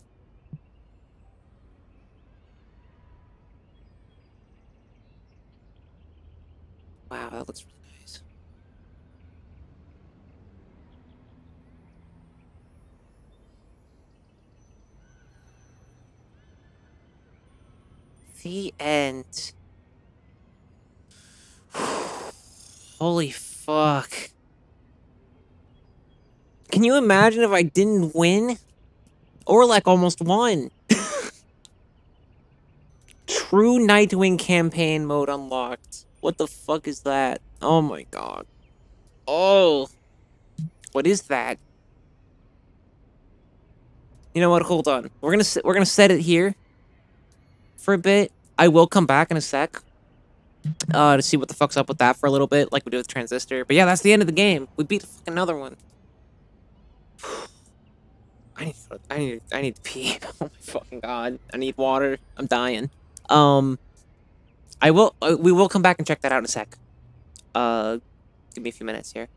Wow, that looks really nice. The end. Holy fuck. Can you imagine if I didn't win? Or like almost won. True Nightwing campaign mode unlocked. What the fuck is that? Oh my god. Oh. What is that? You know what? Hold on. We're gonna set it here for a bit. I will come back in a sec. To see what the fuck's up with that for a little bit, like we did with Transistor. But yeah, that's the end of the game. We beat the fucking another one. I need to pee. Oh my fucking god. I need water. I'm dying. We will come back and check that out in a sec. Give me a few minutes here.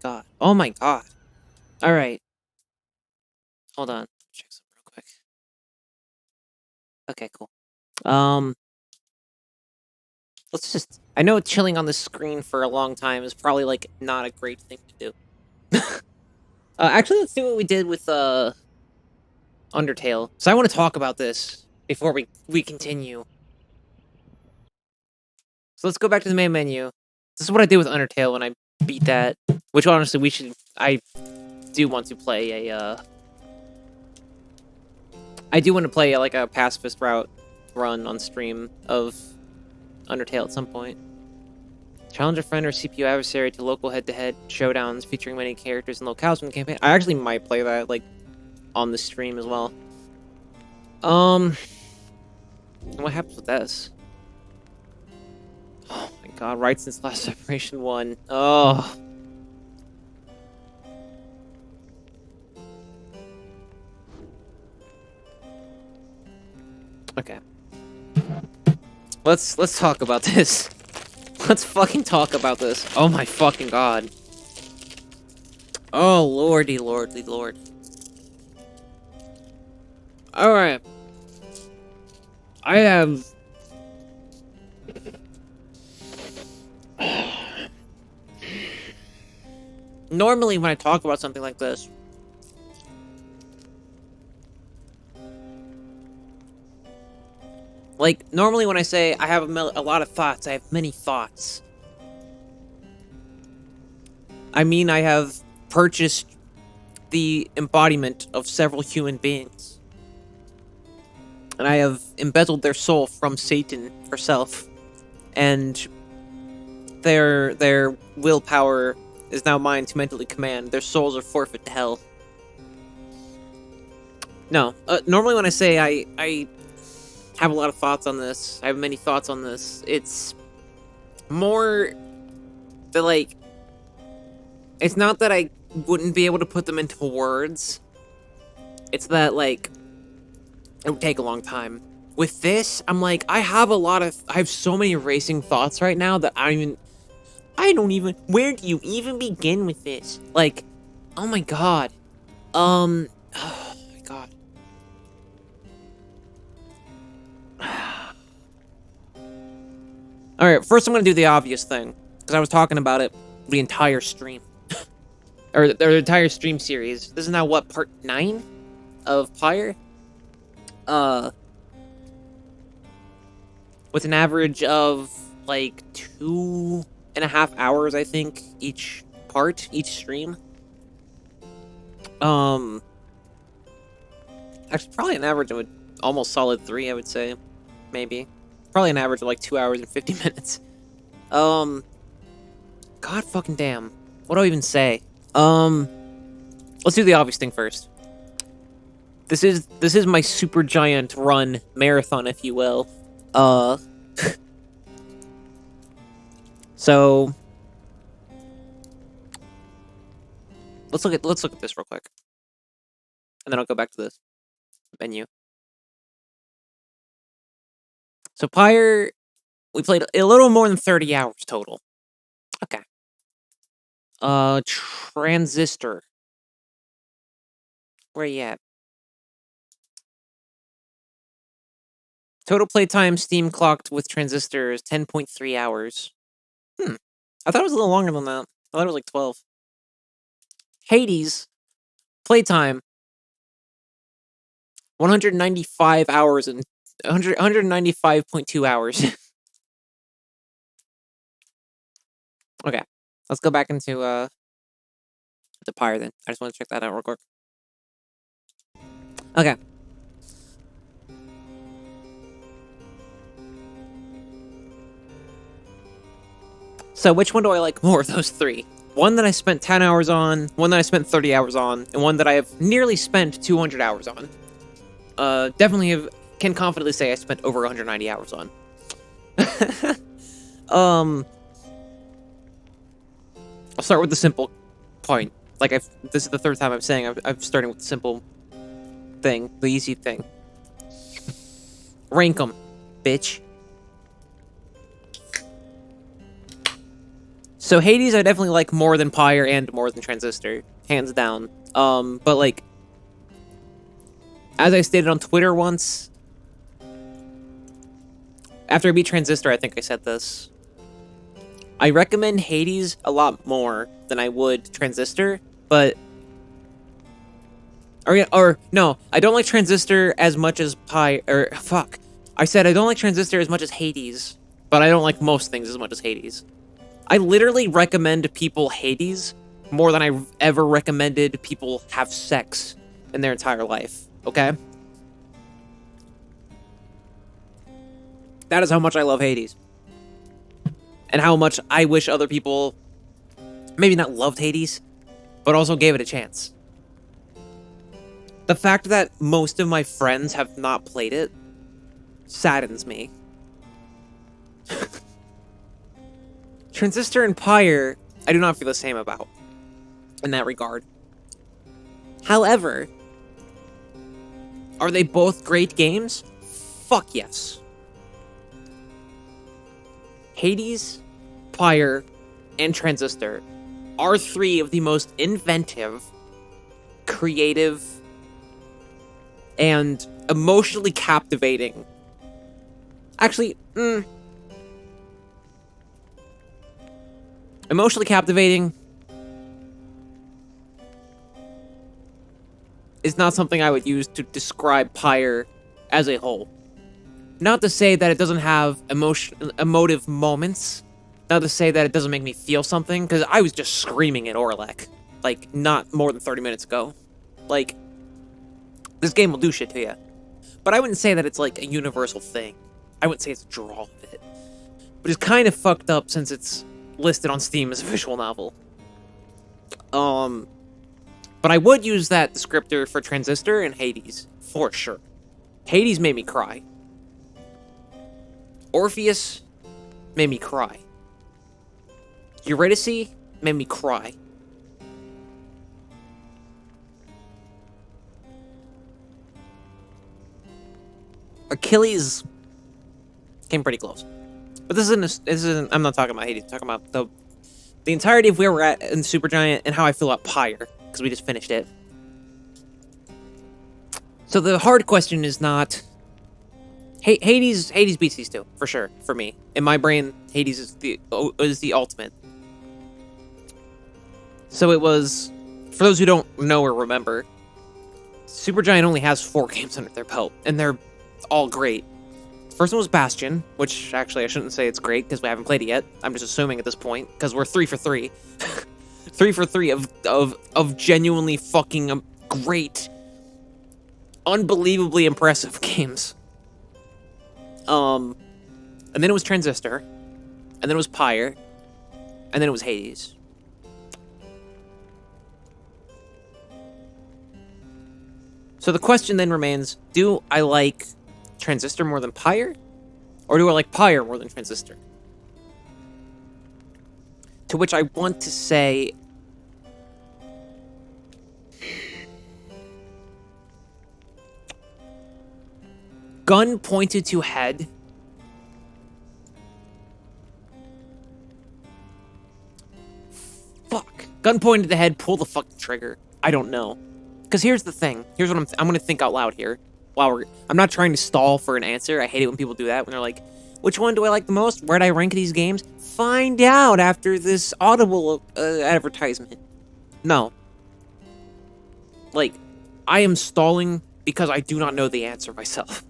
God. Oh my god. Alright. Hold on. Check something real quick. Okay, cool. Let's just... I know chilling on the screen for a long time is probably, like, not a great thing to do. Actually, let's do what we did with, Undertale. So I want to talk about this before we continue. So let's go back to the main menu. This is what I did with Undertale when I beat that. Which, honestly, I do want to play a, I do want to play, like, a pacifist route run on stream of Undertale at some point. Challenge a friend or CPU adversary to local head-to-head showdowns featuring many characters and locales from the campaign. I actually might play that, like, on the stream as well. What happens with this? Oh my god, right since last Separation 1. Oh. Okay. Let's talk about this. Let's fucking talk about this. Oh my fucking god. Oh lordy lord. Alright. I have... Normally when I talk about something like this, like, normally when I say I have a lot of thoughts, I have many thoughts, I mean I have purchased the embodiment of several human beings. And I have embezzled their soul from Satan herself. And their willpower is now mine to mentally command. Their souls are forfeit to hell. No, normally when I say I have a lot of thoughts on this, I have many thoughts on this, it's more that, like, it's not that I wouldn't be able to put them into words. It's that, like, it would take a long time. With this, I'm like, I have so many racing thoughts right now that where do you even begin with this? Like, oh my god. Oh my god. Alright, first I'm gonna do the obvious thing, because I was talking about it the entire stream. or the entire stream series. This is now, what, part 9 of PYRE? With an average of, like, 2.5 hours, I think, each stream. Actually, probably an average of almost solid 3, I would say. Maybe. Probably an average of, like, 2 hours and 50 minutes. God fucking damn. What do I even say? Let's do the obvious thing first. This is my super giant run marathon, if you will. So let's look at this real quick. And then I'll go back to this menu. So PYRE, we played a little more than 30 hours total. Okay. Transistor. Where you at? Total playtime Steam clocked with Transistor is 10.3 hours. I thought it was a little longer than that. I thought it was like 12. Hades, playtime, 195 hours and 195.2 hours. Okay, let's go back into the PYRE then. I just want to check that out real quick. Okay. So which one do I like more of those three? One that I spent 10 hours on, one that I spent 30 hours on, and one that I have nearly spent 200 hours on. Definitely can confidently say I spent over 190 hours on. I'll start with the simple point. Like, this is the third time I'm saying I'm starting with the simple thing, the easy thing. Rank 'em, bitch. So Hades I definitely like more than PYRE and more than Transistor, hands down. But like, as I stated on Twitter once, after I beat Transistor, I think I said this, I recommend Hades a lot more than I would Transistor, but... no, I don't like Transistor as much as fuck. I said I don't like Transistor as much as Hades, but I don't like most things as much as Hades. I literally recommend people Hades more than I've ever recommended people have sex in their entire life, okay? That is how much I love Hades. And how much I wish other people maybe not loved Hades, but also gave it a chance. The fact that most of my friends have not played it saddens me. Transistor and PYRE, I do not feel the same about in that regard. However, are they both great games? Fuck yes. Hades, Pyre, and Transistor are 3 of the most inventive, creative, and emotionally captivating. Actually, emotionally captivating is not something I would use to describe Pyre as a whole. Not to say that it doesn't have emotive moments. Not to say that it doesn't make me feel something, because I was just screaming at Orlek, like, not more than 30 minutes ago. Like, this game will do shit to you. But I wouldn't say that it's, like, a universal thing. I wouldn't say it's a draw of it. But it's kind of fucked up since it's listed on Steam as a visual novel. But I would use that descriptor for Transistor and Hades, for sure. Hades made me cry. Orpheus made me cry. Eurydice made me cry. Achilles came pretty close. But this isn't I'm not talking about Hades, I'm talking about the entirety of where we're at in Supergiant and how I feel about Pyre, because we just finished it. So the hard question is not... Hades beats these two, for sure, for me. In my brain, Hades is the ultimate. So it was... For those who don't know or remember, Supergiant only has 4 games under their belt, and they're all great. First one was Bastion, which actually I shouldn't say it's great because we haven't played it yet. I'm just assuming at this point because we're 3 for 3. 3 for 3 of genuinely fucking great, unbelievably impressive games. And then it was Transistor, and then it was Pyre, and then it was Hades. So the question then remains, do I like Transistor more than Pyre? Or do I like Pyre more than Transistor? To which I want to say... Gun pointed to head. Fuck. Gun pointed to head, pull the fucking trigger. I don't know. Because here's the thing. Here's what I'm going to think out loud here. I'm not trying to stall for an answer. I hate it when people do that. When they're like, which one do I like the most? Where'd I rank these games? Find out after this Audible advertisement. No. Like, I am stalling because I do not know the answer myself.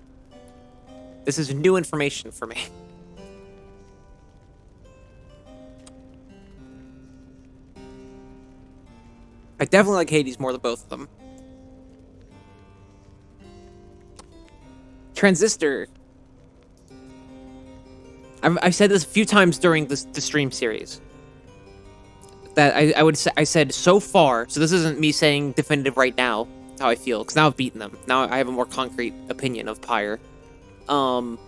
This is new information for me. I definitely like Hades more than both of them. Transistor. I've said this a few times during the stream series. That I said so far, so this isn't me saying definitive right now, how I feel, because now I've beaten them. Now I have a more concrete opinion of Pyre. But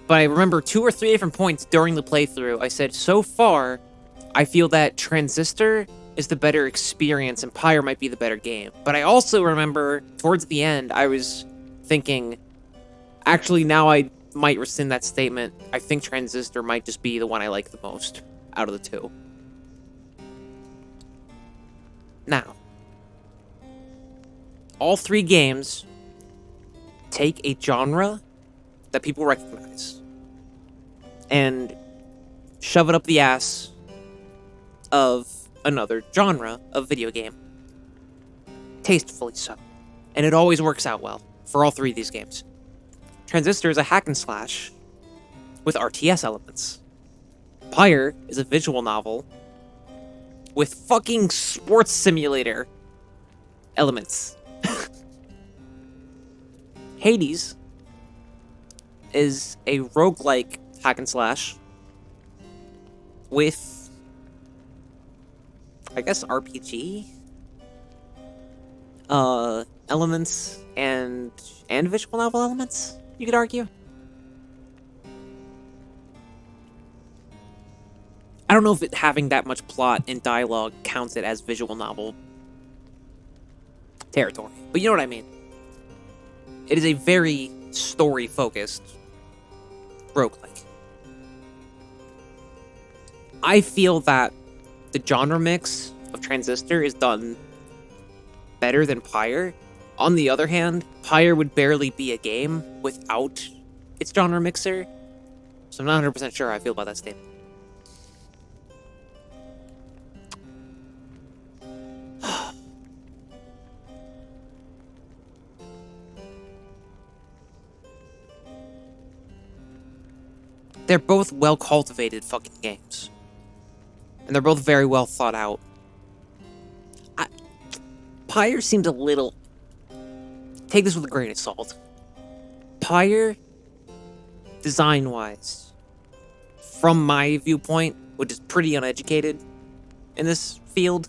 I remember 2 or 3 different points during the playthrough. I said, so far, I feel that Transistor is the better experience and Pyre might be the better game. But I also remember, towards the end, I was thinking, actually, now I might rescind that statement. I think Transistor might just be the one I like the most out of the 2. Now, all 3 games take a genre that people recognize and shove it up the ass of another genre of video game. Tastefully so. And it always works out well for all 3 of these games. Transistor is a hack and slash with RTS elements. Pyre is a visual novel with fucking sports simulator elements. Hades is a roguelike hack and slash with, I guess, RPG elements and visual novel elements, you could argue. I don't know if it having that much plot and dialogue counts it as visual novel territory, but you know what I mean. It is a very story-focused roguelike. I feel that the genre mix of Transistor is done better than PYRE. On the other hand, PYRE would barely be a game without its genre mixer. So I'm not 100% sure how I feel about that statement. They're both well-cultivated fucking games. And they're both very well thought out. PYRE seems a little... Take this with a grain of salt. PYRE, design-wise, from my viewpoint, which is pretty uneducated in this field,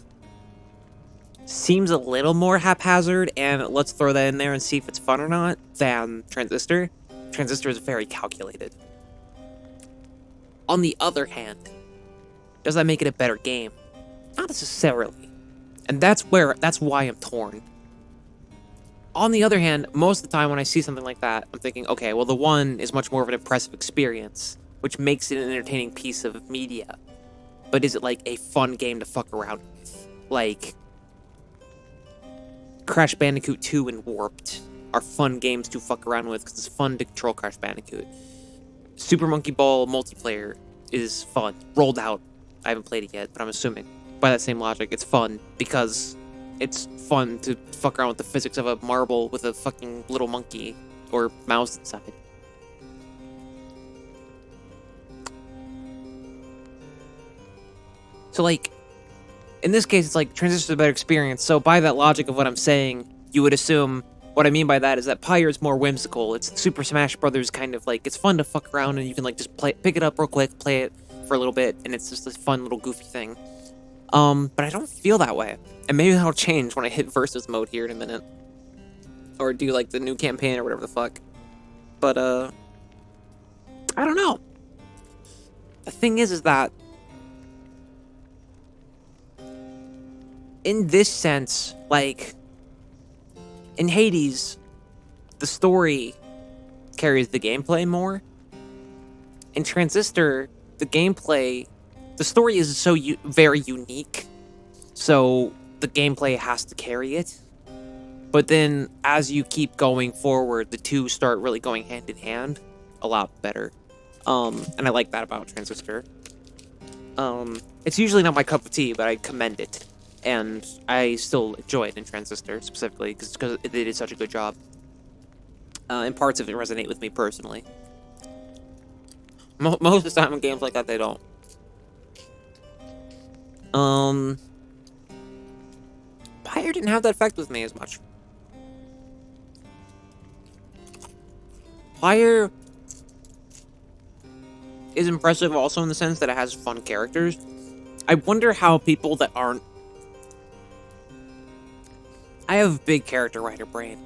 seems a little more haphazard, and let's throw that in there and see if it's fun or not, than Transistor. Transistor is very calculated. On the other hand, does that make it a better game? Not necessarily. And that's why I'm torn. On the other hand, most of the time when I see something like that, I'm thinking, okay, well, the one is much more of an impressive experience, which makes it an entertaining piece of media. But is it like a fun game to fuck around with? Like, Crash Bandicoot 2 and Warped are fun games to fuck around with because it's fun to control Crash Bandicoot. Super Monkey Ball multiplayer is fun. Rolled out. I haven't played it yet, but I'm assuming by that same logic, it's fun because it's fun to fuck around with the physics of a marble with a fucking little monkey or mouse inside. So, like, in this case, it's like Transistor's a better experience. So, by that logic of what I'm saying, you would assume what I mean by that is that PYRE is more whimsical. It's Super Smash Brothers kind of like, it's fun to fuck around and you can like just pick it up real quick, play it for a little bit, and it's just this fun little goofy thing. But I don't feel that way. And maybe that'll change when I hit versus mode here in a minute. Or do like the new campaign or whatever the fuck. But, I don't know. The thing is that in this sense, like, in Hades, the story carries the gameplay more. In Transistor, the story is so very unique, so the gameplay has to carry it. But then, as you keep going forward, the two start really going hand in hand a lot better. And I like that about Transistor. It's usually not my cup of tea, but I commend it. And I still enjoy it in Transistor, specifically, because it did such a good job. And parts of it resonate with me personally. Most of the time in games like that, they don't. PYRE didn't have that effect with me as much. PYRE is impressive also in the sense that it has fun characters. I wonder how people that aren't... I have a big character writer brain.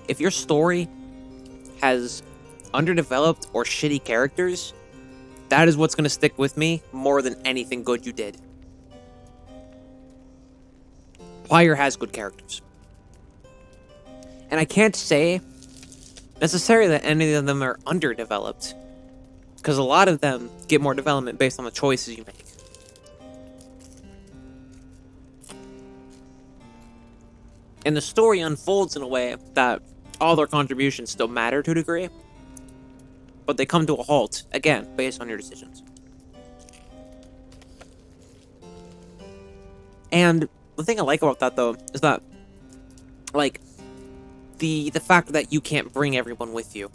If your story has underdeveloped or shitty characters, that is what's going to stick with me more than anything good you did. PYRE has good characters. And I can't say necessarily that any of them are underdeveloped, because a lot of them get more development based on the choices you make. And the story unfolds in a way that all their contributions still matter to a degree, but they come to a halt, again, based on your decisions. And the thing I like about that, though, is that, like, the fact that you can't bring everyone with you.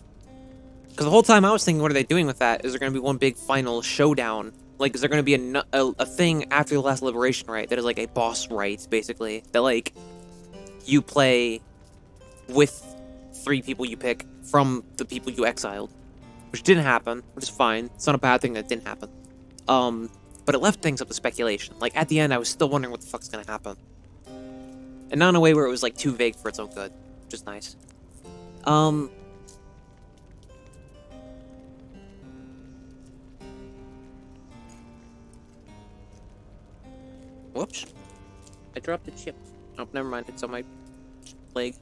Because the whole time I was thinking, what are they doing with that? Is there going to be one big final showdown? Like, is there going to be a thing after the last liberation rite that is, like, a boss rite, basically? That, like, you play with 3 people you pick from the people you exiled. Which didn't happen, which is fine. It's not a bad thing that didn't happen. But it left things up to speculation. Like, at the end, I was still wondering what the fuck's gonna happen. And not in a way where it was, like, too vague for its own good. Which is nice. Whoops. I dropped a chip. Oh, never mind. It's on my leg.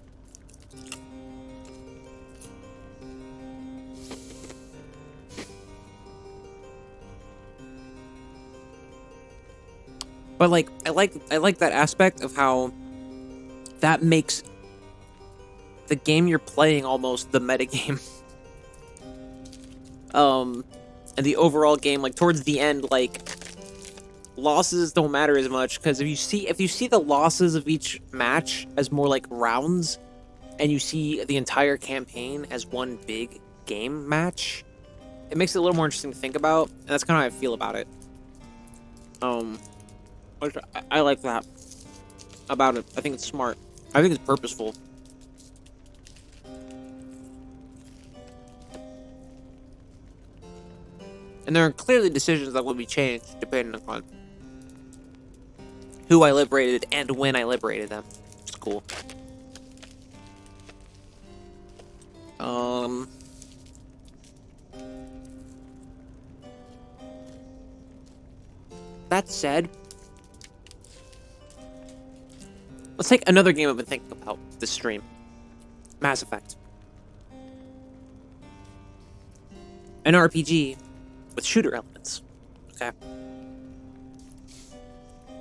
But like, I like that aspect of how that makes the game you're playing almost the metagame. And the overall game, like towards the end, like losses don't matter as much because if you see the losses of each match as more like rounds, and you see the entire campaign as one big game match, it makes it a little more interesting to think about, and that's kind of how I feel about it. I like that about it. I think it's smart. I think it's purposeful. And there are clearly decisions that will be changed depending upon who I liberated and when I liberated them. It's cool. That said, let's take another game I've been thinking about this stream. Mass Effect. An RPG with shooter elements. Okay.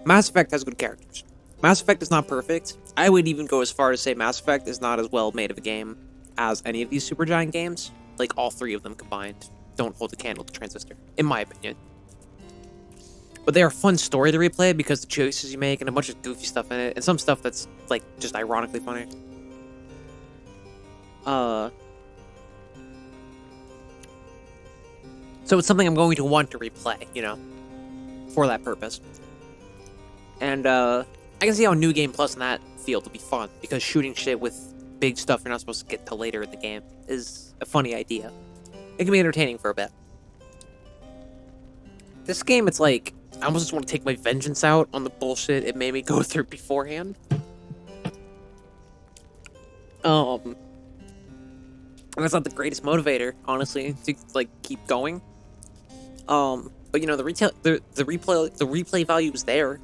Mass Effect has good characters. Mass Effect is not perfect. I would even go as far as say Mass Effect is not as well made of a game as any of these Supergiant games. Like, all three of them combined don't hold a candle to Transistor, in my opinion. But they are a fun story to replay because the choices you make and a bunch of goofy stuff in it, and some stuff that's, like, just ironically funny. So it's something I'm going to want to replay, you know, for that purpose. And, I can see how New Game Plus in that field will be fun, because shooting shit with big stuff you're not supposed to get till later in the game is a funny idea. It can be entertaining for a bit. This game, it's like, I almost just want to take my vengeance out on the bullshit it made me go through beforehand. And that's not the greatest motivator, honestly, to, like, keep going. But, you know, the replay value is there.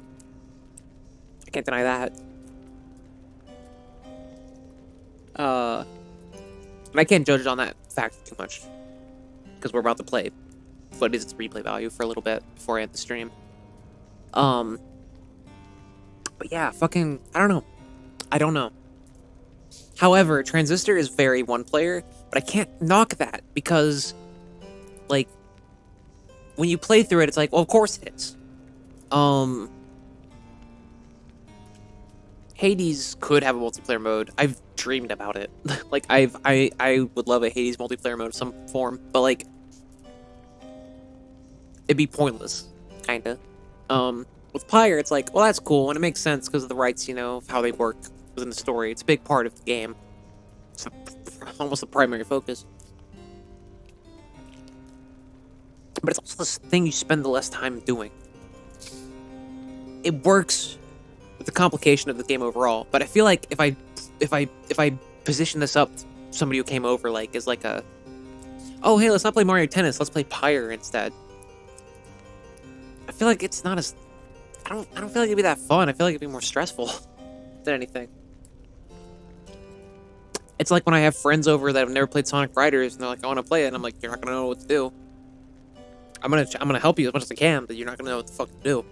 I can't deny that. And I can't judge it on that fact too much, because we're about to play what is its replay value for a little bit before I end the stream. But yeah, fucking, I don't know. However, Transistor is very one-player, but I can't knock that, because, like, when you play through it, it's like, well, of course it is. Hades could have a multiplayer mode. I've dreamed about it. Like, I would love a Hades multiplayer mode of some form, but, like, it'd be pointless, kinda. With PYRE, it's like, well, that's cool, and it makes sense because of the rights, you know, of how they work within the story. It's a big part of the game. It's almost the primary focus. But it's also this thing you spend the less time doing. It works with the complication of the game overall, but I feel like if I position this up to somebody who came over, like, as like a, oh, hey, let's not play Mario Tennis, let's play PYRE instead. I feel like it's not as, I don't feel like it'd be that fun. I feel like it'd be more stressful than anything. It's like when I have friends over that have never played Sonic Riders, and they're like, I want to play it, and I'm like, you're not gonna know what to do. I'm gonna help you as much as I can, but you're not gonna know what the fuck to do.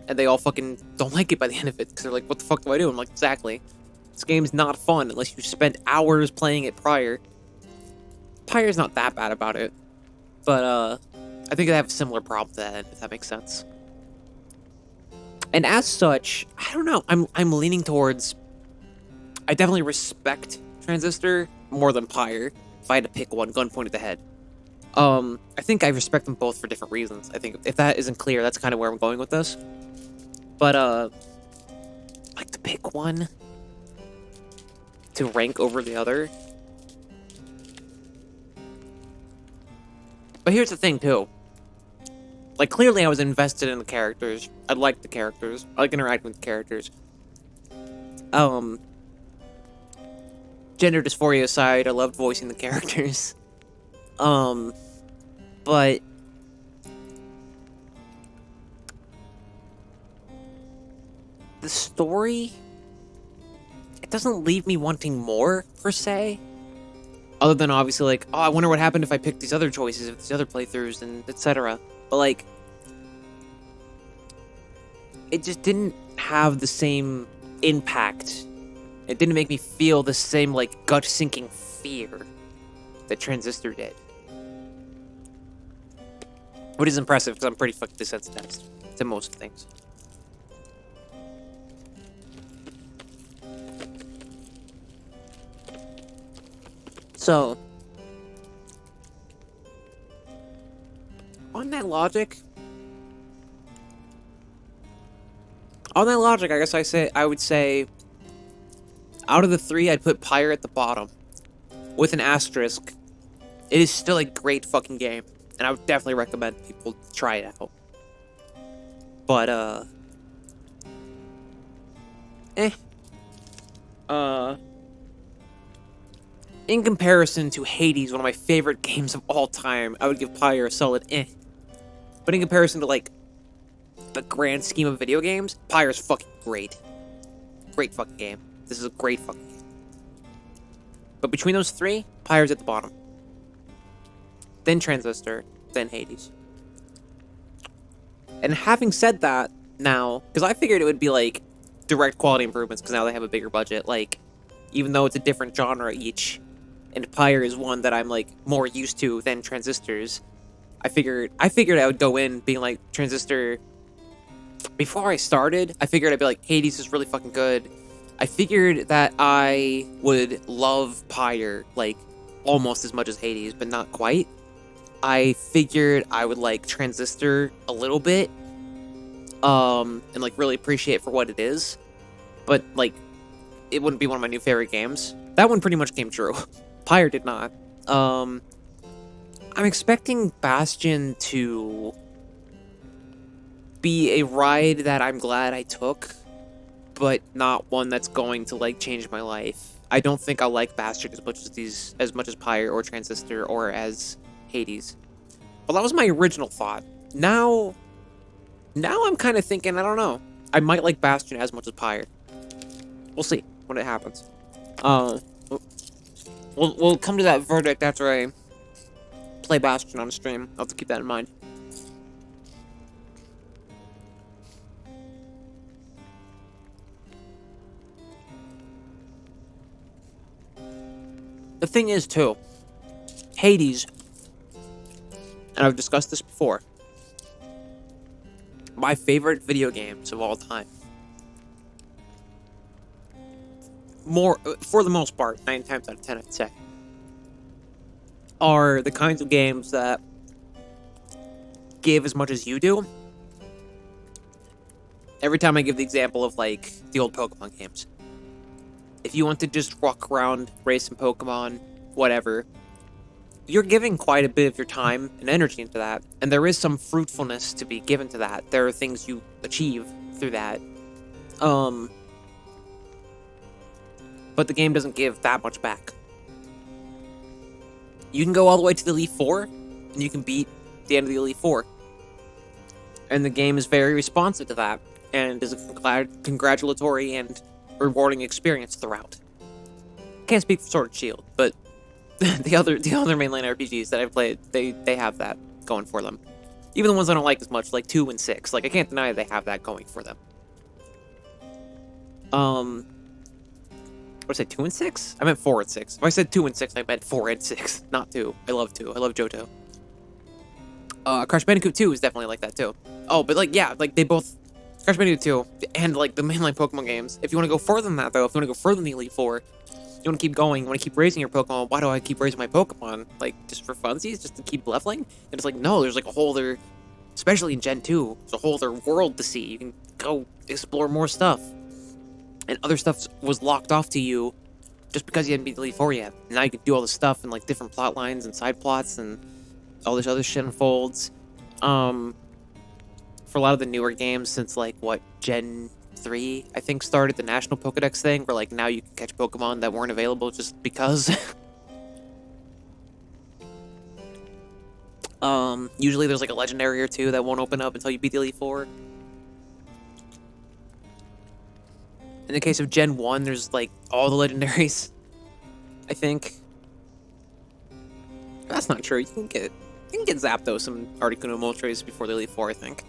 And they all fucking don't like it by the end of it, because they're like, what the fuck do I do? I'm like, exactly. This game's not fun unless you spent hours playing it prior. PYRE's not that bad about it, but I think they have a similar problem to that, if that makes sense. And as such, I don't know, I'm leaning towards, I definitely respect Transistor more than PYRE, if I had to pick one, gun pointed to head. I think I respect them both for different reasons. I think if that isn't clear, that's kind of where I'm going with this. But, like, to pick one to rank over the other. But here's the thing, too. Like, clearly I was invested in the characters. I liked the characters. I like interacting with the characters. Gender dysphoria aside, I loved voicing the characters. But the story, it doesn't leave me wanting more, per se. Other than obviously, like, oh, I wonder what happened if I picked these other choices, if these other playthroughs, and etc. But, like, it just didn't have the same impact. It didn't make me feel the same, like, gut-sinking fear that Transistor did. Which is impressive, because I'm pretty fucking desensitized to most things. So, on that logic, I guess I would say, out of the three, I'd put PYRE at the bottom, with an asterisk. It is still a great fucking game, and I would definitely recommend people try it out. But, in comparison to Hades, one of my favorite games of all time, I would give PYRE a solid But in comparison to, like, the grand scheme of video games, PYRE's fucking great. Great fucking game. This is a great fucking game. But between those three, PYRE's at the bottom. Then Transistor, then Hades. And having said that, now, because I figured it would be, like, direct quality improvements, because now they have a bigger budget, like, even though it's a different genre each, and PYRE is one that I'm, like, more used to than Transistors, I figured I would go in being like, Transistor, before I started, I figured I'd be like, Hades is really fucking good. I figured that I would love PYRE, like, almost as much as Hades, but not quite. I figured I would like Transistor a little bit, and, like, really appreciate it for what it is, but, like, it wouldn't be one of my new favorite games. That one pretty much came true. PYRE did not. I'm expecting Bastion to be a ride that I'm glad I took, but not one that's going to, like, change my life. I don't think I'll like Bastion as much as PYRE or Transistor or as Hades. Well, that was my original thought. Now I'm kind of thinking, I don't know. I might like Bastion as much as PYRE. We'll see when it happens. We'll come to that verdict after I play Bastion on stream. I'll have to keep that in mind. The thing is, too, Hades, and I've discussed this before, my favorite video games of all time, for the most part, 9 times out of 10, I'd say, are the kinds of games that give as much as you do. Every time I give the example of, like, the old Pokemon games. If you want to just walk around, race some Pokemon, whatever, you're giving quite a bit of your time and energy into that, and there is some fruitfulness to be given to that. There are things you achieve through that. But the game doesn't give that much back. You can go all the way to the Elite Four, and you can beat the end of the Elite Four. And the game is very responsive to that, and is a congratulatory and rewarding experience throughout. Can't speak for Sword and Shield, but the other mainline RPGs that I've played, they have that going for them. Even the ones I don't like as much, like 2 and 6, like, I can't deny they have that going for them. What did I say, 2 and 6? I meant 4 and 6. If I said 2 and 6, I meant 4 and 6, not 2. I love 2. I love Johto. Crash Bandicoot 2 is definitely like that, too. Oh, but, like, yeah, like, they both... Crash Bandicoot 2 and, like, the mainline Pokemon games. If you want to go further than that, though, if you want to go further than the Elite Four, you want to keep going, you want to keep raising your Pokemon, why do I keep raising my Pokemon? Like, just for funsies? Just to keep leveling? And it's like, no, there's, like, a whole other... Especially in Gen 2, there's a whole other world to see. You can go explore more stuff. And other stuff was locked off to you just because you hadn't beat the Elite Four yet. Now you can do all this stuff and, like, different plot lines and side plots and all this other shit unfolds. For a lot of the newer games since, like, what, Gen 3, I think, started the National Pokedex thing, where, like, now you can catch Pokemon that weren't available just because. Usually there's, like, a legendary or two that won't open up until you beat the Elite Four. In the case of Gen 1, there's, like, all the legendaries, I think. That's not true. You can get Zapdos and Articuno Moltres before the Elite Four, I think.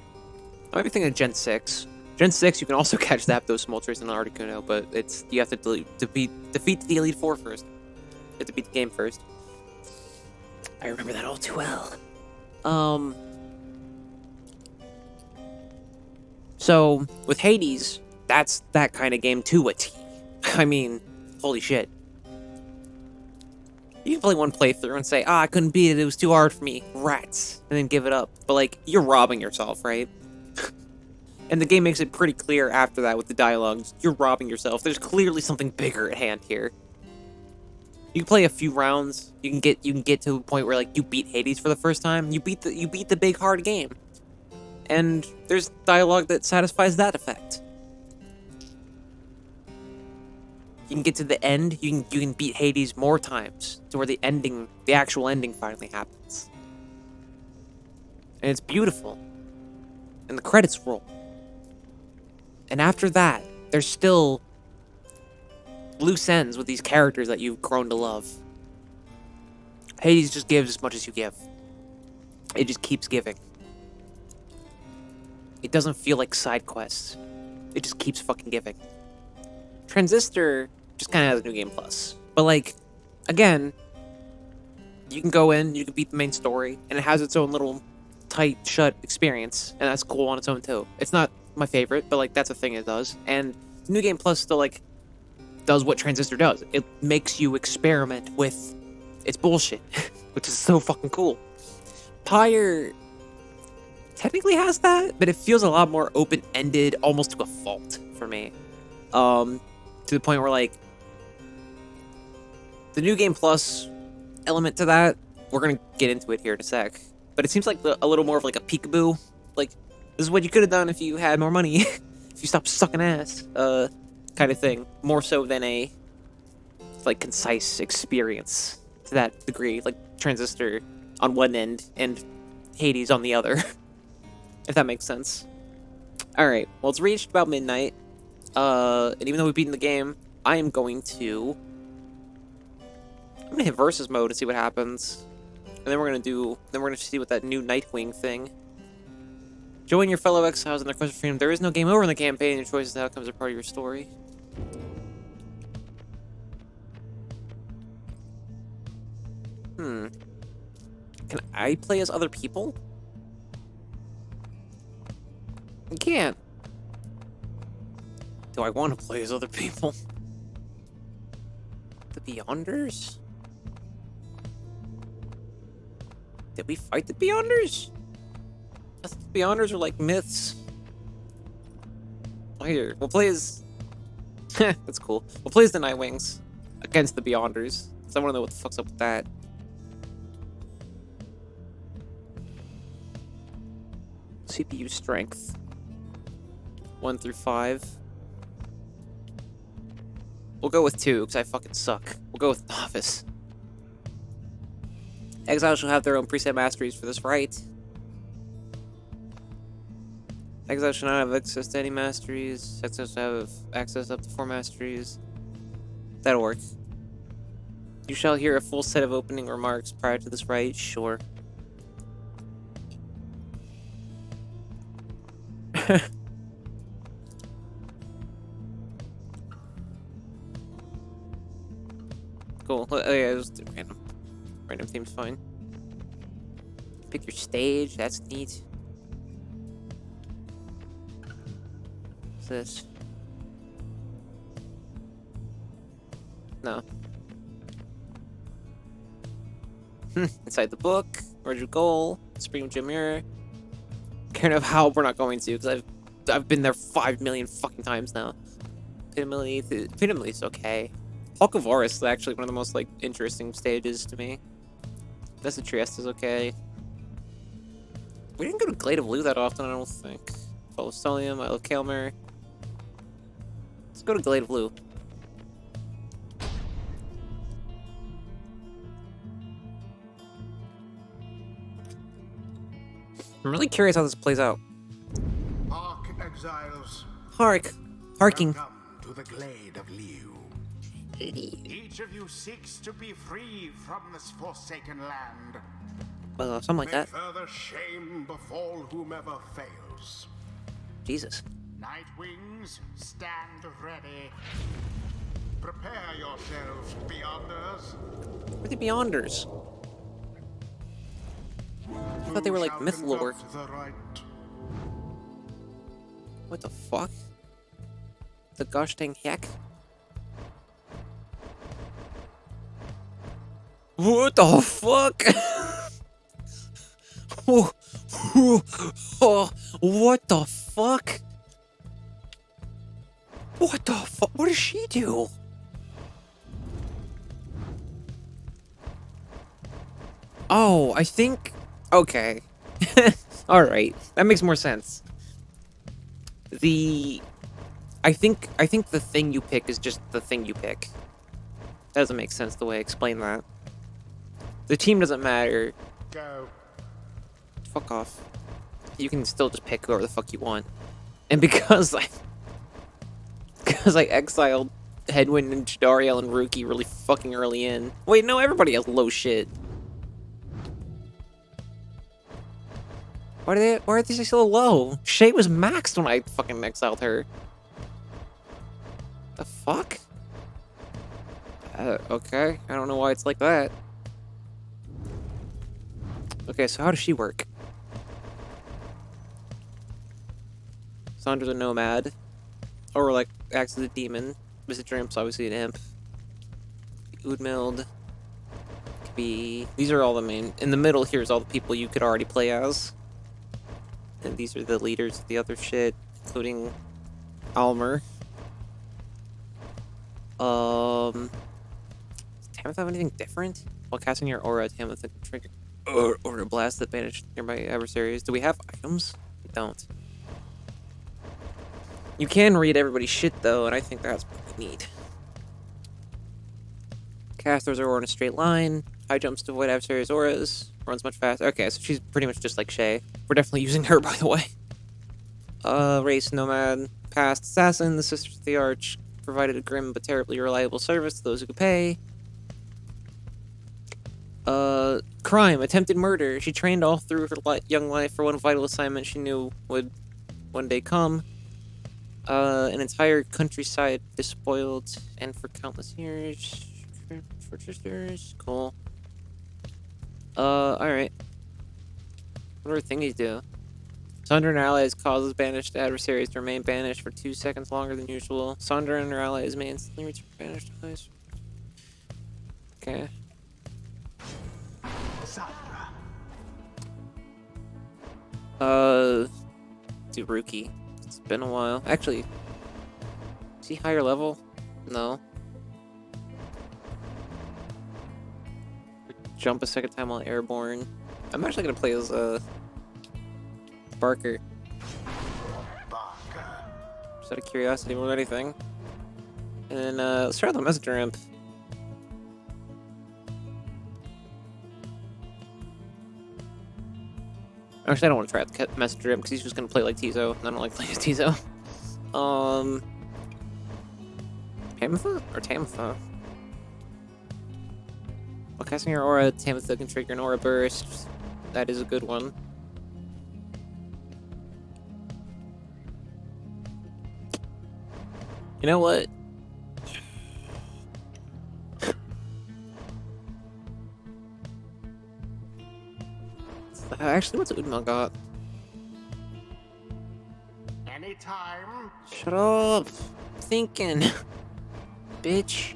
I might be thinking of Gen 6. Gen 6, you can also catch Zapdos, Moltres, and Articuno, but you have to defeat the Elite Four first. You have to beat the game first. I remember that all too well. So, with Hades, that's that kind of game to a T. I mean, holy shit. You can play one playthrough and say, I couldn't beat it, it was too hard for me, rats, and then give it up. But, like, you're robbing yourself, right? And the game makes it pretty clear after that with the dialogue. You're robbing yourself. There's clearly something bigger at hand here. You can play a few rounds. You can get to a point where like you beat Hades for the first time. You beat the big hard game. And there's dialogue that satisfies that effect. You can get to the end. You can beat Hades more times to where the actual ending finally happens. And it's beautiful. And the credits roll. And after that, there's still loose ends with these characters that you've grown to love. Hades just gives as much as you give. It just keeps giving. It doesn't feel like side quests. It just keeps fucking giving. Transistor just kind of has a New Game Plus. But like, again, you can go in, you can beat the main story, and it has its own little tight, shut experience, and that's cool on its own too. It's not my favorite, but like that's a thing it does. And New Game Plus still like does what Transistor does. It makes you experiment with its bullshit, which is so fucking cool. PYRE technically has that, but it feels a lot more open-ended, almost to a fault for me. To the point where like the New Game Plus element to that, we're gonna get into it here in a sec. But it seems like a little more of like a peekaboo. Like, this is what you could have done if you had more money. If you stopped sucking ass. Kind of thing. More so than a, like, concise experience to that degree. Like, Transistor on one end and Hades on the other. If that makes sense. Alright, well, it's reached about midnight. And even though we've beaten the game, I am going to... I'm gonna hit versus mode and see what happens. And then we're gonna see what that new Nightwing thing. Join your fellow exiles in their quest for freedom. There is no game over in the campaign. Your choices and outcomes are part of your story. Can I play as other people? I can't. Do I want to play as other people? The Beyonders? Did we fight the Beyonders? I thought the Beyonders are like myths. Oh, here, we'll play as... That's cool. We'll play as the Nightwings against the Beyonders. Because I want to know what the fuck's up with that. CPU strength. 1 through 5. We'll go with 2, because I fucking suck. We'll go with Novice. Exiles shall have their own preset masteries for this right. Exiles shall not have access to any masteries. Exiles shall have access up to 4 masteries. That'll work. You shall hear a full set of opening remarks prior to this right. Sure. Cool. Yeah, just do random. Random theme's fine. Pick your stage. That's neat. What's this? No. Inside the book. Original goal. Spring of Jamir. Care of how we're not going to, because I've been there 5 million fucking times now. Epitome is okay. Hulk of Horus is actually one of the most like interesting stages to me. That's the Trieste is okay. We didn't go to Glade of Lou that often, I don't think. Follow Solium, I love Kalmer. Let's go to Glade of Lou. I'm really curious how this plays out. Hark, exiles. Harking. Welcome to the Glade of Liu. Each of you seeks to be free from this forsaken land. Something like May that. further shame befall whomever fails. Jesus. Night Wings, stand ready. Prepare yourselves, Beyonders. Where are the Beyonders? I thought they were like Who myth shall lore. conduct the rite? What the fuck? The gosh dang heck? What the fuck? Oh, what the fuck? What the fuck? What does she do? Oh, I think... Okay. Alright, that makes more sense. I think the thing you pick is just the thing you pick. That doesn't make sense the way I explain that. The team doesn't matter. Go. Fuck off. You can still just pick whoever the fuck you want. And because I exiled Headwind and Jadariel and Rookie really fucking early in. Wait, no, everybody has low shit. Why are they so low? Shay was maxed when I fucking exiled her. The fuck? Okay, I don't know why it's like that. Okay, so how does she work? Sandra's a nomad. Or like acts as a demon. Visit Drimp's obviously an imp. Oodmild. Could be... These are all the main... In the middle here's all the people you could already play as. And these are the leaders of the other shit, including Almer. Does Tamith have anything different? While casting your aura, Tamith can trigger aura blast that banish nearby adversaries. Do we have items? We don't. You can read everybody's shit though, and I think that's pretty neat. Casters are in a straight line. High jumps to avoid adversaries' auras. Runs much faster. Okay, so she's pretty much just like Shay. We're definitely using her, by the way. Race nomad. Past assassin. The Sisters of the Arch provided a grim but terribly reliable service to those who could pay. Crime. Attempted murder. She trained all through her young life for one vital assignment she knew would one day come. An entire countryside despoiled, and for countless years. For sisters. Cool. Alright. What do thingies do? Sandra and her allies causes banished adversaries to remain banished for 2 seconds longer than usual. Sandra and her allies may instantly return banished allies. Okay. Sandra. Do Rookie. It's been a while. Actually, is he higher level? No. Jump a second time while airborne. I'm actually gonna play as Barker. Just out of curiosity more than anything. And then let's try the messenger imp. Actually, I don't want to try the messenger imp because he's just gonna play like Tizo, and I don't like playing as Tizo. Tamitha or Tamitha? While casting your aura, Tamitha can trigger an aura burst. That is a good one. You know what? Actually, what's Udmil got? Anytime. Shut up! I'm thinking. Bitch.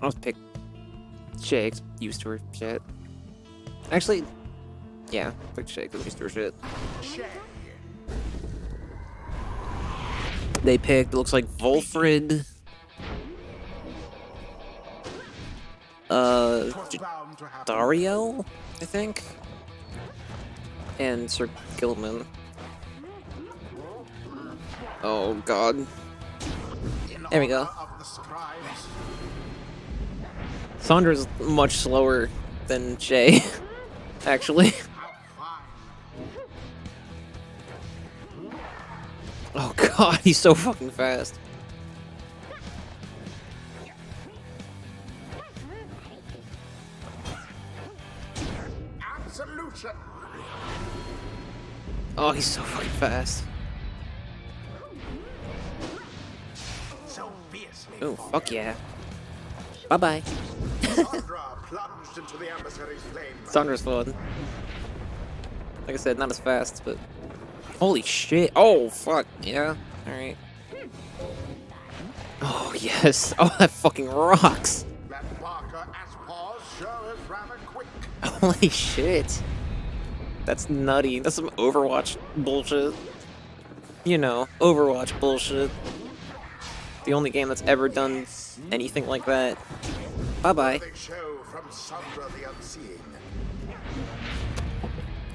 I'll just pick Shay, 'cause I'm used to her shit. Actually, yeah, pick Shay, 'cause I'm used to her shit. Shay. They picked, looks like Volfrid. Twas bound to happen. Dario, I think? And Sir Gilman. Oh, God. In There we go. honor of the scribes. Sandra's much slower than Shay, actually. How fine. Oh, God. god, he's so fucking fast. Absolution. Oh, he's so fucking fast. So fiercely. Oh, fuck yeah. Bye-bye. Sandra plunged into the emissary's flame. Sandra's fun. Like I said, not as fast, but... Holy shit. Oh, fuck. Yeah. Alright. Oh, yes. Oh, that fucking rocks. That Barker Aspaws sure is rather quick. Holy shit. That's nutty. That's some Overwatch bullshit. You know, Overwatch bullshit. The only game that's ever done anything like that. Bye-bye. Big show from Sandra the Unseeing.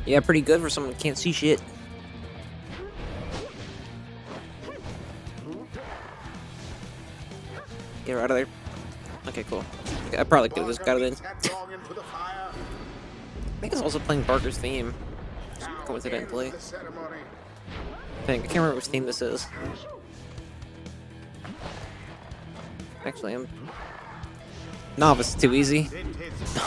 Yeah, pretty good for someone who can't see shit. Get her out of there. Okay, cool. I probably could have just got it in. Headlong into the fire. I think it's also playing Barker's theme. Just coincidentally. The ceremony. I think. I can't remember which theme this is. Actually, I'm... Novice too easy.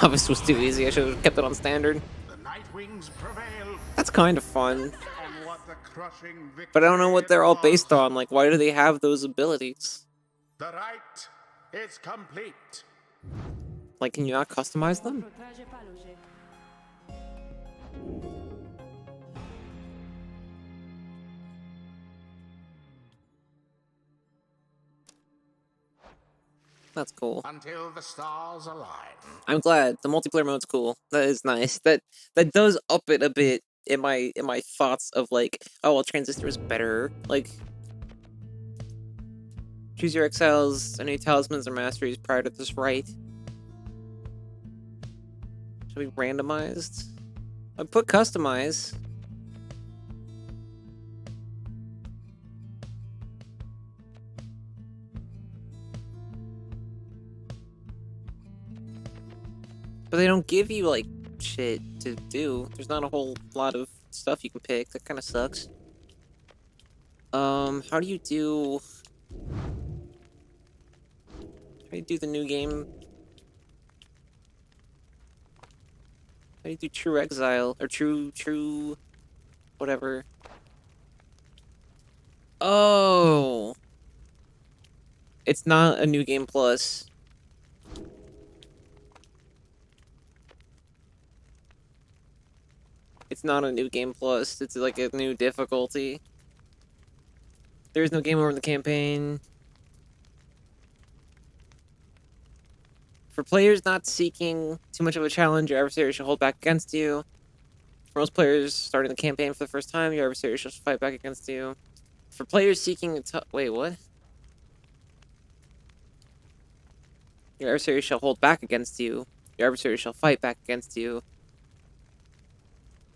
Novice was too easy. I should have kept it on standard. The Nightwings prevail. That's kind of fun. And what the crushing But I don't know what they're all victory based on. Like, why do they have those abilities? The rite is complete. Like, can you not customize them? Protraje paloje. That's cool. Until the stars align. I'm glad. The multiplayer mode's cool. That is nice. That does up it a bit in my thoughts of like, oh well, Transistor is better. Like, choose your exiles, any talismans or masteries prior to this rite. Should be randomized. I put customize. But they don't give you, like, shit to do. There's not a whole lot of stuff you can pick. That kind of sucks. How do you do... How do you do the new game? How do you do True Exile? Or True... Whatever. Oh! It's not a new game plus. It's not a new game plus, it's like a new difficulty. There is no game over in the campaign. For players not seeking too much of a challenge, your adversary shall hold back against you. For most players starting the campaign for the first time, your adversary shall fight back against you. For players seeking wait, what? Your adversary shall hold back against you. Your adversary shall fight back against you.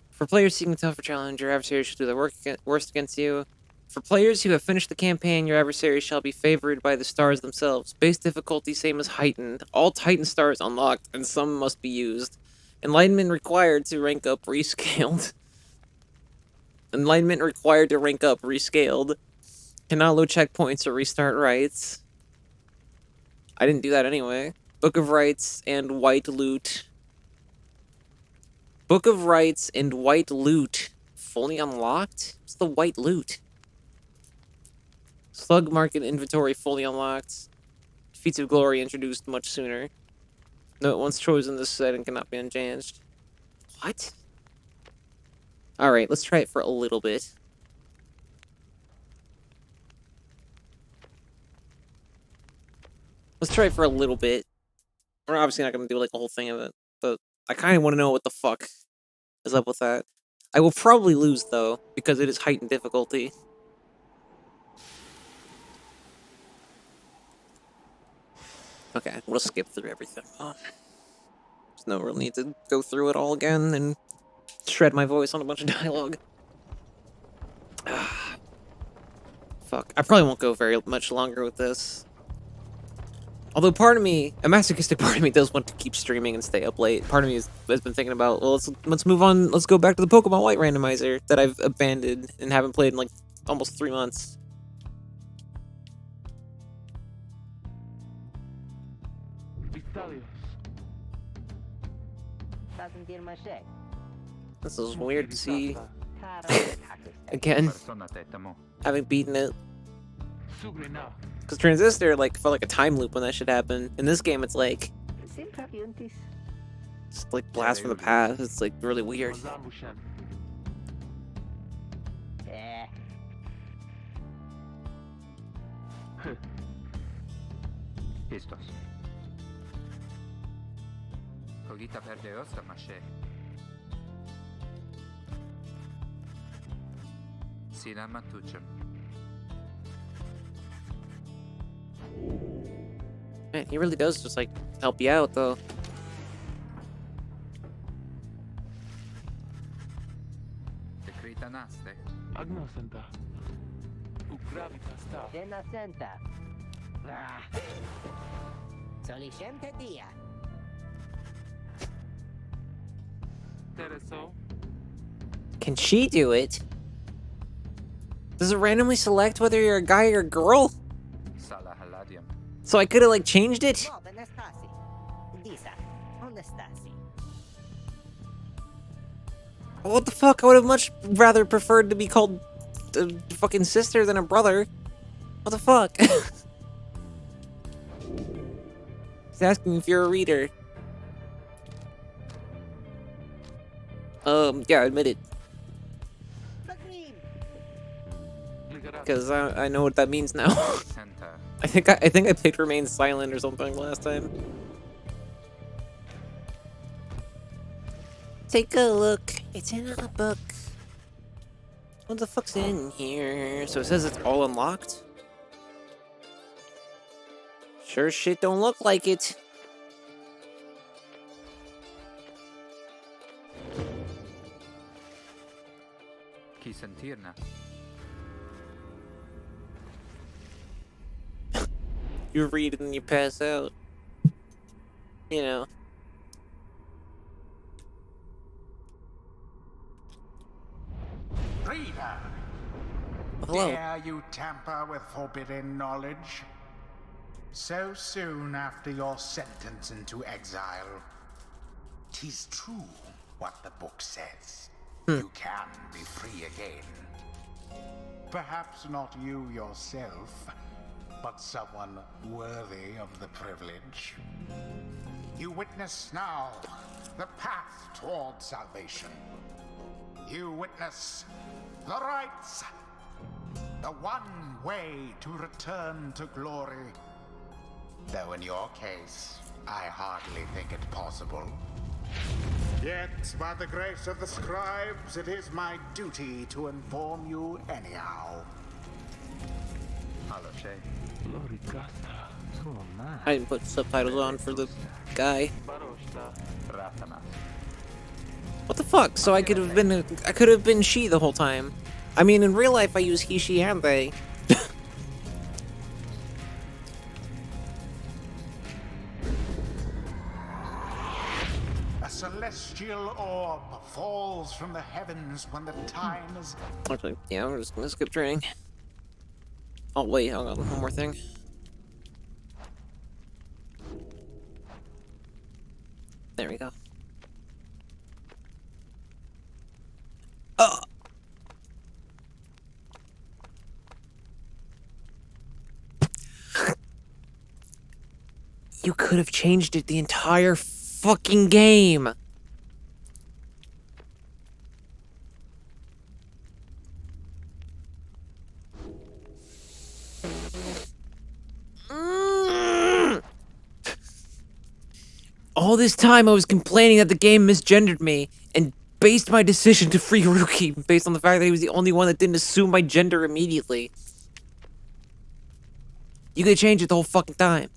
For players seeking a tougher challenge, your adversary shall do their worst against you. For players who have finished the campaign, your adversary shall be favored by the stars themselves. Base difficulty same as heightened. All Titan stars unlocked, and some must be used. Enlightenment required to rank up rescaled. Enlightenment required to rank up rescaled. Cannot load checkpoints or restart rights. I didn't do that anyway. Book of Rights and White Loot. Book of Rights and White Loot fully unlocked? What's the White Loot? Slug Market Inventory fully unlocked. Feats of Glory introduced much sooner. Note once chosen, this setting cannot be unchanged. What? Alright, let's try it for a little bit. Let's try it for a little bit. We're obviously not going to do like a whole thing of it, but I kind of want to know what the fuck is up with that. I will probably lose, though, because it is heightened difficulty. Okay, we'll skip through everything. Oh. There's no real need to go through it all again and shred my voice on a bunch of dialogue. Fuck. I probably won't go very much longer with this. Although part of me, a masochistic part of me does want to keep streaming and stay up late. Part of me has been thinking about, well, let's move on. Let's go back to the Pokemon White randomizer that I've abandoned and haven't played in like almost 3 months. This is weird to see. Again, having beaten it. Because Transistor, like, felt like a time loop when that shit happened. In this game, it's like... It's like blast from the past. It's like really weird. Istos. Kogita perde osta mache. Sina matuchum. Man, he really does just like help you out though. Decrita naste. Agnosenta. Ugravitas ta. Innocenta. Solicente dia. Tereso. Can she do it? Does it randomly select whether you're a guy or a girl? Sala haladium. So I could have like changed it? No, benestasi. Disa. Honestasi. What the fuck? I would have much rather preferred to be called a fucking sister than a brother. What the fuck? He's asking if you're a reader. Yeah, admit it. Because I know what that means now. I think I picked remain silent or something last time. Take a look. It's in a book. What the fuck's in here? So it says it's all unlocked? Sure shit don't look like it. Chi sentirna. You read it and you pass out. You know. Reader, Hello. dare you tamper with forbidden knowledge? So soon after your sentence into exile. 'Tis true what the book says. You can be free again. Perhaps not you yourself, but someone worthy of the privilege. You witness now the path toward salvation. You witness the rights, the one way to return to glory. Though in your case, I hardly think it possible. Yet, by the grace of the scribes, it is my duty to inform you anyhow. Aloche. Loricasta. I didn't put subtitles on for the guy. Barosta. Ratana. What the fuck? So I could have been she the whole time. I mean, in real life I use he, she, and they. A celestial orb falls from the heavens when the time is... Actually, yeah, I'm just gonna skip training. Oh wait, hold on, one more thing. There we go. Oh! You could have changed it the entire fucking game! All this time I was complaining that the game misgendered me and based my decision to free Ruki based on the fact that he was the only one that didn't assume my gender immediately. You could change it the whole fucking time.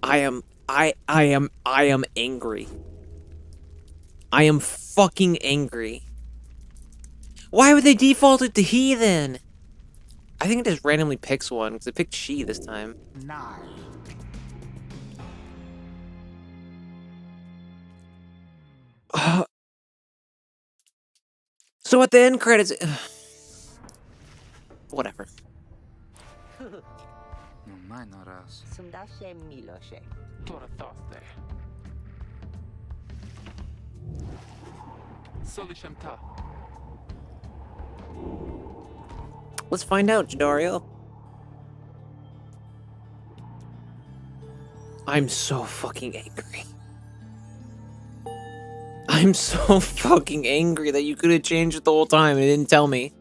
I am angry. I am fucking angry. Why would they default it to he then? I think it just randomly picks one, because it picked she this time. 9. So at the end credits... Whatever. No minoras. Sundashe Miloshe. Torathaste. Solishemta. Let's find out, Jadario. I'm so fucking angry. I'm so fucking angry that you could have changed it the whole time and didn't tell me.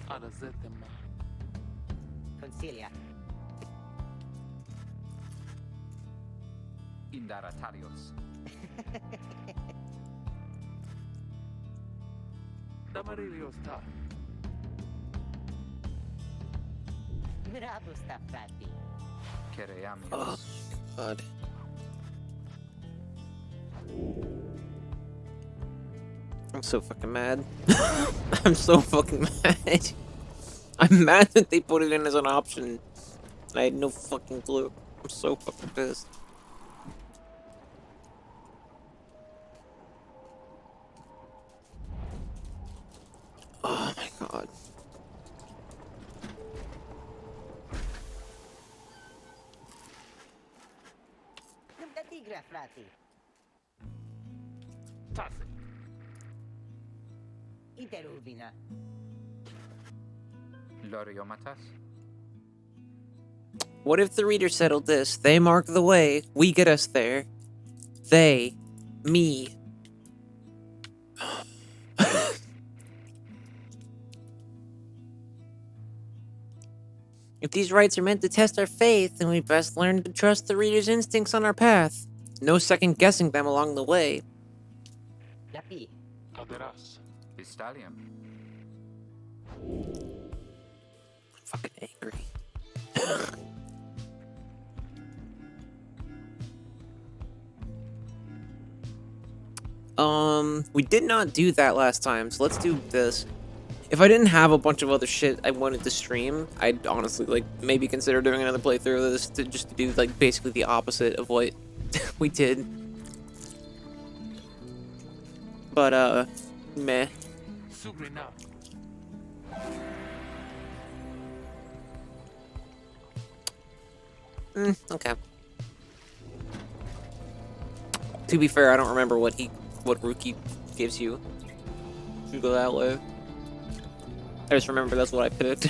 Adazetema. Consilia. Indaratarios. Damariliosta. Bravo sta frati. Kereamios. Oh, God. I'm so fucking mad. I'm so fucking mad. I'm mad that they put it in as an option. I had no fucking clue. I'm so fucking pissed. Oh my god. Non da tigra frati. Tase. Interuvina. Loriomatas. What if the reader settled this? They mark the way, we get us there. They, me. If these rites are meant to test our faith, then we best learn to trust the reader's instincts on our path. No second guessing them along the way. Lapi. Caderas. Pistalium. I'm fucking angry. We did not do that last time, so let's do this. If I didn't have a bunch of other shit I wanted to stream, I'd honestly, like, maybe consider doing another playthrough of this just to do, like, basically the opposite of what we did. But, meh. Sugrina. Okay. To be fair, I don't remember what Rookie gives you. You go that way. I just remember that's what I picked.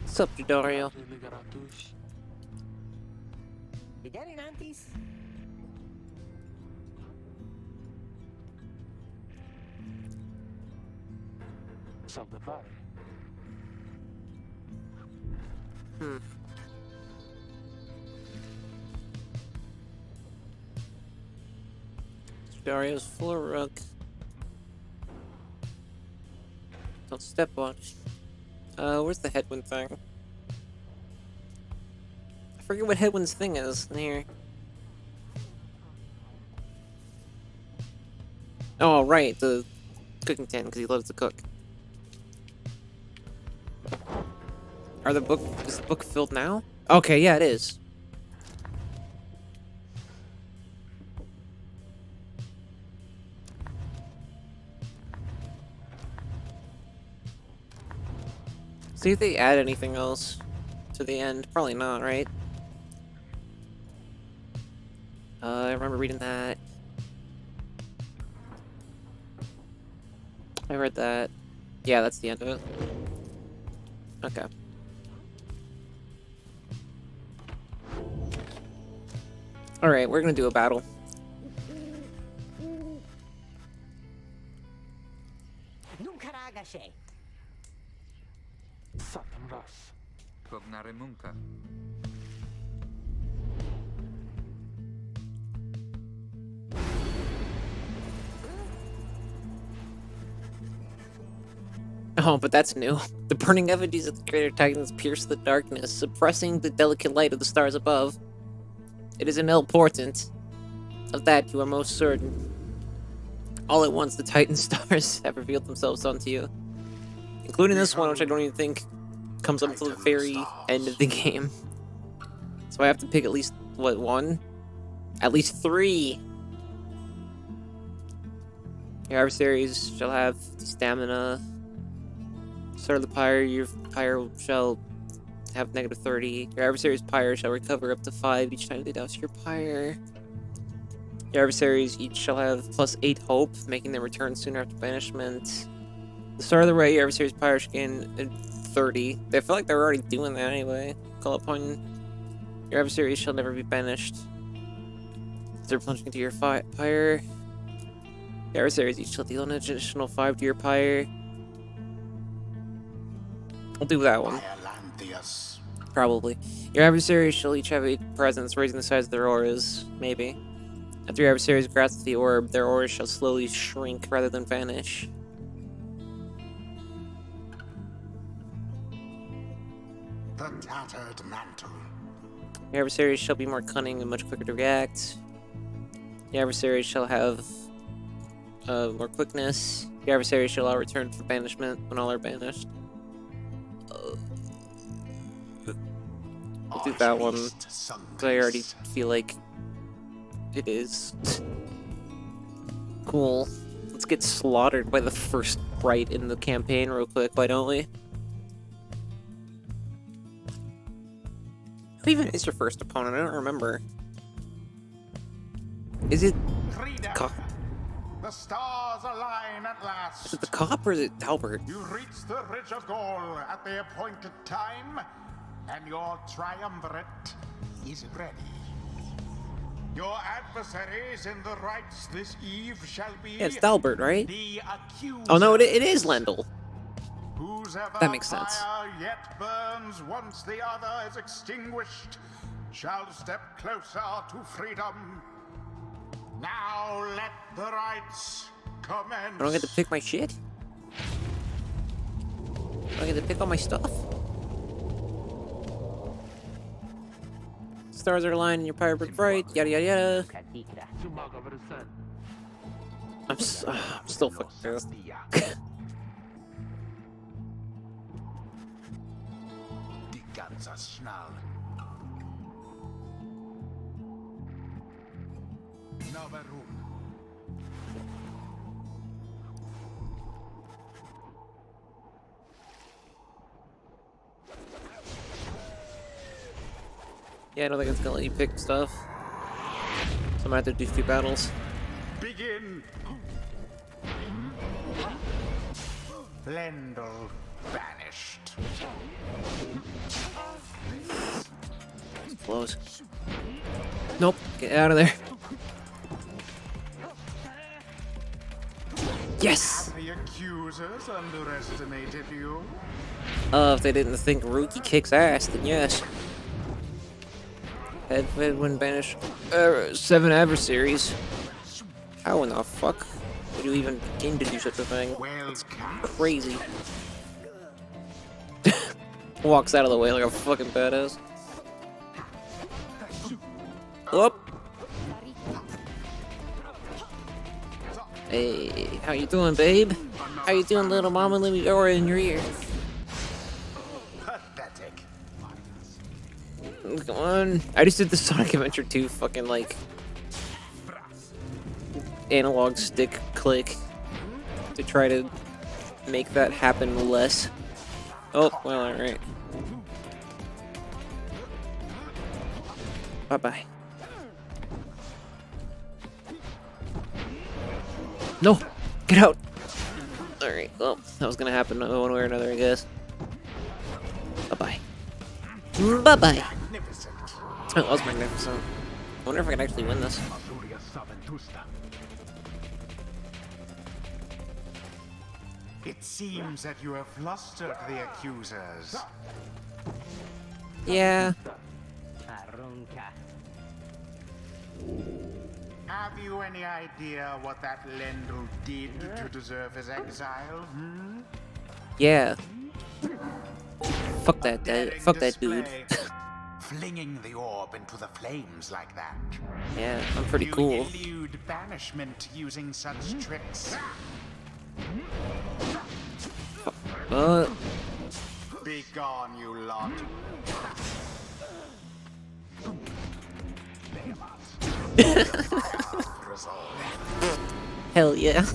What's up, Jadario? Religaratus. Videre nantis. Salvare. Dario's floor rug. Don't step on it. Where's the headwind thing? I forget what headwind's thing is in here. Oh, right, the cooking tin, because he loves to cook. Is the book filled now? Okay, yeah, it is. See if they add anything else to the end. Probably not, right? I remember reading that. I read that. Yeah, that's the end of it. Okay. Alright, we're gonna do a battle. Nunkaragashe. Satam ras. Cognare munca. Oh, but that's new. The burning effigies of the greater titans pierce the darkness, suppressing the delicate light of the stars above. It is an ill portent. Of that you are most certain. All at once the titan stars have revealed themselves unto you. Including this one, which I don't even think comes up until the very end of the game. So I have to pick at least, what, one? At least 3! Your adversaries shall have stamina. Start of the pyre, your pyre shall have negative 30. Your adversary's pyre shall recover up to 5 each time they douse your pyre. Your adversaries each shall have plus 8 hope, making them return sooner after banishment. The start of the raid, your adversary's pyre shall gain 30. I feel like they're already doing that anyway. Call upon your adversaries shall never be banished. They're plunging into your pyre. Your adversaries each shall deal an additional 5 to your pyre. I'll do that one. Probably. Your adversaries shall each have 8 presence, raising the size of their auras. Maybe. After your adversaries grasp the orb, their auras shall slowly shrink rather than vanish. The tattered mantle. Your adversaries shall be more cunning and much quicker to react. Your adversaries shall have more quickness. Your adversaries shall all return for banishment when all are banished. I'll do that one, because I already feel like it is. Cool. Let's get slaughtered by the first right in the campaign real quick, why don't we? Who even is your first opponent? I don't remember. Is it Cop? The stars align at last. Is it the Cop or is it Talbert? You reach the ridge of goal at the appointed time, and your triumvirate is ready. Your adversaries in the rites this eve shall be. Yeah, it's Talbert, right? The accusers. Oh no, it is Lendl. Whosever That makes sense. fire yet burns once the other is extinguished shall step closer to freedom. Now let the rites commence. I don't get to pick my shit? I get to pick all my stuff? Stars are aligned in your pyre bright, yada yada yada. I'm still fucking pissed. Die ganze Schnall. Now room. Yeah, I don't think it's gonna let you pick stuff. So I might have to do 2 battles. Begin. Lendl banished. Close. Nope, get out of there. Yes! Have the accusers underestimated you? If they didn't think Rookie kicks ass, then yes. Head when banish 7 adversaries. How in the fuck would you even begin to do such a thing? It's crazy. Walks out of the way like a fucking badass. Whoop! Hey, how you doing, babe? How you doing, little mama? Let me aura in your ear. Pathetic. Come on. I just did the Sonic Adventure 2 fucking, like, analog stick click to try to make that happen less. Oh, well, alright. Bye-bye. No! Get out! Alright, well, that was gonna happen one way or another, I guess. Bye-bye. Bye-bye! That was magnificent. I wonder if I can actually win this. It seems that you have flustered the accusers. Yeah. Have you any idea what that Lendl did to deserve his exile? Yeah. Fuck that guy. Fuck that dude. Flinging the orb into the flames like that. Yeah, I'm pretty cool. You elude banishment using such tricks. Be gone, you lot. Hell yeah.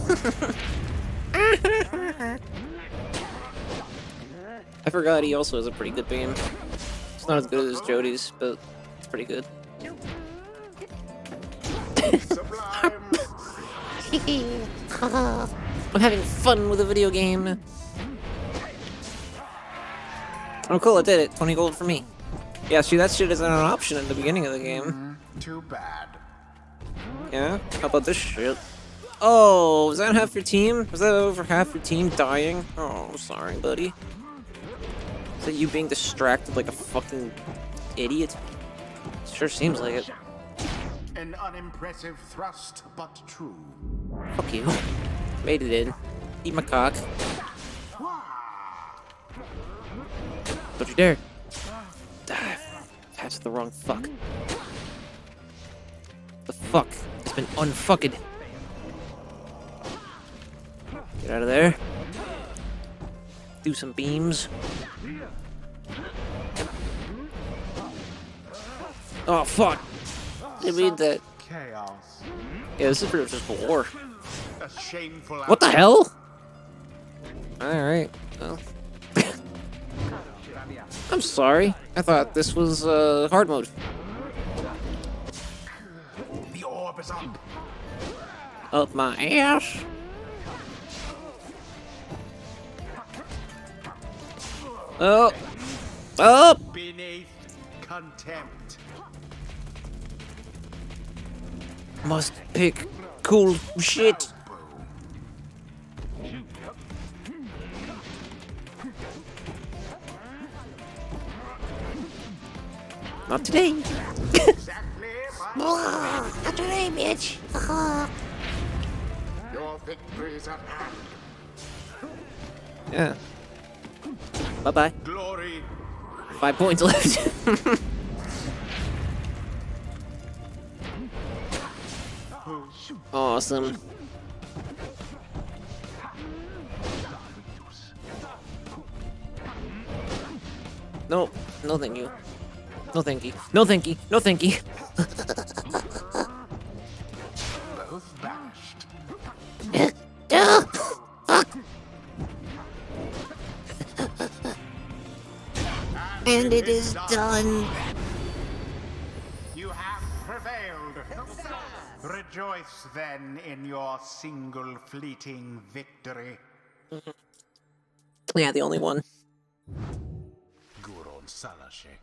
I forgot he also has a pretty good beam. It's not as good as Jody's, but it's pretty good. I'm having fun with a video game. Oh cool, I did it. 20 gold for me. Yeah, see, that shit isn't an option at the beginning of the game. Too bad. Yeah? How about this shit? Oh, was that half your team? Was that over half your team dying? Oh, sorry, buddy. Is that you being distracted like a fucking idiot? Sure seems like it. An unimpressive thrust, but true. Fuck you. Made it in. Eat my cock. Don't you dare. That's the wrong fuck. The fuck has been unfucked. Get out of there. Do some beams. Oh fuck! I read that. Chaos. Yeah, this is pretty much just war. A shameful. What the hell? Alright, well. I'm sorry. I thought this was hard mode. The orb is up. Up my ass. Oh. Up. Beneath contempt. Must pick cool shit. Not today. Not today, bitch. Your victories at hand. Yeah. Bye-bye. Glory. 5 points left. Awesome. No, no thank you. No thank you. No thank you. No thank you. Both vanished. And it is done. You have prevailed. Rejoice then in your single fleeting victory. Yeah, the only one. Guron Salashe.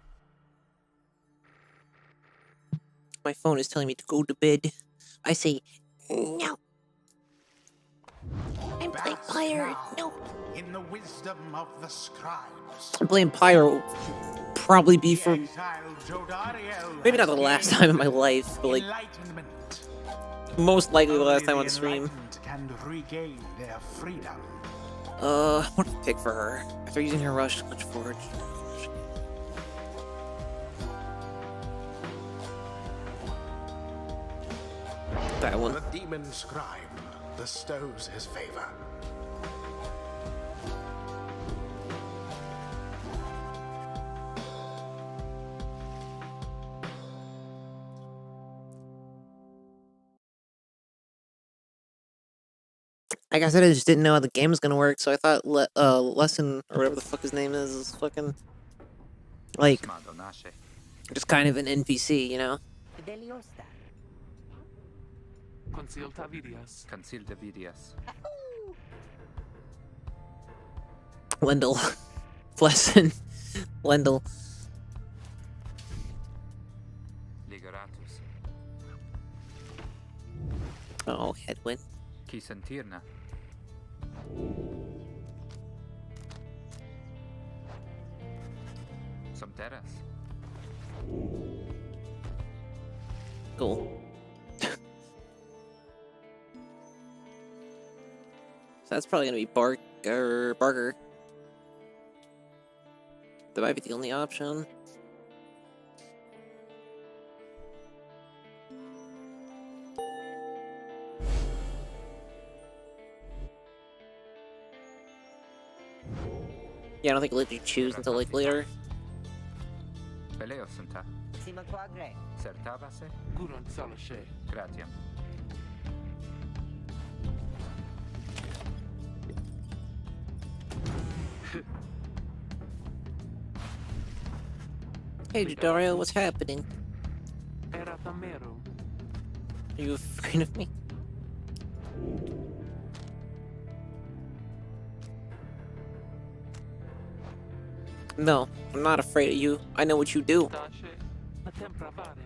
My phone is telling me to go to bed. I say, No. I'm playing PYRE. No. In the wisdom of the scribes. I'm playing PYRE will probably be for Exiled Jodariel maybe not the last time in my life, but like enlightenment. most likely the Only last time on stream. enlightened can regain their freedom. What to pick for her? After using her rush, lunge forward. That one. The demon scribe bestows his favor. Like I said, I just didn't know how the game was gonna work, so I thought Lesson, or whatever the fuck his name is fucking, like, just kind of an NPC, you know? Deliosta. Consilta vidias. Consilta vidias. Lendl. Lesson. Lendl. Ligeratus. Oh, headwind. Qui sentirna. Subterras. Cool. So that's probably gonna be Barker. That might be the only option. Yeah, I don't think I'll let you choose until like later. Peleos. Eosenta. Si magquagre. Sertabase. Guron Salashe. Gratiam. Hey, Dario, what's happening? Era Tamero. Are you afraid of me? No, I'm not afraid of you. I know what you do. Tashe. La tempra varen.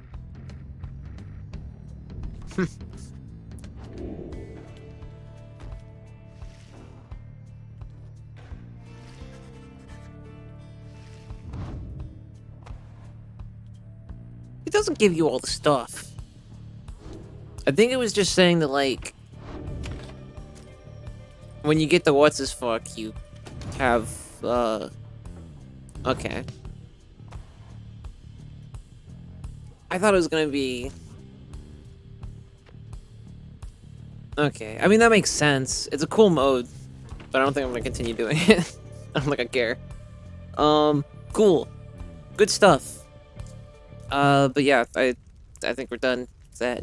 It doesn't give you all the stuff. I think it was just saying that, like, when you get the what's his fuck, you have, okay. I thought it was gonna be... Okay, I mean, that makes sense. It's a cool mode, but I don't think I'm gonna continue doing it. I don't think I care. Cool. Good stuff. But yeah, I think we're done with that.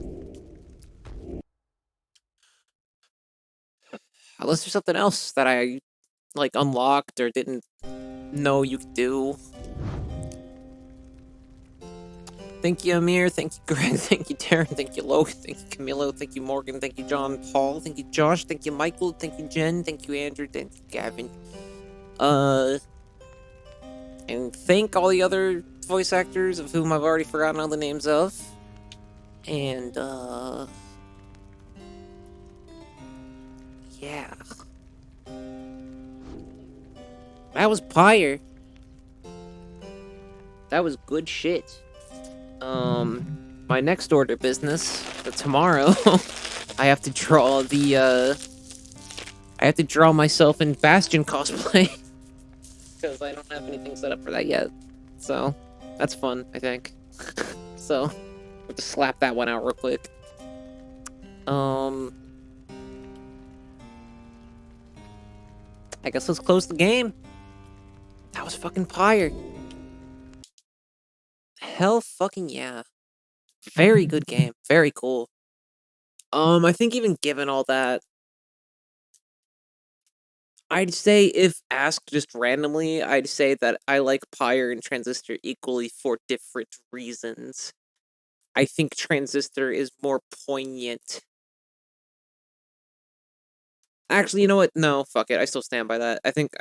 Unless there's something else that I, like, unlocked or didn't know you could do. Thank you, Amir. Thank you, Greg. Thank you, Darren. Thank you, Logan. Thank you, Camilo. Thank you, Morgan. Thank you, John Paul. Thank you, Josh. Thank you, Michael. Thank you, Jen. Thank you, Andrew. Thank you, Gavin. And thank all the other voice actors of whom I've already forgotten all the names of. And, yeah. That was PYRE. That was good shit. My next order business, tomorrow, I have to draw the, I have to draw myself in Bastion cosplay. Because I don't have anything set up for that yet. So, that's fun, I think. So, we'll just slap that one out real quick. I guess let's close the game. That was fucking PYRE. Hell fucking yeah. Very good game. Very cool. I think even given all that, I'd say if asked just randomly, I'd say that I like PYRE and Transistor equally for different reasons. I think Transistor is more poignant. Actually, you know what? No, fuck it. I still stand by that. I think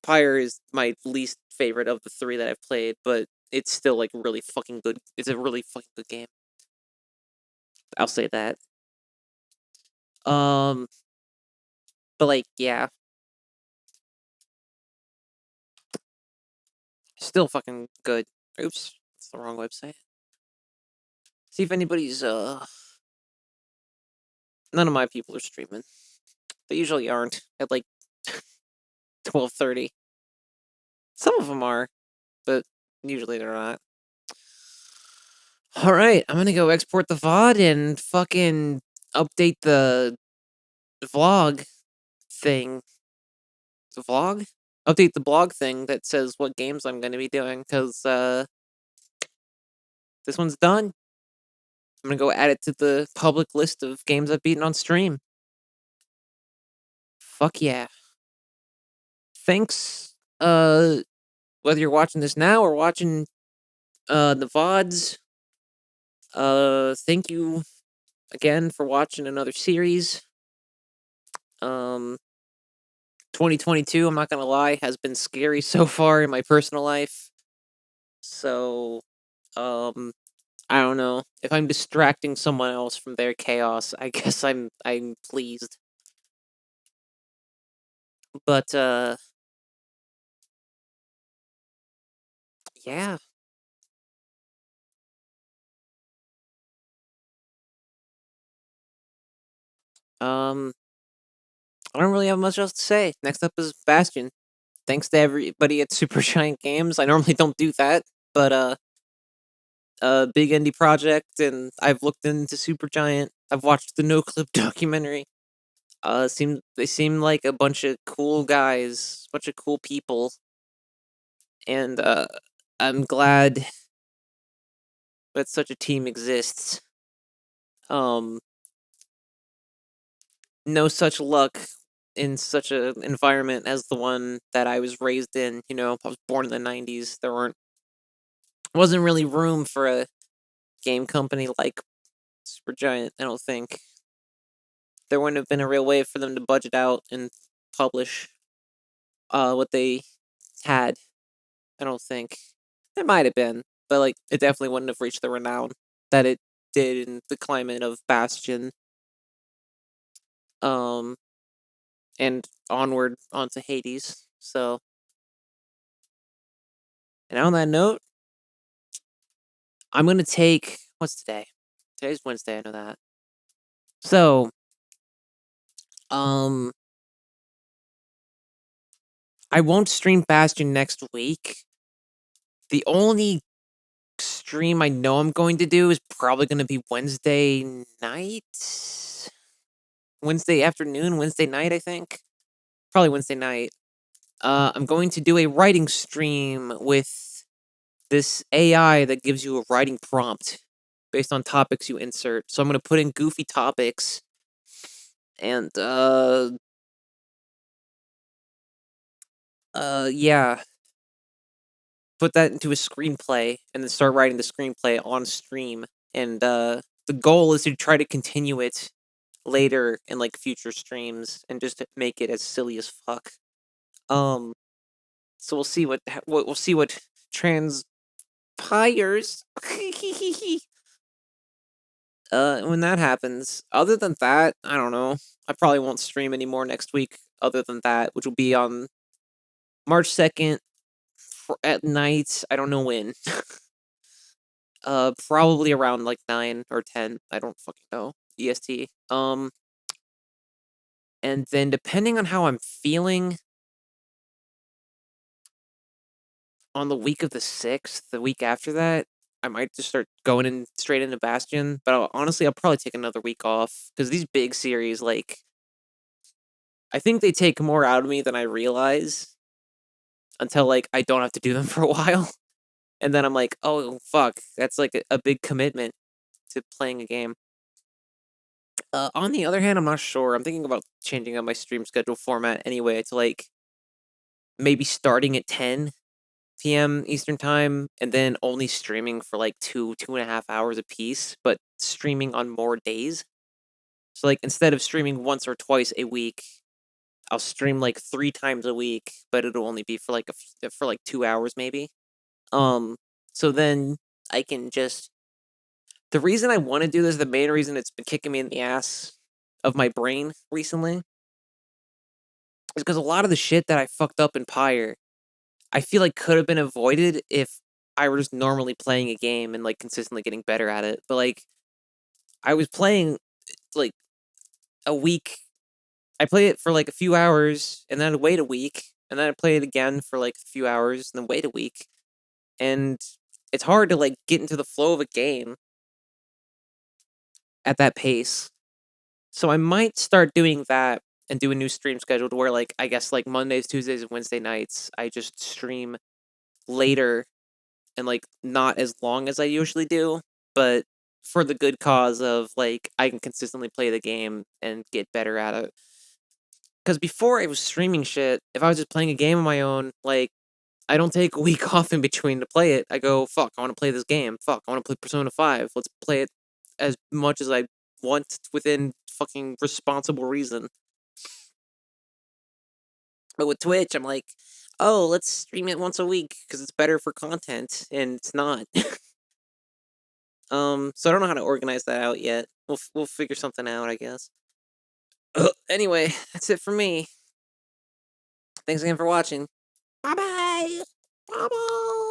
PYRE is my least favorite of the three that I've played, but it's still, like, really fucking good. It's a really fucking good game. I'll say that. But, like, yeah. Still fucking good. Oops. That's the wrong website. See if anybody's, None of my people are streaming. They usually aren't at, like, 12:30. Some of them are, but usually they're not. Alright, I'm gonna go export the VOD and fucking update the vlog thing. The vlog? Update the blog thing that says what games I'm gonna be doing, because, this one's done. I'm gonna go add it to the public list of games I've beaten on stream. Fuck yeah. Thanks, whether you're watching this now or watching, the VODs. Thank you again for watching another series. 2022, I'm not gonna lie, has been scary so far in my personal life. So, I don't know. If I'm distracting someone else from their chaos, I guess I'm pleased. But, yeah. I don't really have much else to say. Next up is Bastion. Thanks to everybody at Supergiant Games. I normally don't do that, but, big indie project, and I've looked into Supergiant. I've watched the No Clip documentary. They seem like a bunch of cool guys, bunch of cool people, and I'm glad that such a team exists. No such luck in such an environment as the one that I was raised in. You know, I was born in the 90s. Wasn't really room for a game company like Supergiant, I don't think. There wouldn't have been a real way for them to budget out and publish what they had, I don't think. There might have been, but like it definitely wouldn't have reached the renown that it did in the climate of Bastion. And onward onto Hades. So, and on that note, I'm gonna take what's today? Today's Wednesday, I know that. So, I won't stream Bastion next week. The only stream I know I'm going to do is probably going to be Wednesday night? Wednesday afternoon, Wednesday night, I think. Probably Wednesday night. I'm going to do a writing stream with this AI that gives you a writing prompt based on topics you insert. So I'm going to put in goofy topics and, yeah. Put that into a screenplay and then start writing the screenplay on stream. And, the goal is to try to continue it later in, like, future streams and just to make it as silly as fuck. So we'll see what transpires. When that happens. Other than that, I don't know. I probably won't stream anymore next week other than that, which will be on March 2nd at night. I don't know when. Probably around like 9 or 10. I don't fucking know. EST. And then depending on how I'm feeling on the week of the 6th, the week after that, I might just start going in straight into Bastion. But honestly, I'll probably take another week off because these big series, like, I think they take more out of me than I realize until like I don't have to do them for a while. And then I'm like, oh, fuck, that's like a big commitment to playing a game. On the other hand, I'm not sure. I'm thinking about changing up my stream schedule format anyway to like maybe starting at 10 p.m. Eastern time and then only streaming for like 2.5 hours a piece, but streaming on more days. So like instead of streaming once or twice a week, I'll stream like 3 times a week, but it'll only be for like 2 hours maybe. So then I can just. The reason I want to do this, the main reason it's been kicking me in the ass of my brain recently, is because a lot of the shit that I fucked up in PYRE, I feel like could have been avoided if I were just normally playing a game and like consistently getting better at it. But like, I was playing like a week. I play it for like a few hours and then I'd wait a week and then I'd play it again for like a few hours and then wait a week. And it's hard to like get into the flow of a game at that pace. So I might start doing that and do a new stream schedule to where like I guess like Mondays, Tuesdays, and Wednesday nights I just stream later and like not as long as I usually do, but for the good cause of like I can consistently play the game and get better at it. Because before I was streaming shit, if I was just playing a game on my own, like I don't take a week off in between to play it. I go, fuck, I want to play this game. Fuck, I want to play Persona 5. Let's play it as much as I want within fucking responsible reason. But with Twitch, I'm like, oh, let's stream it once a week because it's better for content, and it's not. So I don't know how to organize that out yet. We'll figure something out, I guess. Anyway, that's it for me. Thanks again for watching. Bye bye. Bye bye.